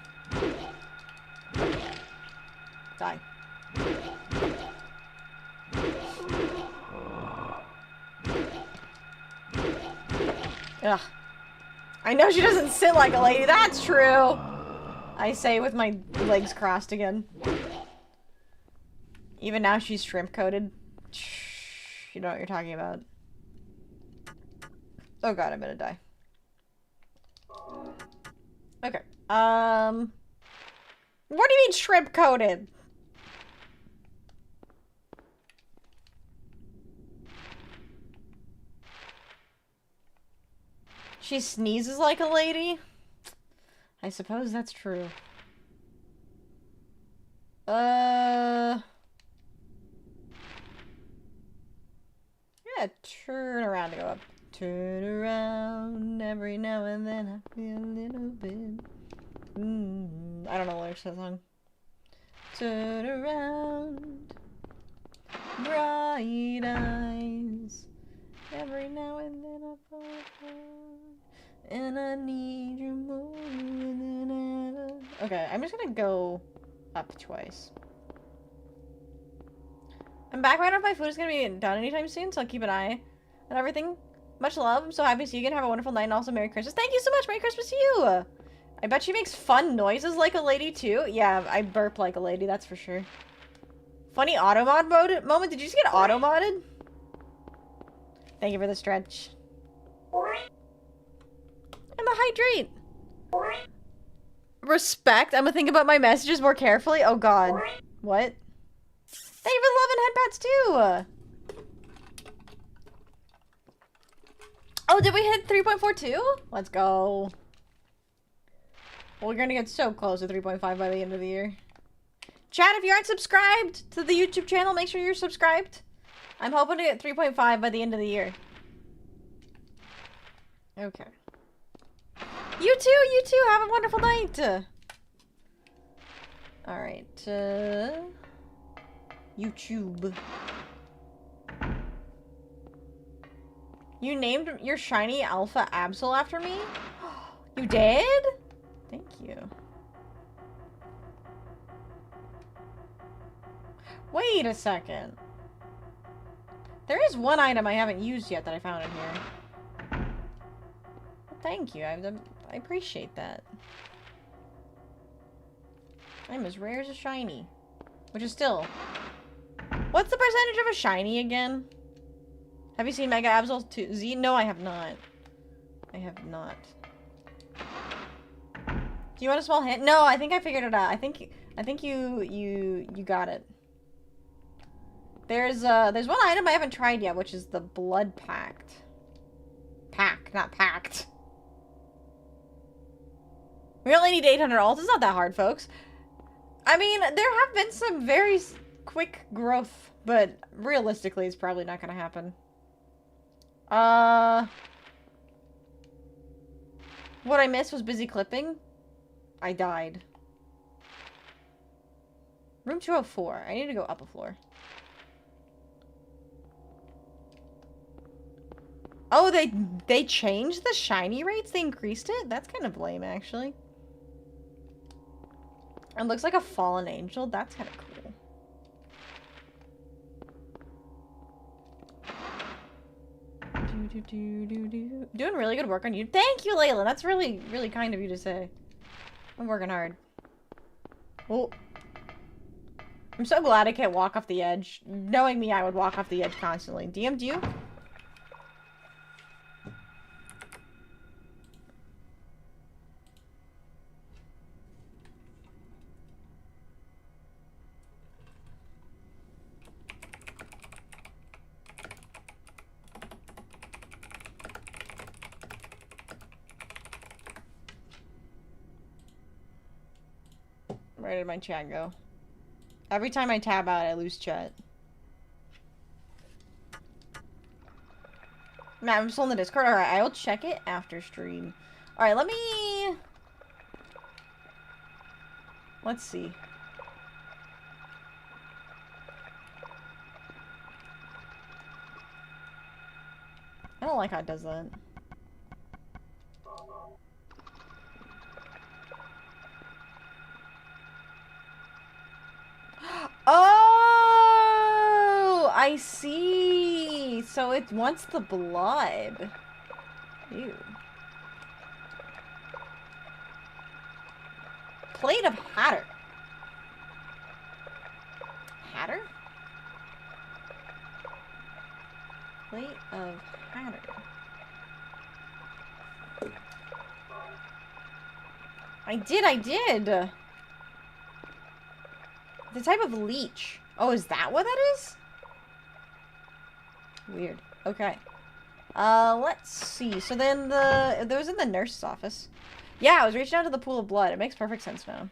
Die. Ugh. I know she doesn't sit like a lady, that's true! I say with my legs crossed again. Even now she's shrimp-coated. You know what you're talking about. Oh god, I'm gonna die. Okay. What do you mean shrimp-coated? She sneezes like a lady? I suppose that's true. Yeah, turn around to go up. Turn around every now and then I feel a little bit. I don't know the lyrics to that song. Turn around, bright eyes. Every now and then I fall apart, and I need you more than ever. Okay, I'm just gonna go up twice. I'm back right off. My food is gonna be done anytime soon, so I'll keep an eye on everything. Much love. I'm so happy to see you again. Have a wonderful night and also Merry Christmas. Thank you so much. Merry Christmas to you. I bet she makes fun noises like a lady too. Yeah, I burp like a lady, that's for sure. Funny auto mod moment. Did you just get auto modded? Thank you for the stretch. And the hydrate. Respect. I'm gonna think about my messages more carefully. Oh god. What? Thank you for the love and headpats too. Oh, did we hit 3.42? Let's go. Well, we're gonna get so close to 3.5 by the end of the year. Chat, if you aren't subscribed to the YouTube channel, make sure you're subscribed. I'm hoping to get 3.5 by the end of the year. Okay. You too, have a wonderful night. Alright, YouTube. You named your shiny alpha Absol after me? You did? Thank you. Wait a second. There is one item I haven't used yet that I found in here. Thank you. I appreciate that. I'm as rare as a shiny. Which is still... What's the percentage of a shiny again? Have you seen Mega Absol 2Z? No, I have not. I have not. Do you want a small hint? No, I think I figured it out. I think you got it. There's one item I haven't tried yet, which is the Blood Pact. Pack, not pact. We only need 800 alts. It's not that hard, folks. I mean, there have been some very quick growth, but realistically, it's probably not going to happen. What I missed was busy clipping. I died. Room 204. I need to go up a floor. Oh, they changed the shiny rates? They increased it? That's kind of lame, actually. It looks like a fallen angel. That's kind of cool. Doing really good work on you. Thank you, Layla. That's really, really kind of you to say. I'm working hard. Oh. I'm so glad I can't walk off the edge. Knowing me, I would walk off the edge constantly. DM'd you? Where did my chat go? Every time I tab out, I lose chat. Man, I'm still in the Discord. Alright, I'll check it after stream. Alright, let's see. I don't like how it does that. Oh, I see. So it wants the blood. Ew. Plate of Hatter. Hatter? Plate of Hatter. I did. The type of leech. Oh, is that what that is? Weird. Okay. Let's see. So then there was in the nurse's office. Yeah, I was reaching out to the pool of blood. It makes perfect sense now.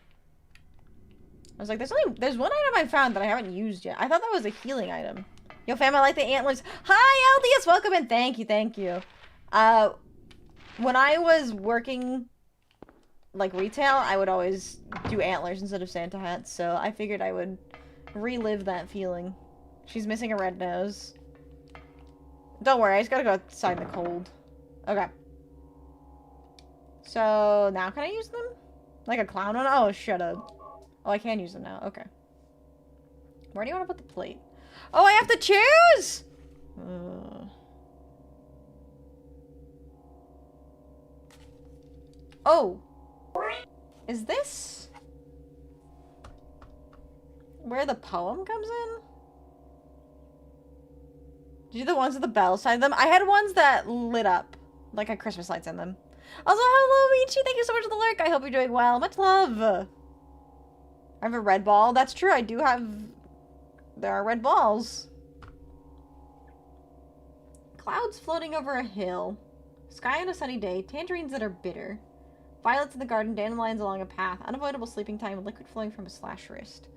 I was like, there's one item I found that I haven't used yet. I thought that was a healing item. Yo, fam, I like the antlers. Hi, LDS, welcome in. Thank you. When I was working like retail, I would always do antlers instead of Santa hats, so I figured I would relive that feeling. She's missing a red nose. Don't worry, I just gotta go outside in the cold. Okay. So, now can I use them? Like a clown one? Oh, shut up. Oh, I can use them now. Okay. Where do you want to put the plate? Oh, I have to choose! Oh. Is this where the poem comes in? Did you do the ones with the bell side of them? I had ones that lit up, like had Christmas lights in them. Also, hello, Michi. Thank you so much for the lurk. I hope you're doing well. Much love. I have a red ball. That's true. I do have... There are red balls. Clouds floating over a hill. Sky on a sunny day. Tangerines that are bitter. Violets in the garden, dandelions along a path, unavoidable sleeping time, liquid flowing from a slash wrist.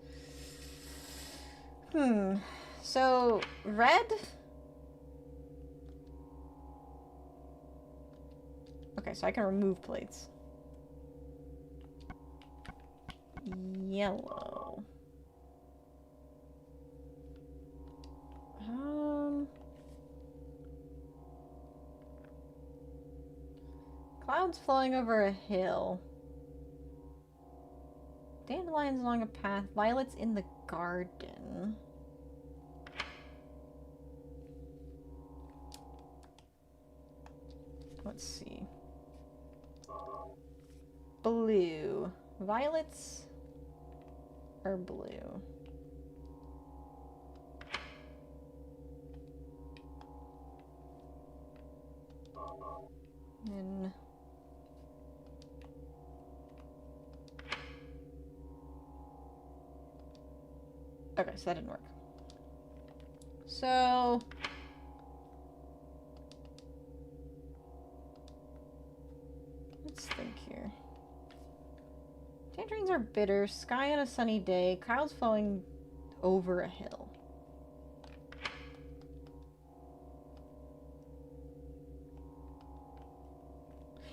So, red? Okay, so I can remove plates. Yellow. clouds flowing over a hill. Dandelions along a path. Violets in the garden. Let's see. Blue. Violets or blue? And okay, so that didn't work. So let's think here. Tangerines are bitter, sky on a sunny day, clouds flowing over a hill.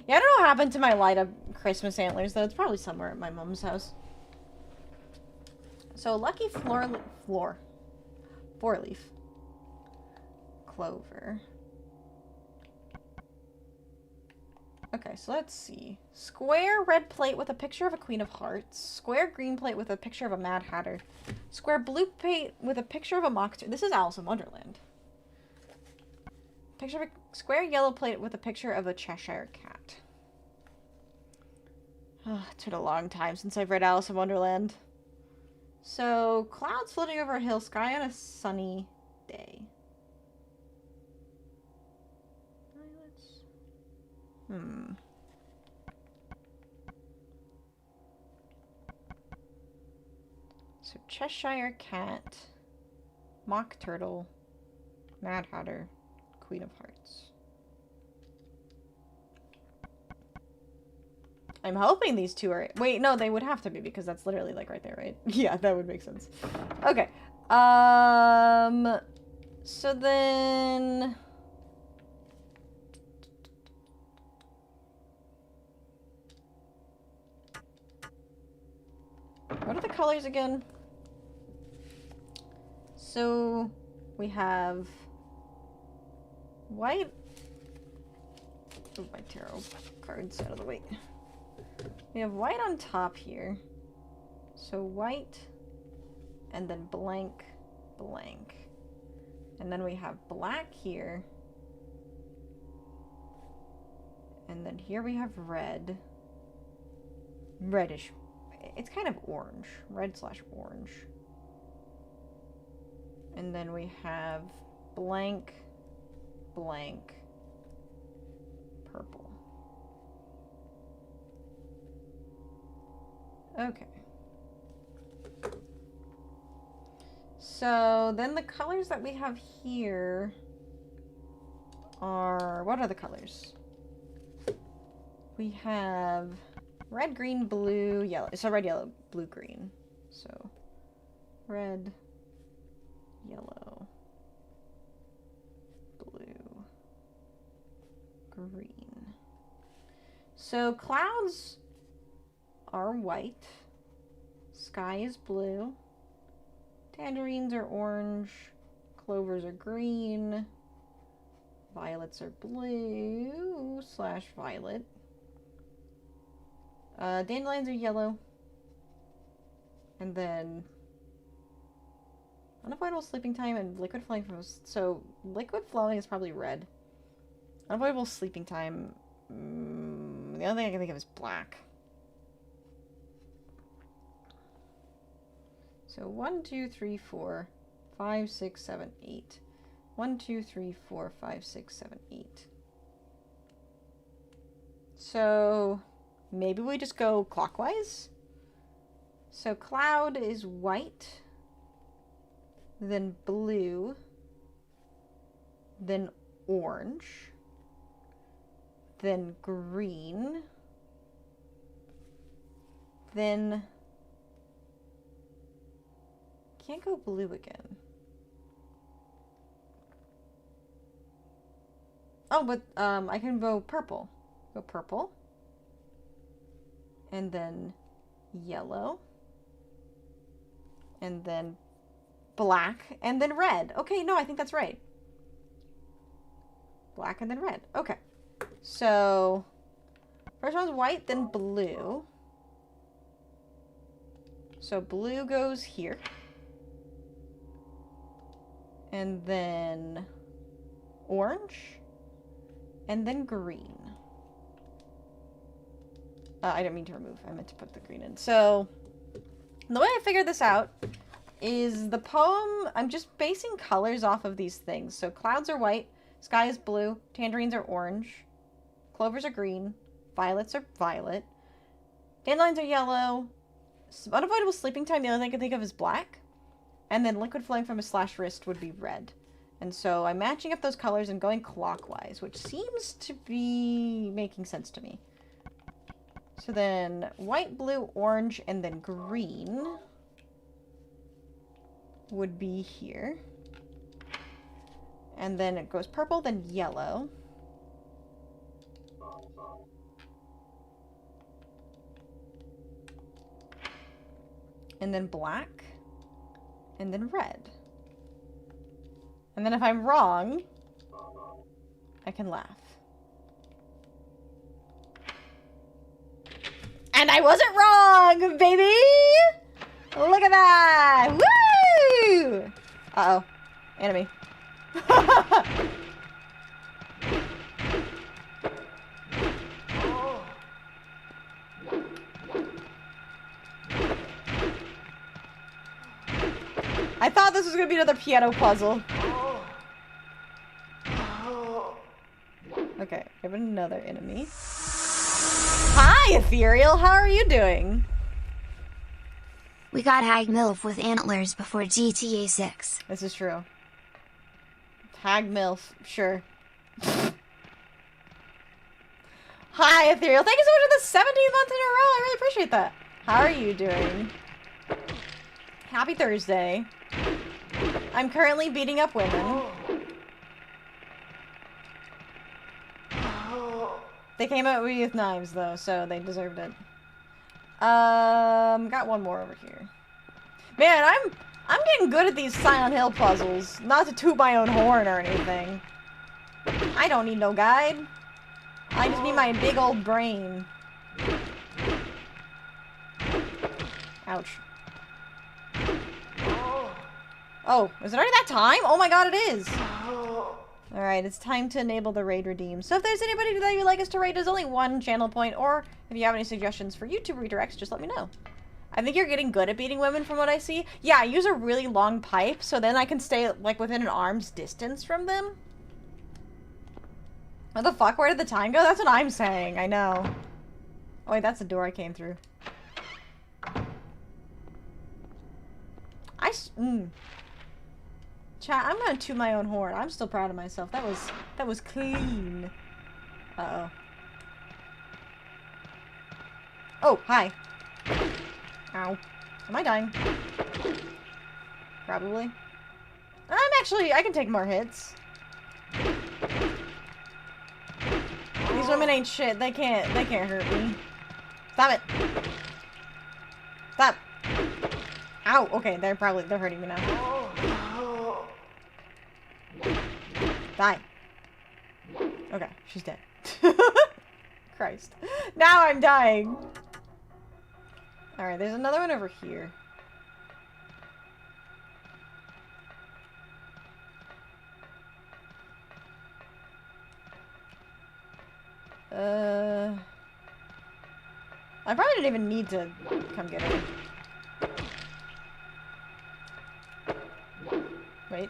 Yeah, I don't know what happened to my light up Christmas antlers, though. It's probably somewhere at my mom's house. So, lucky four-leaf clover. Okay, so let's see. Square red plate with a picture of a Queen of Hearts. Square green plate with a picture of a Mad Hatter. Square blue plate with a picture of a Mock Turtle. This is Alice in Wonderland. Picture of a square yellow plate with a picture of a Cheshire cat. Oh, it's been a long time since I've read Alice in Wonderland. So, clouds floating over a hill, sky on a sunny day. So, Cheshire cat, Mock Turtle, Mad Hatter, Queen of Hearts. I'm hoping these two are... Wait, no, they would have to be because that's literally like right there, right? Yeah, that would make sense. Okay. So then... What are the colors again? So we have white. Move my tarot cards out of the way. We have white on top here. So white and then blank, blank. And then we have black here. And then here we have red. Reddish. It's kind of orange. Red/orange. And then we have blank, blank, purple. Okay. So then the colors that we have here are... What are the colors? We have red, green, blue, yellow. So red, yellow, blue, green. So red, yellow, blue, green. So clouds are white. Sky is blue. Tangerines are orange. Clovers are green. Violets are blue/violet. Dandelions are yellow. And then unavoidable sleeping time and liquid flowing from... So liquid flowing is probably red. Unavoidable sleeping time... the only thing I can think of is black. So 1, 2, 3, 4, 5, 6, 7, 8. 1, 2, 3, 4, 5, 6, 7, 8. So maybe we just go clockwise. So cloud is white, then blue, then orange, then green, then... Can't go blue again. Oh, but I can go purple. Go purple. And then yellow. And then black. And then red. Okay, no, I think that's right. Black and then red. Okay. So First one's white, then blue. So blue goes here. And then orange. And then green. I didn't mean to remove. I meant to put the green in. So the way I figured this out is the poem, I'm just basing colors off of these things. So clouds are white, sky is blue, tangerines are orange, clovers are green, violets are violet, dandelions are yellow, unavoidable sleeping time, the only thing I can think of is black, and then liquid flowing from a slash wrist would be red. And so I'm matching up those colors and going clockwise, which seems to be making sense to me. So then white, blue, orange, and then green would be here. And then it goes purple, then yellow. And then black. And then red. And then if I'm wrong, I can laugh. And I wasn't wrong, baby! Look at that! Woo! Uh-oh. Enemy. I thought this was gonna be another piano puzzle. Okay, we have another enemy. Hi, Ethereal! How are you doing? We got 𝖉𝖙 with antlers before GTA 6. This is true. 𝖉𝖙, sure. Hi, Ethereal! Thank you so much for the 17th month in a row! I really appreciate that. How are you doing? Happy Thursday. I'm currently beating up women. They came out with knives, though, so they deserved it. Got one more over here. Man, I'm getting good at these Silent Hill puzzles. Not to toot my own horn or anything. I don't need no guide. I just need my big old brain. Ouch. Oh, is it already that time? Oh my god, it is! Alright, it's time to enable the raid redeem. So if there's anybody that you'd like us to raid, there's only one channel point, or if you have any suggestions for YouTube redirects, just let me know. I think you're getting good at beating women from what I see. Yeah, I use a really long pipe, so then I can stay, like, within an arm's distance from them. What the fuck? Where did the time go? That's what I'm saying. I know. Oh, wait, that's the door I came through. Chat, I'm gonna toot my own horn. I'm still proud of myself. That was clean. Uh-oh. Oh, hi. Ow. Am I dying? Probably. I can take more hits. These women ain't shit. They can't hurt me. Stop it. Stop. Ow. Okay, they're hurting me now. Die. Okay, she's dead. Christ. Now I'm dying. Alright, there's another one over here. I probably didn't even need to come get her. Wait.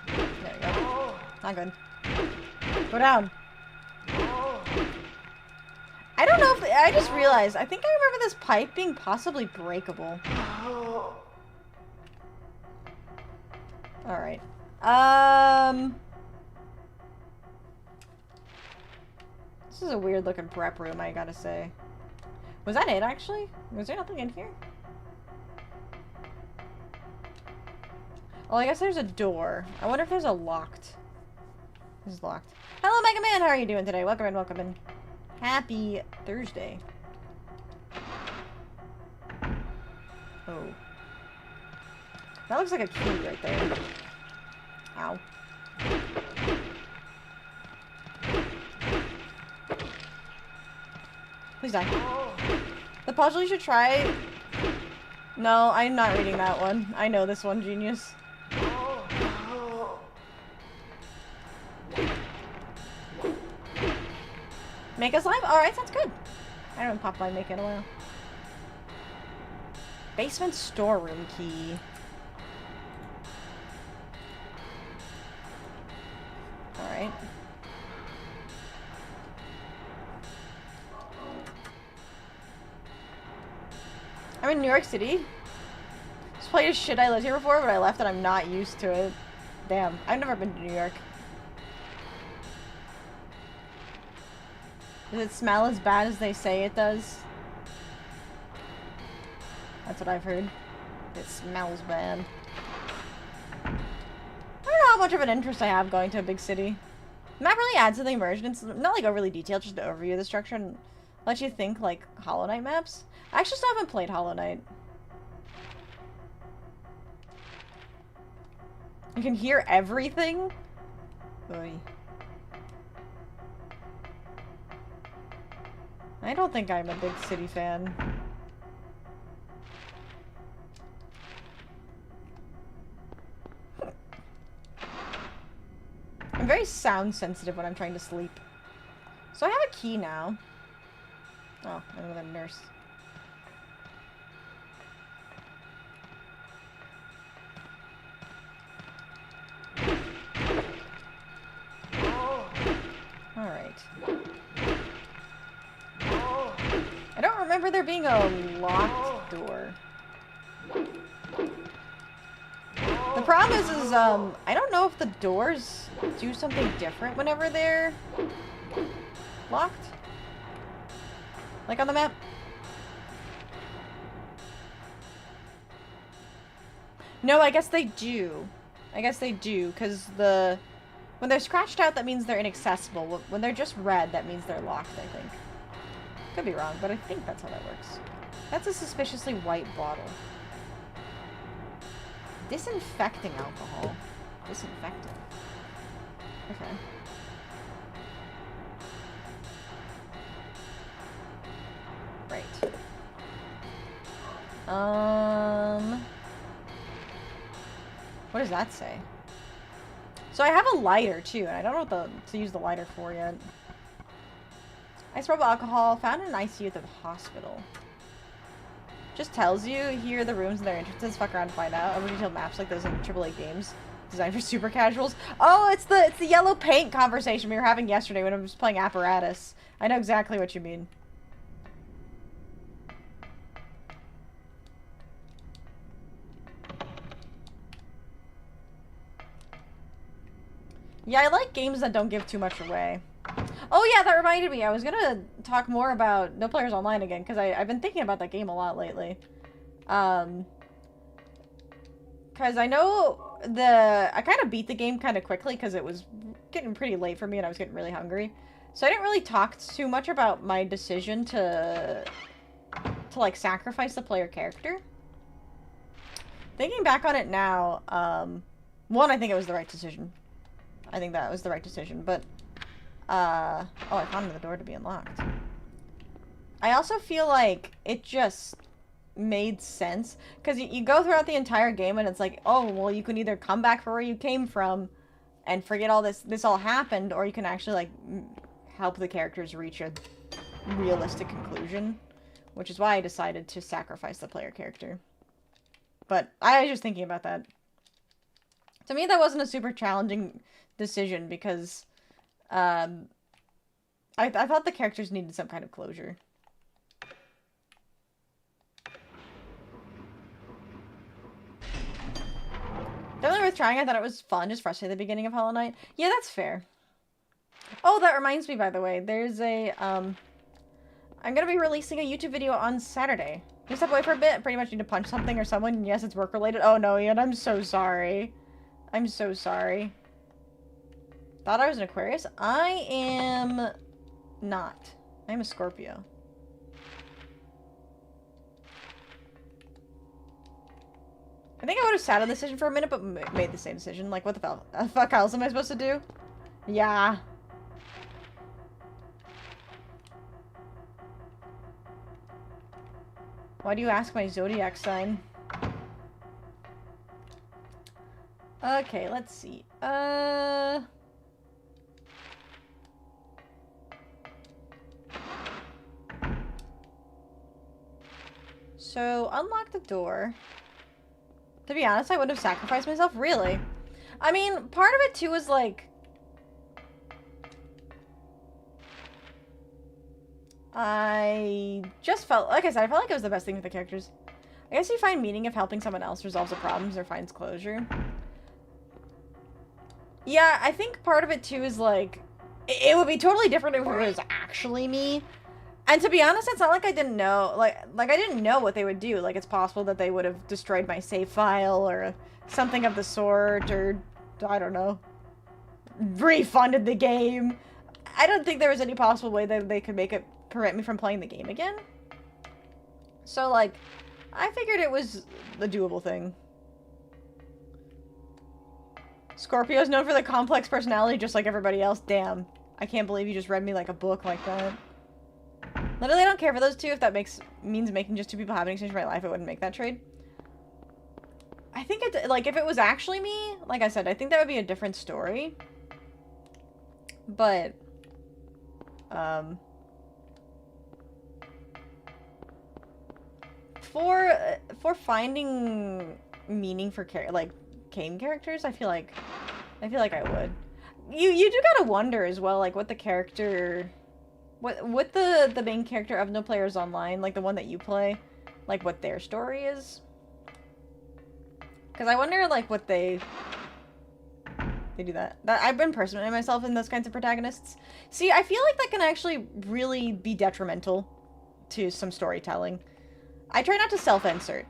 There we go. Not good. Go down. I don't know if... I just realized. I think I remember this pipe being possibly breakable. Alright. This is a weird looking prep room, I gotta say. Was that it, actually? Was there nothing in here? Oh, I guess there's a door. I wonder if there's a locked... This is locked. Hello, Mega Man! How are you doing today? Welcome in, welcome in. Happy Thursday. Oh. That looks like a key right there. Ow. Please die. The puzzle you should try... No, I'm not reading that one. I know this one, genius. Make a slime? Alright, sounds good. I haven't popped my make in a while. Basement storeroom key. Alright. I'm in New York City. This place is shit. I lived here before, but I left and I'm not used to it. Damn. I've never been to New York. Does it smell as bad as they say it does? That's what I've heard. It smells bad. I don't know how much of an interest I have going to a big city. The map really adds to the immersion. It's not like overly detailed, just to overview the structure and let you think like Hollow Knight maps. I actually still haven't played Hollow Knight. You can hear everything? Oy. I don't think I'm a big city fan. I'm very sound sensitive when I'm trying to sleep. So I have a key now. Oh, I'm with a nurse. Alright. I don't remember there being a locked door. The problem is I don't know if the doors do something different whenever they're locked. Like on the map. No, I guess they do. I guess they do, because when they're scratched out, that means they're inaccessible. When they're just red, that means they're locked, I think. Could be wrong, but I think that's how that works. That's a suspiciously white bottle. Disinfecting alcohol. Disinfectant. Okay. Right. What does that say? So I have a lighter too, and I don't know what to use the lighter for yet. Isopropyl alcohol found in an ICU at the hospital. Just tells you here are the rooms and their entrances. Fuck around and find out. Over detailed maps like those in AAA games designed for super casuals. Oh, it's the yellow paint conversation we were having yesterday when I was playing Apparatus. I know exactly what you mean. Yeah, I like games that don't give too much away. Oh yeah, that reminded me. I was gonna talk more about No Players Online again, because I've been thinking about that game a lot lately. Because I know I kind of beat the game kind of quickly because it was getting pretty late for me and I was getting really hungry. So I didn't really talk too much about my decision to like sacrifice the player character. Thinking back on it now, one, I think it was the right decision. I think that was the right decision, but oh, I found the door to be unlocked. I also feel like it just made sense, because you go throughout the entire game and it's like, oh, well, you can either come back for where you came from and forget all this all happened, or you can actually, like, help the characters reach a realistic conclusion, which is why I decided to sacrifice the player character. But I was just thinking about that. To me, that wasn't a super challenging decision, because I thought the characters needed some kind of closure. Definitely worth trying. I thought it was fun, just frustrated at the beginning of Hollow Knight. Yeah, that's fair. Oh, that reminds me, by the way, there's a, I'm gonna be releasing a YouTube video on Saturday. Just step away for a bit, pretty much need to punch something or someone, and yes, it's work-related. Oh no, Ian, I'm so sorry. I'm so sorry. Thought I was an Aquarius? I am not. I'm a Scorpio. I think I would have sat on the decision for a minute, but made the same decision. Like, what the fuck else am I supposed to do? Yeah. Why do you ask my zodiac sign? Okay, let's see. So, unlock the door. To be honest, I would have sacrificed myself, really. I mean, part of it too is like... I just felt, like I said, I felt like it was the best thing with the characters. I guess you find meaning if helping someone else resolves the problems or finds closure. Yeah, I think part of it too is like, it would be totally different if it was actually me. And to be honest, it's not like I didn't know, like I didn't know what they would do. Like, it's possible that they would have destroyed my save file or something of the sort, or, I don't know, refunded the game. I don't think there was any possible way that they could make it prevent me from playing the game again. So, like, I figured it was the doable thing. Scorpio's known for the complex personality just like everybody else. Damn. I can't believe you just read me like a book like that. Literally, I don't care for those two. If that means making just two people have an exchange for my life, I wouldn't make that trade. I think it, like, if it was actually me, like I said, I think that would be a different story. But, for finding meaning for game characters, I feel like I would. You do gotta wonder as well, like, what the character, what the main character of No Players Online, like the one that you play, like what their story is. Because I wonder, like, what they do that. I've been personating myself in those kinds of protagonists. See, I feel like that can actually really be detrimental to some storytelling. I try not to self-insert.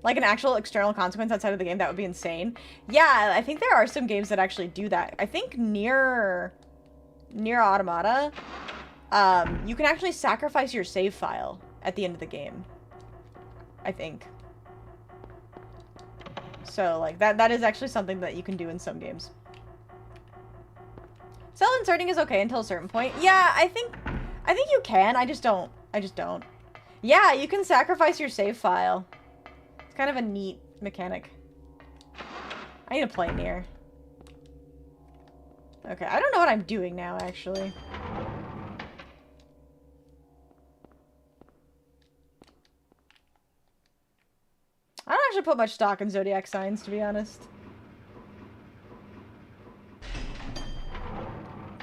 Like an actual external consequence outside of the game, that would be insane. Yeah, I think there are some games that actually do that. I think Nier Automata, you can actually sacrifice your save file at the end of the game. I think. So, like, that is actually something that you can do in some games. Self-inserting is okay until a certain point. Yeah, I think you can. I just don't. Yeah, you can sacrifice your save file. It's kind of a neat mechanic. I need to play Nier. Okay, I don't know what I'm doing now, actually. I don't actually put much stock in zodiac signs, to be honest.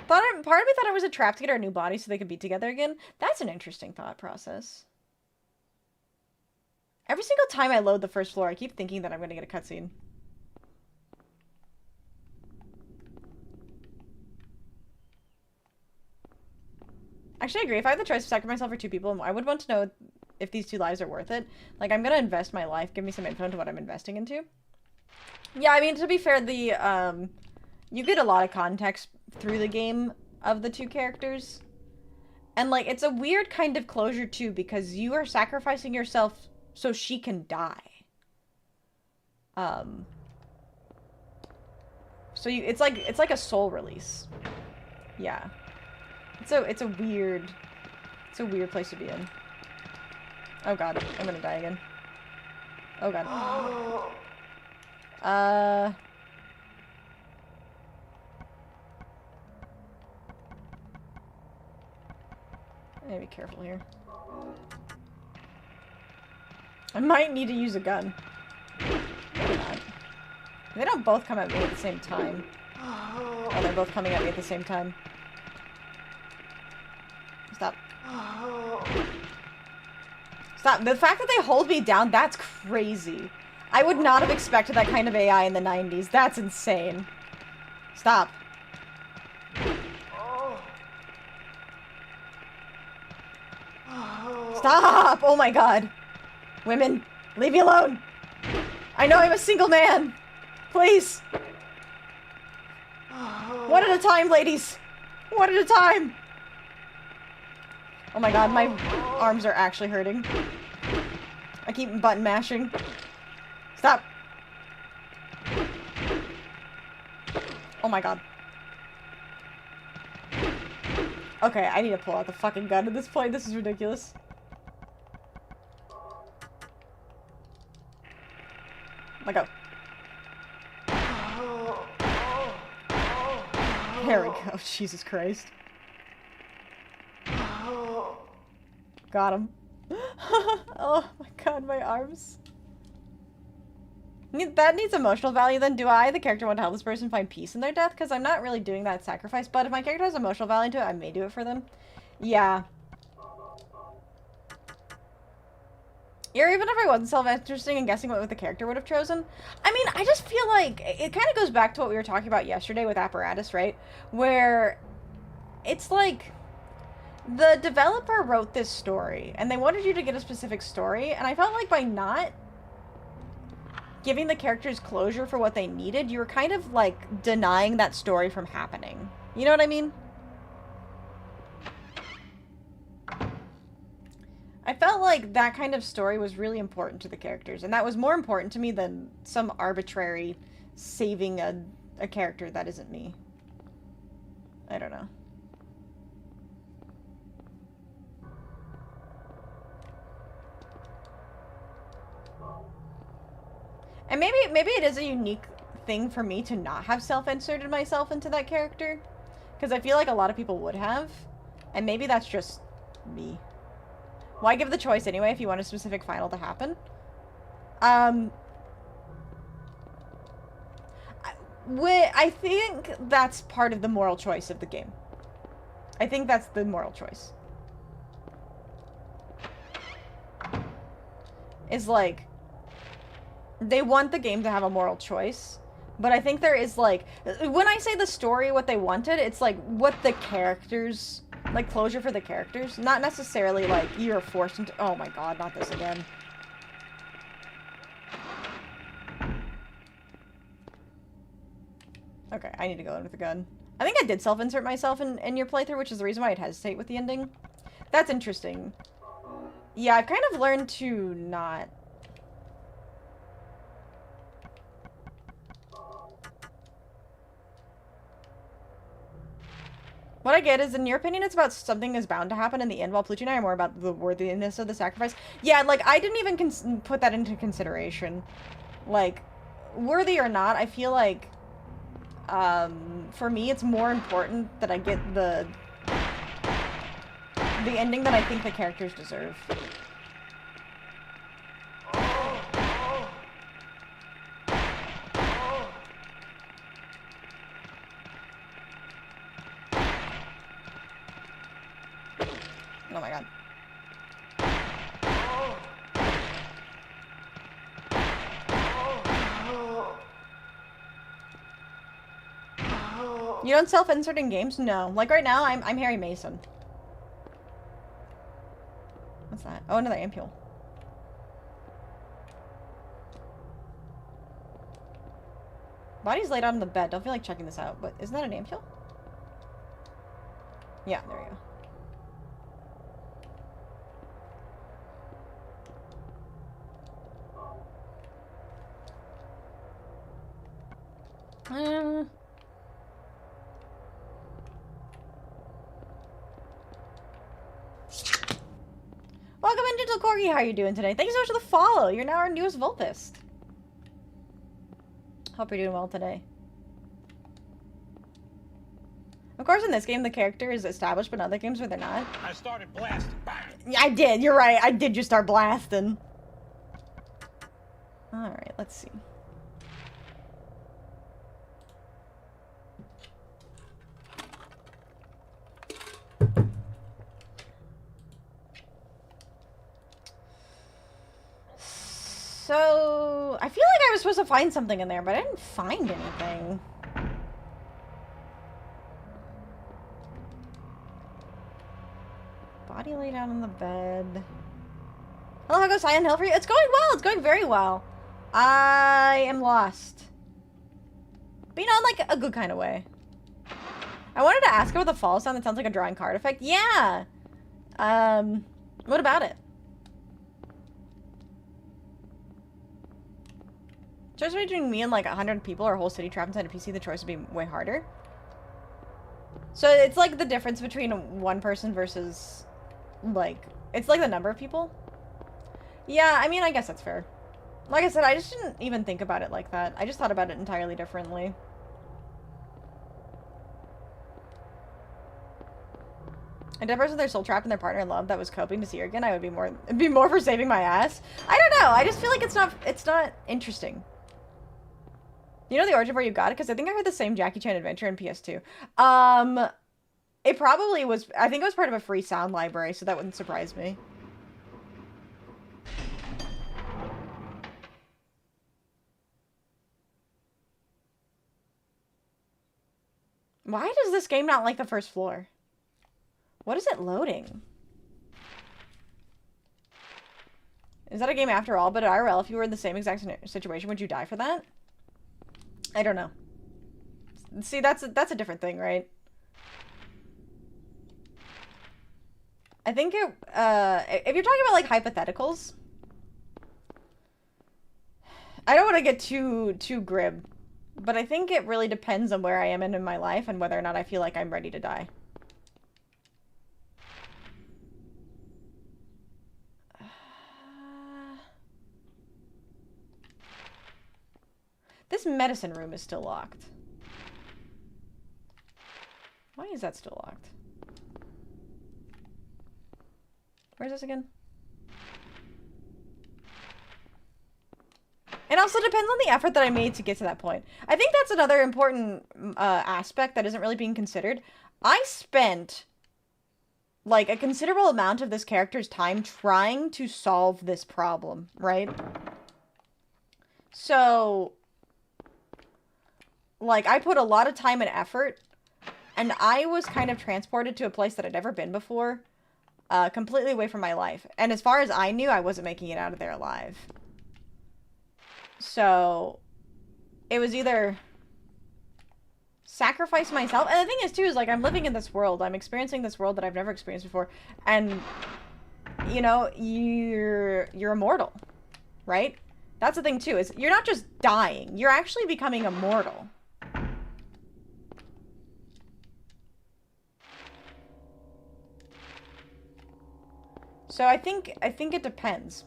Part of me thought it was a trap to get our new body so they could be together again. That's an interesting thought process. Every single time I load the first floor, I keep thinking that I'm going to get a cutscene. Actually, I agree. If I had the choice to sacrifice myself for two people, I would want to know if these 2 lives are worth it. Like, I'm going to invest my life. Give me some info into what I'm investing into. Yeah, I mean, to be fair, you get a lot of context through the game of the 2 characters. And, like, it's a weird kind of closure, too, because you are sacrificing yourself so she can die. So it's like a soul release. Yeah. It's a weird place to be in. Oh god, I'm gonna die again. Oh god. I need to be careful here. I might need to use a gun. They don't both come at me at the same time. Oh, they're both coming at me at the same time. Stop. Stop. The fact that they hold me down, that's crazy. I would not have expected that kind of AI in the 90s. That's insane. Stop. Stop! Oh my god. Women, leave me alone. I know I'm a single man. Please. One at a time, ladies. One at a time. Oh my god, my arms are actually hurting. I keep button mashing. Stop. Oh my god. Okay, I need to pull out the fucking gun at this point. This is ridiculous. Let go. There we go. Jesus Christ. Got him. Oh my god, my arms. That needs emotional value then. Do I, the character, want to help this person find peace in their death? Because I'm not really doing that sacrifice, but if my character has emotional value to it, I may do it for them. Yeah. Or even if I wasn't self-interesting and guessing what the character would have chosen. I mean, I just feel like it kind of goes back to what we were talking about yesterday with Apparatus, right? Where it's like the developer wrote this story and they wanted you to get a specific story, and I felt like by not giving the characters closure for what they needed, you were kind of like denying that story from happening. You know what I mean? I felt like that kind of story was really important to the characters, and that was more important to me than some arbitrary saving a character that isn't me. I don't know. And maybe it is a unique thing for me to not have self-inserted myself into that character, because I feel like a lot of people would have, and maybe that's just me. Why give the choice anyway if you want a specific final to happen? I think that's part of the moral choice of the game. I think that's the moral choice. Is like, they want the game to have a moral choice, but I think there is like, when I say the story, what they wanted, it's like what the characters, like closure for the characters, not necessarily like you're forced into, oh my god, not this again. Okay, I need to go in with a gun. I think I did self-insert myself in your playthrough, which is the reason why I'd hesitate with the ending. That's interesting. Yeah, I've kind of learned to not. What I get is, in your opinion, it's about something is bound to happen in the end, while Pluto and I are more about the worthiness of the sacrifice. Yeah, like, I didn't even put that into consideration. Like, worthy or not, I feel like, for me, it's more important that I get the ending that I think the characters deserve. Oh my god. You don't self-insert in games? No. Like right now, I'm Harry Mason. What's that? Oh, another ampule. Body's laid out on the bed. Don't feel like checking this out, but isn't that an ampule? Yeah, there you go. Welcome in, Gentle Corgi. How are you doing today? Thank you so much for the follow. You're now our newest Vulpist. Hope you're doing well today. Of course, in this game, the character is established, but in other games where they're not. I started blasting. Bang! Yeah, I did. You're right. I did just start blasting. Alright, let's see. So, I feel like I was supposed to find something in there, but I didn't find anything. Body laid out on the bed. Hello, how goes Silent Hill for you? It's going well. It's going very well. I am lost. But you know, in like a good kind of way. I wanted to ask about the fall sound that sounds like a drawing card effect. Yeah. What about it? Choice between me and like 100 people or a whole city trapped inside a PC, the choice would be way harder. So it's like the difference between one person versus like, it's like the number of people. Yeah, I mean, I guess that's fair. Like I said, I just didn't even think about it like that. I just thought about it entirely differently. A dead person, they're soul trapped in their partner in love that was coping to see her again. I would be more, it'd be more for saving my ass. I don't know. I just feel like it's not interesting. You know the origin of where you got it? Because I think I heard the same Jackie Chan adventure in PS2. It probably was, I think it was part of a free sound library, so that wouldn't surprise me. Why does this game not like the first floor? What is it loading? Is that a game after all? But IRL, if you were in the same exact situation, would you die for that? I don't know. See, that's a different thing, right? I think it, if you're talking about, like, hypotheticals, I don't want to get too grim, but I think it really depends on where I am in my life and whether or not I feel like I'm ready to die. This medicine room is still locked. Why is that still locked? Where's this again? It also depends on the effort that I made to get to that point. I think that's another important aspect that isn't really being considered. I spent, like, a considerable amount of this character's time trying to solve this problem, right? So, like, I put a lot of time and effort, and I was kind of transported to a place that I'd never been before, completely away from my life. And as far as I knew, I wasn't making it out of there alive. So, it was either sacrifice myself, and the thing is, too, is, like, I'm living in this world, I'm experiencing this world that I've never experienced before, and, you know, you're immortal, right? That's the thing, too, is you're not just dying, you're actually becoming immortal. So I think it depends.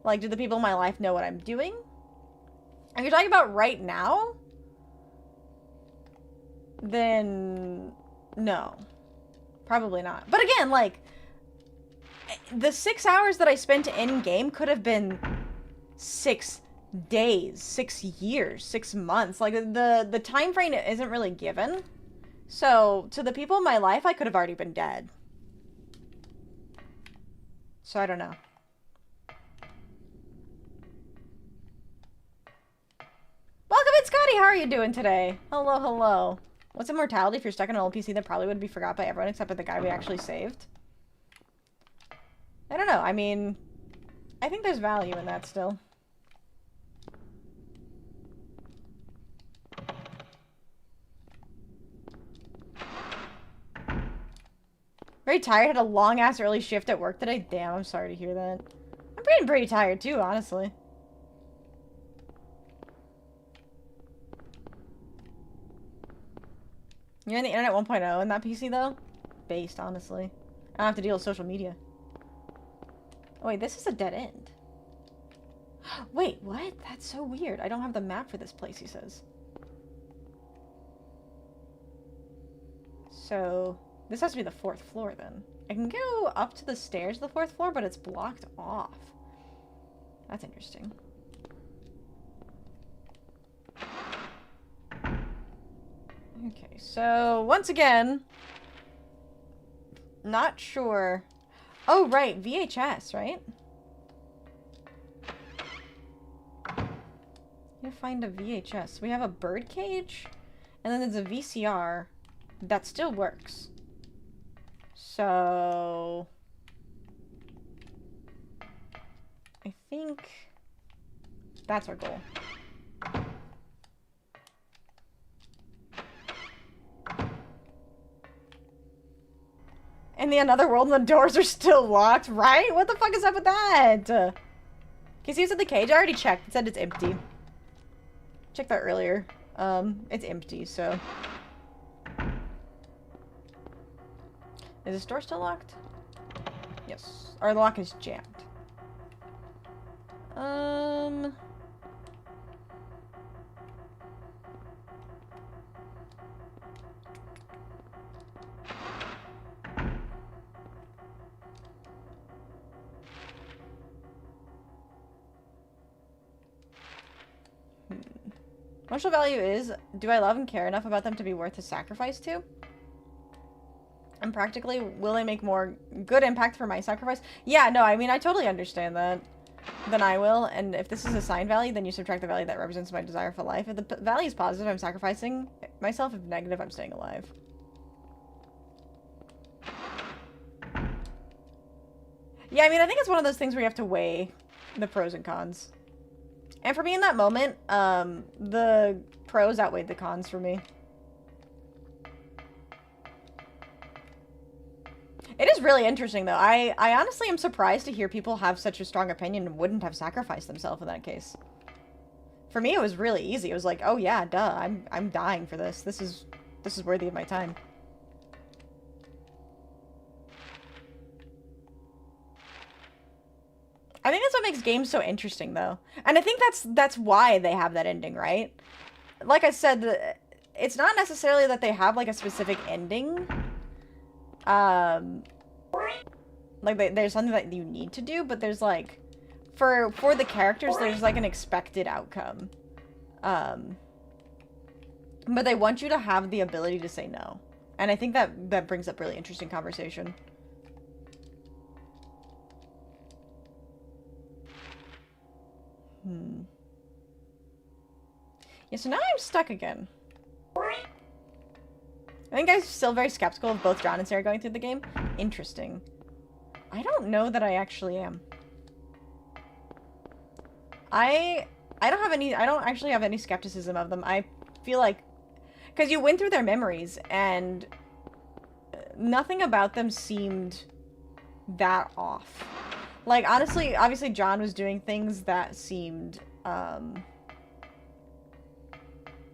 Like, do the people in my life know what I'm doing? If you're talking about right now, then no. Probably not. But again, like, the 6 hours that I spent in-game could have been 6 days, 6 years, 6 months. Like, the time frame isn't really given. So, to the people in my life, I could have already been dead. So, I don't know. Welcome in, Scotty! How are you doing today? Hello, hello. What's immortality if you're stuck in an old PC that probably would be forgot by everyone except for the guy we actually saved? I don't know. I mean, I think there's value in that still. Very tired, had a long-ass early shift at work today. Damn, I'm sorry to hear that. I'm getting pretty tired too, honestly. You're in the internet 1.0 in that PC, though? Based, honestly. I don't have to deal with social media. Oh, wait, this is a dead end. Wait, what? That's so weird. I don't have the map for this place, he says. So, this has to be the 4th floor, then. I can go up to the stairs of the 4th floor, but it's blocked off. That's interesting. Okay, so once again, not sure. Oh, right, VHS, right? Need to find a VHS. We have a bird cage, and then there's a VCR that still works. So I think that's our goal. In the another world, the doors are still locked, right? What the fuck is up with that? Can you see what's in the cage? I already checked. It said it's empty. Checked that earlier. It's empty, so. Is this door still locked? Yes. Or the lock is jammed. Emotional value is, do I love and care enough about them to be worth a sacrifice to? And practically, will they make more good impact for my sacrifice? Yeah, no, I mean, I totally understand that. Then I will, and if this is a sign value, then you subtract the value that represents my desire for life. If the value is positive, I'm sacrificing myself. If negative, I'm staying alive. Yeah, I mean, I think it's one of those things where you have to weigh the pros and cons. And for me in that moment, the pros outweighed the cons for me. It is really interesting, though. I honestly am surprised to hear people have such a strong opinion and wouldn't have sacrificed themselves in that case. For me, it was really easy. It was like, oh yeah, duh, I'm dying for this. This is worthy of my time. I think that's what makes games so interesting, though. And I think that's why they have that ending, right? Like I said, it's not necessarily that they have, like, a specific ending. Like, there's something that you need to do, but there's, like, for the characters, there's, like, an expected outcome. But they want you to have the ability to say no. And I think that brings up really interesting conversation. Yeah, so now I'm stuck again. I think I'm still very skeptical of both John and Sarah going through the game. Interesting. I don't know that I actually am. I don't actually have any skepticism of them. I feel like, because you went through their memories and nothing about them seemed that off. Like, honestly, obviously John was doing things that seemed,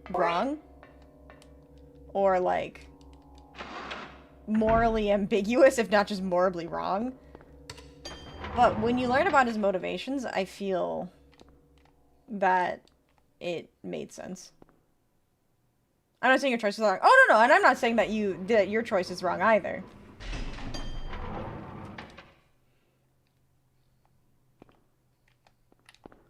wrong. Or, like, morally ambiguous, if not just morally wrong. But when you learn about his motivations, I feel that it made sense. I'm not saying your choice is wrong. Oh, no, and I'm not saying that your choice is wrong either.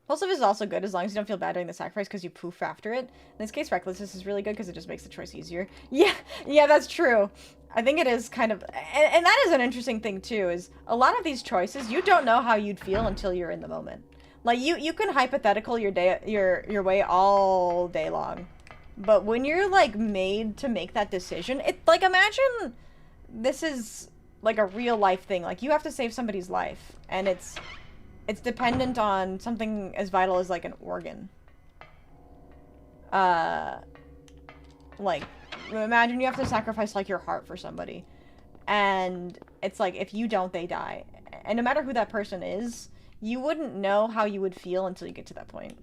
Impulsive is also good as long as you don't feel bad during the sacrifice because you poof after it. In this case, recklessness is really good because it just makes the choice easier. Yeah, that's true. I think it is kind of... And that is an interesting thing, too, is a lot of these choices, you don't know how you'd feel until you're in the moment. Like, you can hypothetical your way all day long. But when you're, like, made to make that decision, like, imagine this is, like, a real-life thing. Like, you have to save somebody's life, and it's dependent on something as vital as, like, an organ. Like, imagine you have to sacrifice, like, your heart for somebody. And it's like, if you don't, they die. And no matter who that person is, you wouldn't know how you would feel until you get to that point.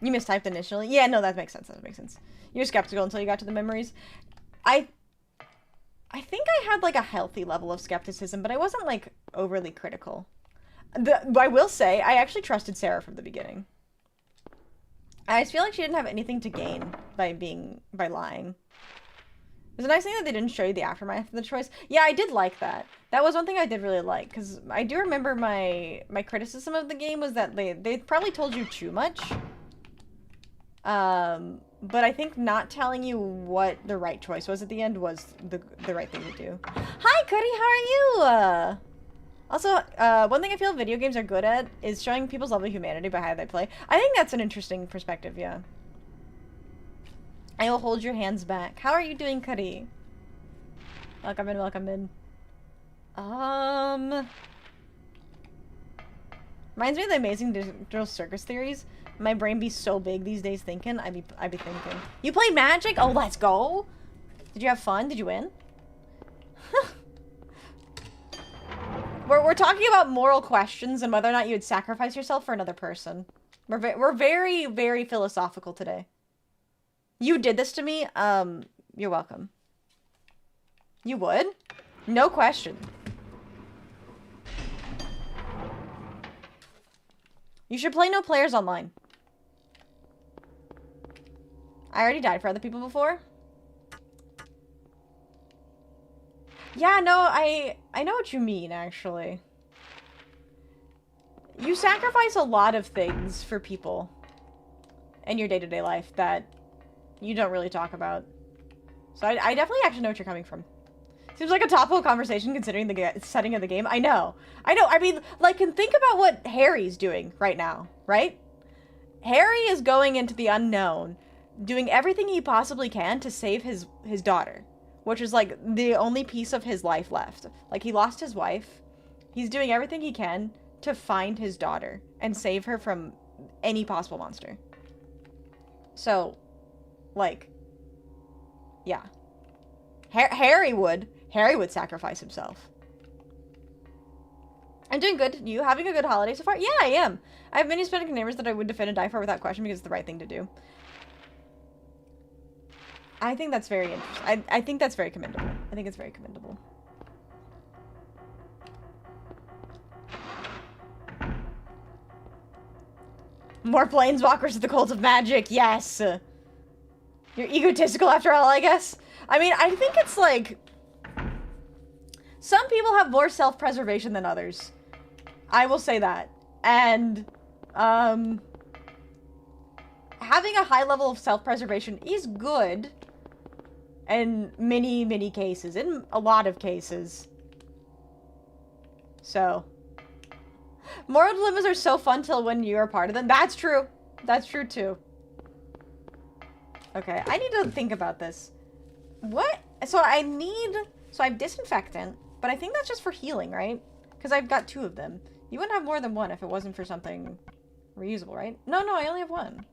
You mistyped initially? Yeah, no, that makes sense. That makes sense. You're skeptical until you got to the memories. I think I had, like, a healthy level of skepticism, but I wasn't, like, overly critical. I will say, I actually trusted Sarah from the beginning. I just feel like she didn't have anything to gain by lying. It was a nice thing that they didn't show you the aftermath of the choice. Yeah, I did like that. That was one thing I did really like, because I do remember my criticism of the game was that they probably told you too much. But I think not telling you what the right choice was at the end was the right thing to do. Hi, Cuddy, how are you? Also, one thing I feel video games are good at is showing people's level of humanity by how they play. I think that's an interesting perspective, yeah. I will hold your hands back. How are you doing, Cuddy? Welcome in, welcome in. Reminds me of the amazing digital circus theories. My brain be so big these days thinking. I be thinking. You played Magic? Oh, let's go! Did you have fun? Did you win? We're talking about moral questions and whether or not you would sacrifice yourself for another person. We're very, very philosophical today. You did this to me? You're welcome. You would? No question. You should play no players online. I already died for other people before. Yeah, no, I know what you mean, actually. You sacrifice a lot of things for people in your day-to-day life that you don't really talk about. So I definitely actually know what you're coming from. Seems like a topical conversation considering the setting of the game. I know. I mean, like, and think about what Harry's doing right now, right? Harry is going into the unknown, doing everything he possibly can to save his daughter, which is, like, the only piece of his life left. Like, he lost his wife. He's doing everything he can to find his daughter and save her from any possible monster. So, like, yeah. Harry would sacrifice himself. I'm doing good. You having a good holiday so far? Yeah, I am. I have many Hispanic neighbors that I would defend and die for without question because it's the right thing to do. I think that's very interesting. I think that's very commendable. I think it's very commendable. More planeswalkers to the cult of magic. Yes. You're egotistical after all, I guess. I mean, I think it's like... Some people have more self-preservation than others. I will say that. And, having a high level of self-preservation is good in many, many cases. In a lot of cases. So... Moral dilemmas are so fun till when you're a part of them. That's true. That's true, too. Okay, I need to think about this. What? So I have disinfectant, but I think that's just for healing, right? Because I've got 2 of them. You wouldn't have more than 1 if it wasn't for something reusable, right? No, I only have 1.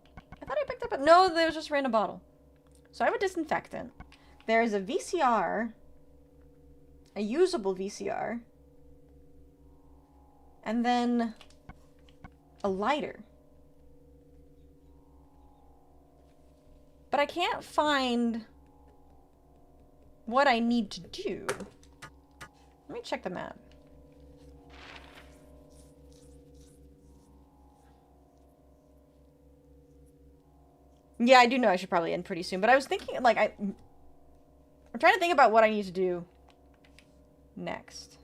I thought I picked up no, there was just a random bottle. So I have a disinfectant. There's a VCR, a usable VCR, and then a lighter. But I can't find what I need to do. Let me check the map. Yeah, I do know I should probably end pretty soon, but I was thinking, like, I'm trying to think about what I need to do next.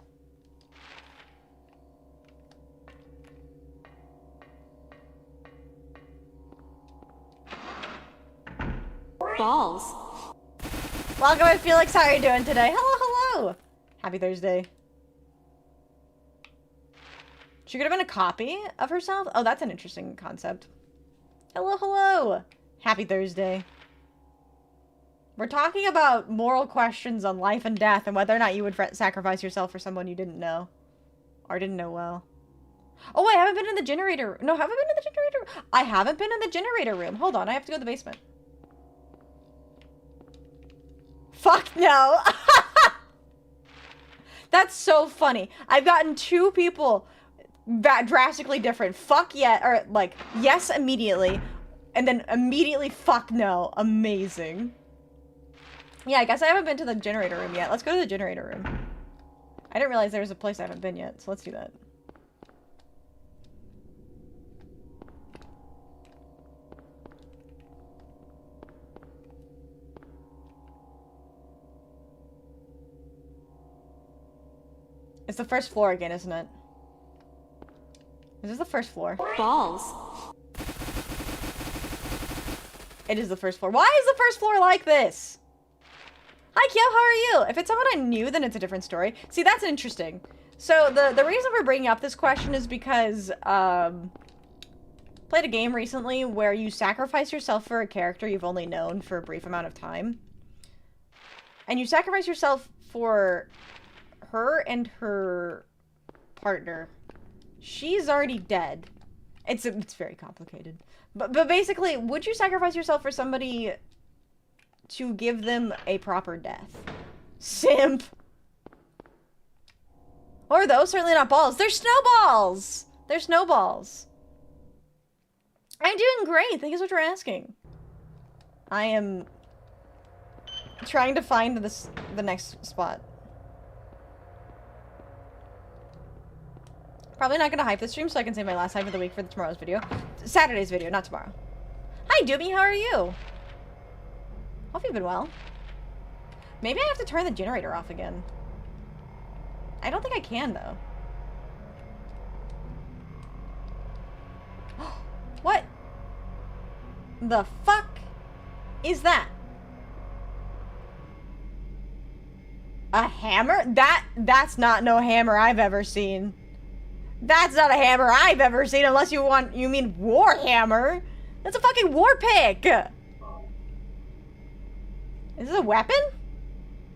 Balls. Welcome, I Felix. How are you doing today? Hello. Happy Thursday. She could have been a copy of herself? Oh, that's an interesting concept. Hello. Happy Thursday. We're talking about moral questions on life and death and whether or not you would sacrifice yourself for someone you didn't know. Or didn't know well. Oh, I haven't been in the generator. No, have I been in the generator? I haven't been in the generator room. Hold on, I have to go to the basement. Fuck no. That's so funny. I've gotten 2 people that drastically different. Fuck yeah, or like, yes immediately. And then immediately fuck no. Amazing. Yeah, I guess I haven't been to the generator room yet. Let's go to the generator room. I didn't realize there was a place I haven't been yet, so let's do that. It's the first floor again, isn't it? Is this the first floor? Balls. It is the first floor. Why is the first floor like this? Hi, Kyo, how are you? If it's someone I knew, then it's a different story. See, that's interesting. So, the reason we're bringing up this question is because, played a game recently where you sacrifice yourself for a character you've only known for a brief amount of time. And you sacrifice yourself for her and her partner. She's already dead. It's very complicated. But basically, would you sacrifice yourself for somebody to give them a proper death? Simp. Or those, certainly not balls. They're snowballs! They're snowballs. I'm doing great. Thank you so much for asking. I am trying to find the next spot. Probably not gonna hype the stream so I can save my last hype of the week for tomorrow's video. Saturday's video, not tomorrow. Hi, Doobie, how are you? Hope you've been well. Maybe I have to turn the generator off again. I don't think I can, though. What the fuck is that? A hammer? That's not no hammer I've ever seen. That's not a hammer I've ever seen unless you mean Warhammer. That's a fucking war pick. Is this a weapon?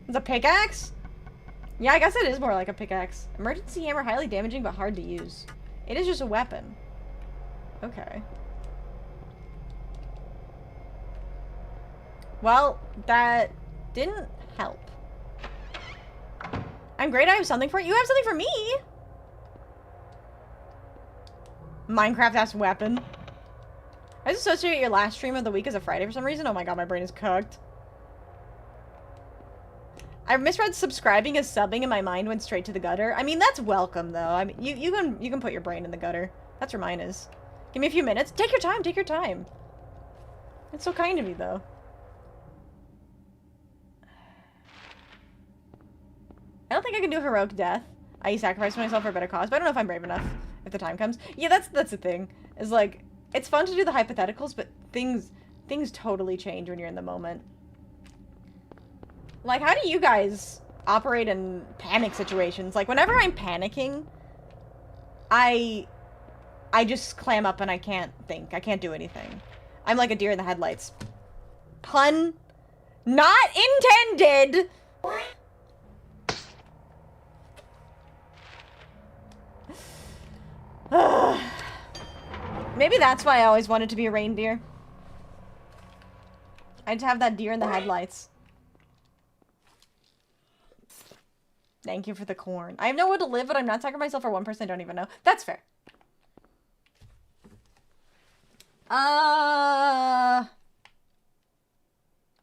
It's a pickaxe? Yeah, I guess it is more like a pickaxe. Emergency hammer, highly damaging but hard to use. It is just a weapon. Okay. Well, that didn't help. I'm great, I have something for you. You have something for me! Minecraft-ass weapon. I just associate your last stream of the week as a Friday for some reason. Oh my god, my brain is cooked. I misread subscribing as subbing and my mind went straight to the gutter. I mean, that's welcome, though. I mean, you can put your brain in the gutter. That's where mine is. Give me a few minutes. Take your time, take your time. It's so kind of you, though. I don't think I can do heroic death. I sacrifice myself for a better cause, but I don't know if I'm brave enough if the time comes. Yeah, that's the thing. Is like, it's fun to do the hypotheticals, but things totally change when you're in the moment. Like, how do you guys operate in panic situations? Like, whenever I'm panicking, I just clam up and I can't think. I can't do anything. I'm like a deer in the headlights. Pun not intended! Maybe that's why I always wanted to be a reindeer. I'd have that deer in the headlights. Thank you for the corn. I have nowhere to live, but I'm not sacrificing myself for one person I don't even know. That's fair.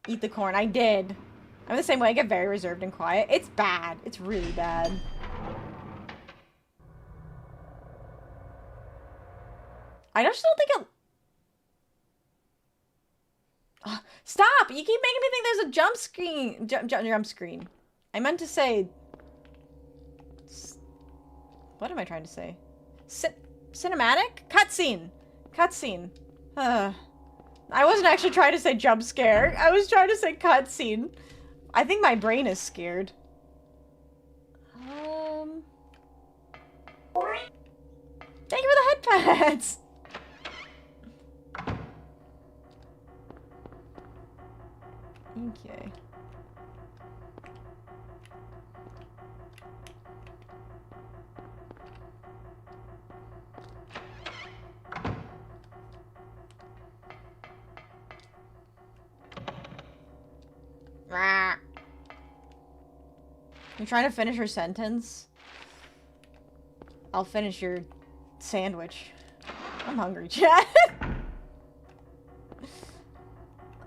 Eat the corn. I did. I'm the same way. I get very reserved and quiet. It's bad. It's really bad. I just don't think it... Oh, stop! You keep making me think there's a jump screen. Jump screen. I meant to say... What am I trying to say? Cinematic? Cutscene. Cutscene. I wasn't actually trying to say jump scare. I was trying to say cutscene. I think my brain is scared. Thank you for the headpads! Okay. You're trying to finish her sentence? I'll finish your sandwich. I'm hungry, chat.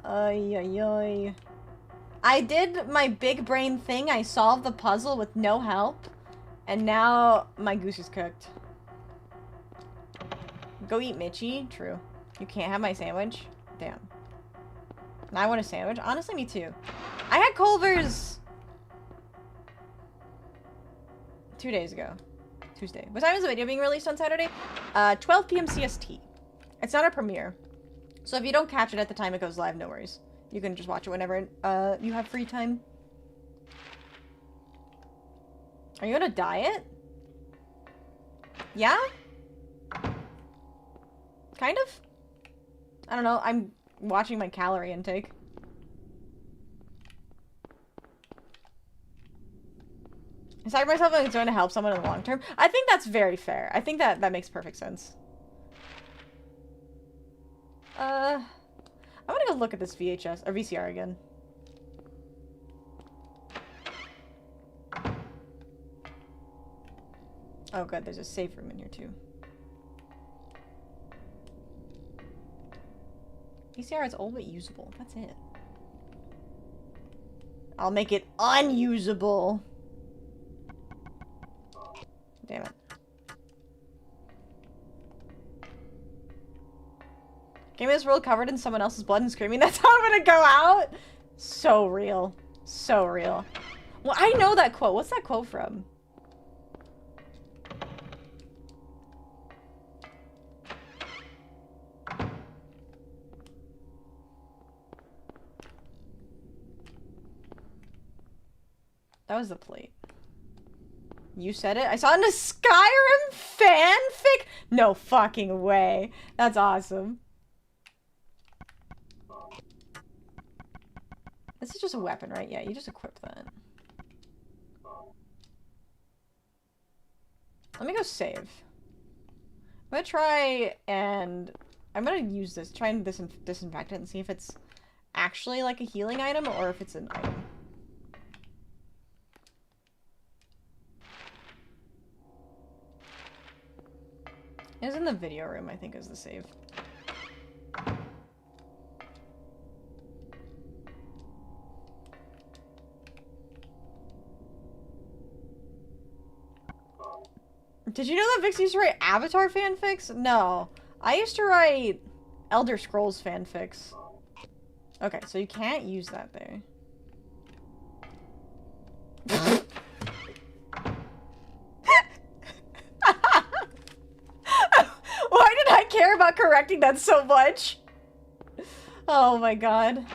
Ay, ay, ay. I did my big brain thing. I solved the puzzle with no help. And now my goose is cooked. Go eat Mitchie. True. You can't have my sandwich? Damn. Now I want a sandwich? Honestly, me too. I had Culver's 2 days ago. Tuesday. What time is the video being released on Saturday? 12 p.m. CST. It's not a premiere. So if you don't catch it at the time it goes live, no worries. You can just watch it whenever you have free time. Are you on a diet? Yeah? Kind of? I don't know. I'm watching my calorie intake. I sacrifice myself and it's going to help someone in the long term. I think that's very fair. I think that makes perfect sense. I'm gonna go look at this VHS or VCR again. Oh good, there's a safe room in here too. VCR is old but usable. That's it. I'll make it unusable. Damn it. Give me this world covered in someone else's blood and screaming, that's how I'm gonna go out? So real. So real. Well, I know that quote. What's that quote from? That was the plate. You said it? I saw it in a Skyrim fanfic? No fucking way. That's awesome. This is just a weapon, right? Yeah, you just equip that. Let me go save. I'm gonna try and... I'm gonna use this. Try and disinfect it and see if it's actually like a healing item or if it's an item. It was in the video room, I think, is the save. Did you know that Vixie used to write Avatar fanfics? No. I used to write Elder Scrolls fanfics. Okay, so you can't use that there. Why did I care about correcting that so much? Oh my god.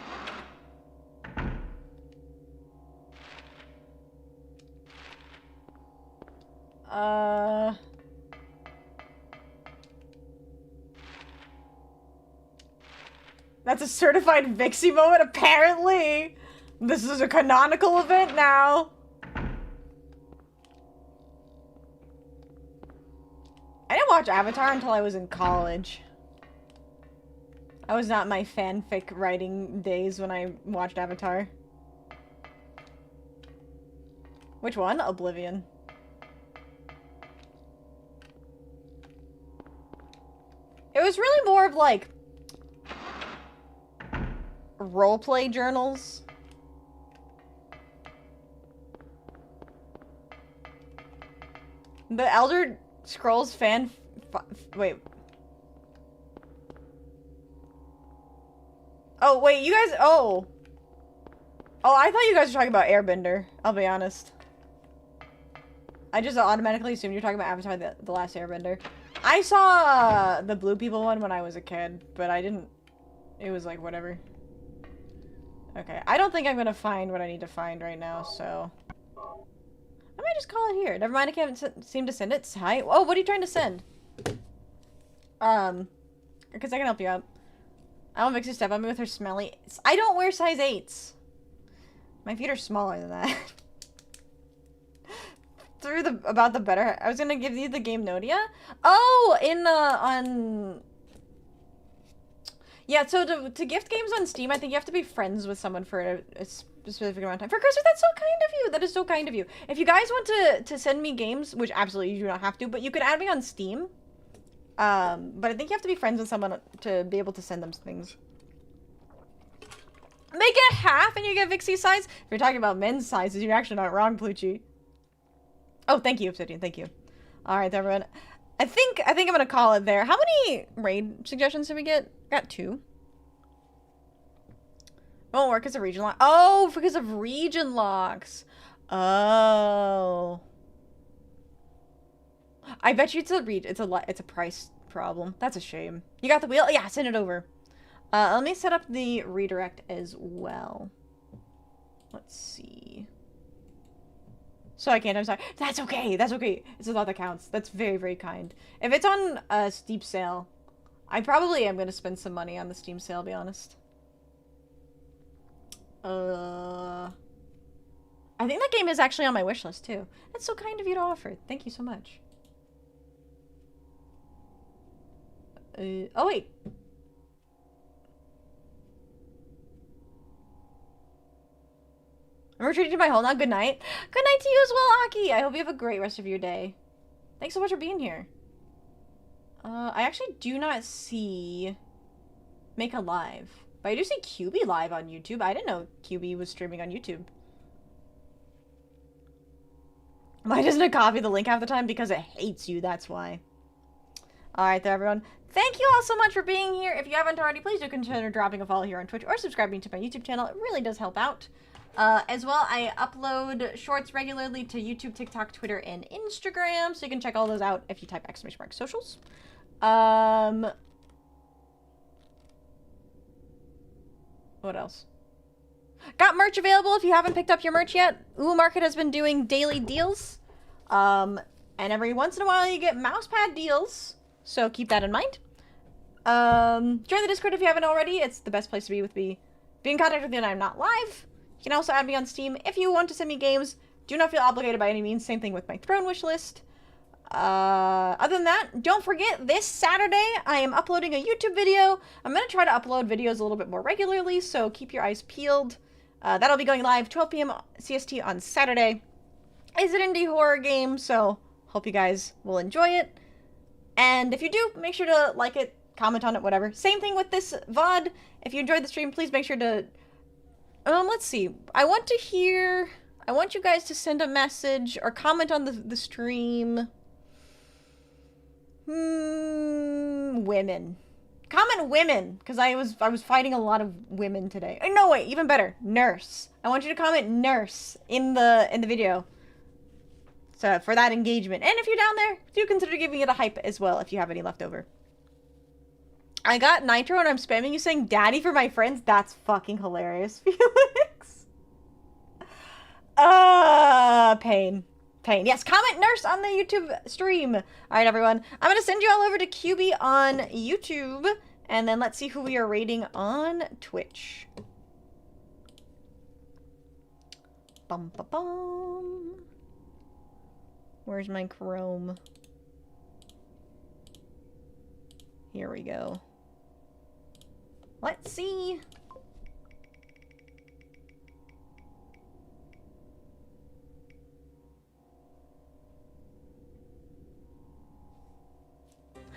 That's a certified Vixie moment, apparently! This is a canonical event now! I didn't watch Avatar until I was in college. I was not in my fanfic writing days when I watched Avatar. Which one? Oblivion. It was really more of like roleplay journals. The Elder Scrolls wait. Oh, wait, you guys- oh. Oh, I thought you guys were talking about Airbender, I'll be honest. I just automatically assumed you're talking about Avatar the Last Airbender. I saw the Blue People one when I was a kid, but I didn't... It was like, whatever. Okay, I don't think I'm gonna find what I need to find right now, so... I might just call it here. Never mind, I can't seem to send it. Hi. Oh, what are you trying to send? Because I can help you out. I don't Vixie step on me with her smelly... I don't wear size 8s. My feet are smaller than that. About the better... I was gonna give you the game Nodia. Oh, on... Yeah, so to gift games on Steam, I think you have to be friends with someone for a specific amount of time. For Christmas, that's so kind of you! That is so kind of you. If you guys want to send me games, which absolutely you do not have to, but you can add me on Steam. But I think you have to be friends with someone to be able to send them things. They get half and you get Vixie size? If you're talking about men's sizes, you're actually not wrong, Plucci. Oh, thank you, Obsidian. Thank you. Alright, everyone. I think I'm gonna call it there. How many raid suggestions did we get? Got 2. It won't work because of region lock. Oh, because of region locks. Oh. I bet you it's a price problem. That's a shame. You got the wheel? Yeah, send it over. Let me set up the redirect as well. Let's see. So I can't, I'm sorry. That's okay, that's okay. It's a thought that counts. That's very, very kind. If it's on a steep sale, I probably am going to spend some money on the Steam sale, I'll be honest. I think that game is actually on my wish list, too. That's so kind of you to offer. Thank you so much. Oh, wait. I'm retreating to my hole now. Good night. Good night to you as well, Aki. I hope you have a great rest of your day. Thanks so much for being here. I actually do not see Make a Live. But I do see 𝖉𝖕 live on YouTube. I didn't know 𝖉𝖕 was streaming on YouTube. Why doesn't it copy the link half the time? Because it hates you, that's why. Alright there, everyone. Thank you all so much for being here. If you haven't already, please do consider dropping a follow here on Twitch or subscribing to my YouTube channel. It really does help out. As well, I upload shorts regularly to YouTube, TikTok, Twitter, and Instagram, so you can check all those out if you type !socials. What else? Got merch available if you haven't picked up your merch yet. 𝖉𝖊𝖙 has been doing daily deals. And every once in a while you get mousepad deals. So keep that in mind. Join the Discord if you haven't already. It's the best place to be with me. Be in contact with me when I'm not live. You can also add me on Steam if you want to send me games. Do not feel obligated by any means. Same thing with my throne wish list. Other than that, don't forget, this Saturday, I am uploading a YouTube video. I'm going to try to upload videos a little bit more regularly, so keep your eyes peeled. That'll be going live 12 p.m. CST on Saturday. It's an indie horror game, so hope you guys will enjoy it. And if you do, make sure to like it, comment on it, whatever. Same thing with this VOD. If you enjoyed the stream, please make sure to... let's see. I want you guys to send a message or comment on the stream. Women. Comment women, because I was fighting a lot of women today. No, wait, even better. Nurse. I want you to comment nurse in the video. So for that engagement. And if you're down there, do consider giving it a hype as well if you have any left over. I got Nitro and I'm spamming you saying daddy for my friends. That's fucking hilarious, Felix. Pain. Pain. Yes, comment nurse on the YouTube stream. All right, everyone. I'm going to send you all over to 𝖉𝖊𝖊𝖊 on YouTube. And then let's see who we are rating on Twitch. Bum, ba, bum. Where's my Chrome? Here we go. Let's see.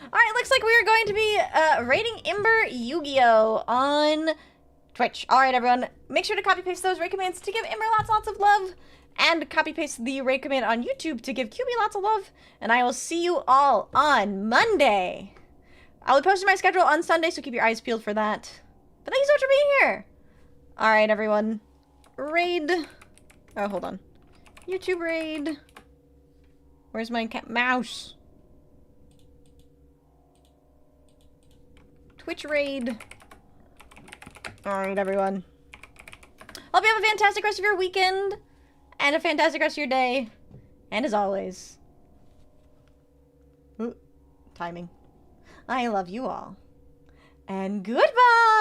Alright, looks like we are going to be rating 𝖉𝖆𝖊𝖓 Yu-Gi-Oh! On Twitch. Alright, everyone. Make sure to copy-paste those raid commands to give 𝖉𝖆𝖊 lots of love. And copy-paste the raid command on YouTube to give 𝖉𝖊𝖊 lots of love. And I will see you all on Monday. I'll be posting my schedule on Sunday, so keep your eyes peeled for that. But thank you so much for being here. Alright, everyone. Raid. Oh, hold on. YouTube raid. Where's my mouse? Twitch raid. Alright, everyone. Hope you have a fantastic rest of your weekend. And a fantastic rest of your day. And as always... Ooh, timing. I love you all. And goodbye!